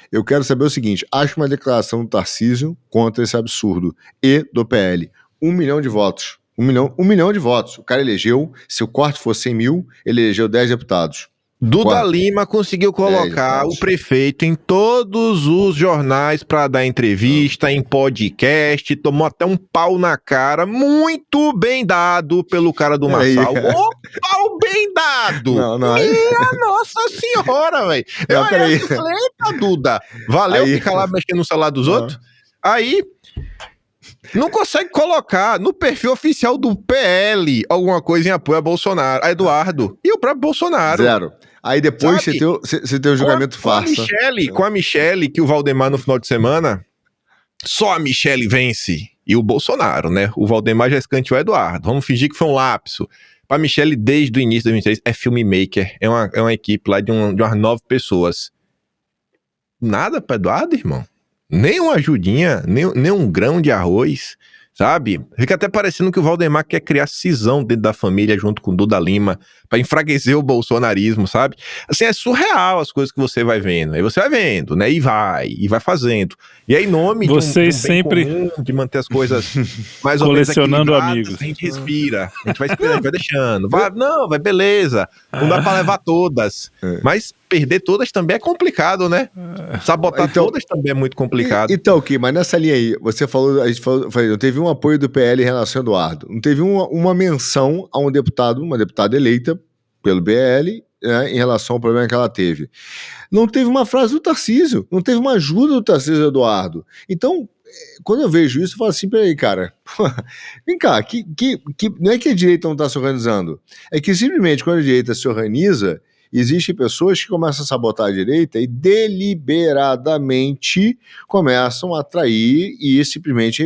Eu quero saber o seguinte, acho uma declaração do Tarcísio contra esse absurdo e do PL. 1 milhão de votos. 1 milhão de votos. O cara elegeu, se o corte fosse 100 mil, ele elegeu 10 deputados. Duda Lima conseguiu colocar o prefeito em todos os jornais para dar entrevista, em podcast, tomou até um pau na cara, muito bem dado pelo cara do Marçal. Pau bem dado! Minha Nossa Senhora, velho! Eu falei, eita, Duda, valeu ficar lá mexendo no celular dos outros? Aí... não consegue colocar no perfil oficial do PL alguma coisa em apoio a Bolsonaro, a Eduardo e o próprio Bolsonaro. Zero. Aí depois você tem o julgamento farsa. Com a Michelle, que o Valdemar no final de semana, só a Michelle vence. E o Bolsonaro, né? O Valdemar já escanteou o Eduardo. Vamos fingir que foi um lapso. Pra Michelle, desde o início de 2023, é filmmaker. É uma equipe lá de umas 9 pessoas. Nada pra Eduardo, irmão. Nem uma ajudinha, nem um grão de arroz, sabe? Fica até parecendo que o Valdemar quer criar cisão dentro da família junto com o Duda Lima pra enfraquecer o bolsonarismo, sabe? Assim, é surreal as coisas que você vai vendo. Aí você vai vendo, né? E vai fazendo. E aí, em nome vocês de um bem sempre comum, de manter as coisas mais ou menos colecionando equilibradas, amigos. a gente respira. A gente vai esperando, a gente vai deixando. Vai beleza. Não dá pra levar todas. Mas perder todas também é complicado, né? Sabotar todas também é muito complicado. Então, Kim, mas nessa linha aí, você falou, a gente falou, não teve um apoio do PL em relação ao Eduardo. Não teve uma menção a um deputado, uma deputada eleita pelo PL, né, em relação ao problema que ela teve. Não teve uma frase do Tarcísio, não teve uma ajuda do Tarcísio Eduardo. Então, quando eu vejo isso, eu falo assim, peraí, cara, vem cá, não é que a direita não está se organizando, é que simplesmente quando a direita se organiza, existem pessoas que começam a sabotar a direita e deliberadamente começam a atrair e simplesmente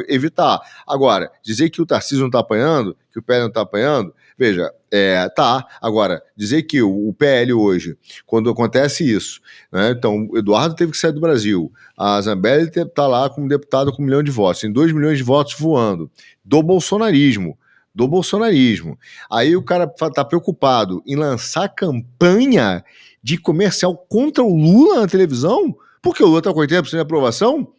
evitar. Agora, dizer que o Tarcísio não está apanhando, que o PL não está apanhando, veja, tá. Agora, dizer que o PL hoje, quando acontece isso, né, então o Eduardo teve que sair do Brasil, a Zambelli está lá como deputado com 1 milhão de votos, tem 2 milhões de votos voando, do bolsonarismo. Aí o cara tá preocupado em lançar campanha de comercial contra o Lula na televisão, porque o Lula tá com 80% de aprovação?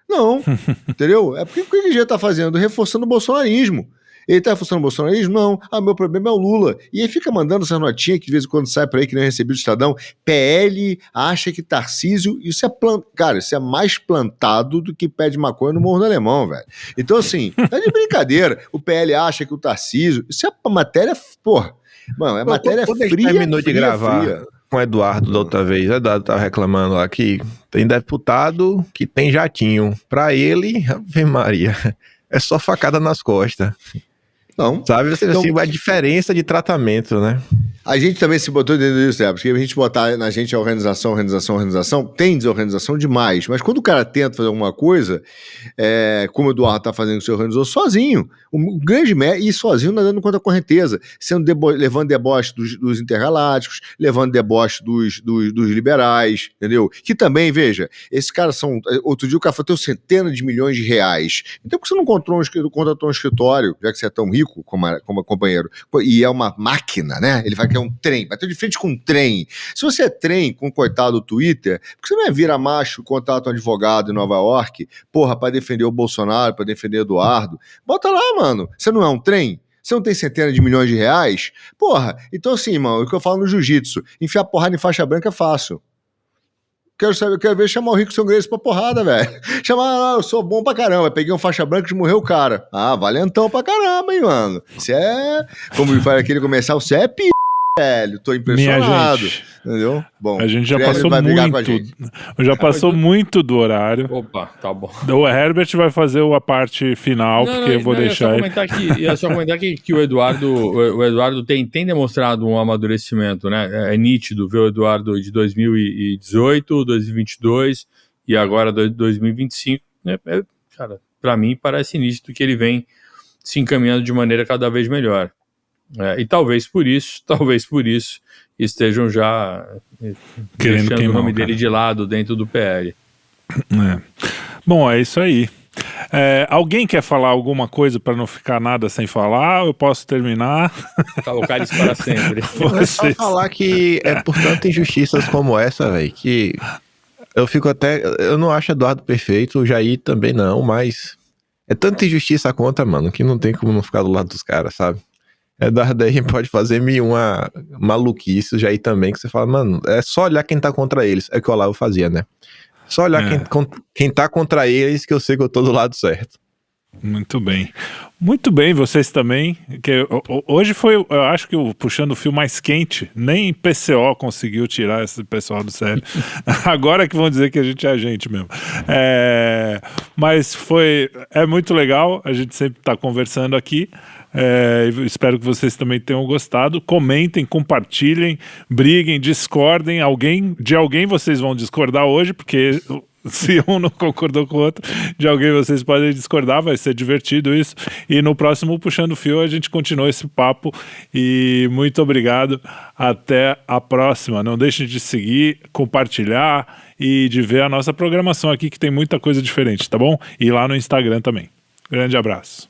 Não, entendeu? É porque o que ele já tá fazendo? Reforçando o bolsonarismo. Ele tá reforçando o bolsonarismo? Não. Meu problema é o Lula. E aí fica mandando essa notinha que de vez em quando sai por aí que não é recebido do Estadão. PL acha que Tarcísio... Isso cara, isso é mais plantado do que pé de maconha no Morro do Alemão, velho. Então, assim, é de brincadeira. O PL acha que o Tarcísio... Isso é matéria... Porra. Mano, matéria quando fria. Quando terminou de gravar com o Eduardo da outra vez, o Eduardo tava reclamando lá que Tem deputado que tem jatinho. Pra ele, Ave Maria, é só facada nas costas. Não. Sabe, você Então, assim, a diferença de tratamento, né? a gente também se botou dentro disso, porque a gente botar na gente a organização, tem desorganização demais, mas quando o cara tenta fazer alguma coisa, como o Eduardo tá fazendo, que se organizou sozinho, o grande e sozinho nadando contra a correnteza, levando deboche dos intergalácticos, levando deboche dos liberais, entendeu? Que também, veja, esses caras são, outro dia o cara falou, tem centenas de milhões de reais, então por que você não contratou um escritório, já que você é tão rico como companheiro, e é uma máquina, né? Ele vai criar um trem, bateu de frente com um trem. Se você é trem com o coitado do Twitter, por que você não é vira macho, contrata um advogado em Nova York, porra, pra defender o Bolsonaro, pra defender o Eduardo? Bota lá, mano. Você não é um trem? Você não tem centenas de milhões de reais? Porra, então assim, mano, o que eu falo no jiu-jitsu, enfiar porrada em faixa branca é fácil. Quero ver chamar o Rico São Grace pra porrada, velho. Chamar, eu sou bom pra caramba. Peguei um faixa branca e morreu o cara. Ah, valentão pra caramba, hein, mano. Você como fala aquele comercial, você é velho. Tô impressionado. Minha gente, entendeu? Bom, a gente já passou muito do horário. Opa, tá bom. O Herbert vai fazer a parte final, porque eu vou deixar ele. Ia só comentar que o Eduardo tem demonstrado um amadurecimento, né? É nítido ver o Eduardo de 2018, 2022 e agora 2025. Né? Cara, pra mim parece nítido que ele vem se encaminhando de maneira cada vez melhor. E talvez por isso estejam já querendo deixando o nome dele de lado dentro do PL. Bom, é isso aí. Alguém quer falar alguma coisa para não ficar nada sem falar? Eu posso terminar? Colocar isso para sempre. É só falar que é por tantas injustiças como essa, velho, que eu não acho Eduardo perfeito, o Jair também não, mas é tanta injustiça contra, mano, que não tem como não ficar do lado dos caras, sabe? Eduardo aí pode fazer uma maluquice, o Jair também, que você fala, mano, é só olhar quem tá contra eles. É o que o Olavo fazia, né? Só olhar quem tá contra eles, que eu sei que eu tô do lado certo. Muito bem. Muito bem, vocês também. Hoje foi, eu acho que o Puxando o Fio mais quente. Nem PCO conseguiu tirar esse pessoal do sério. Agora que vão dizer que a gente é a gente mesmo. Mas é muito legal, a gente sempre tá conversando aqui. Espero que vocês também tenham gostado. Comentem, compartilhem, briguem, discordem. De alguém vocês vão discordar hoje, porque se um não concordou com o outro, de alguém vocês podem discordar, vai ser divertido isso. E no próximo Puxando o Fio a gente continua esse papo. E muito obrigado, até a próxima. Não deixem de seguir, compartilhar e de ver a nossa programação aqui, que tem muita coisa diferente, tá bom? E lá no Instagram também. Grande abraço.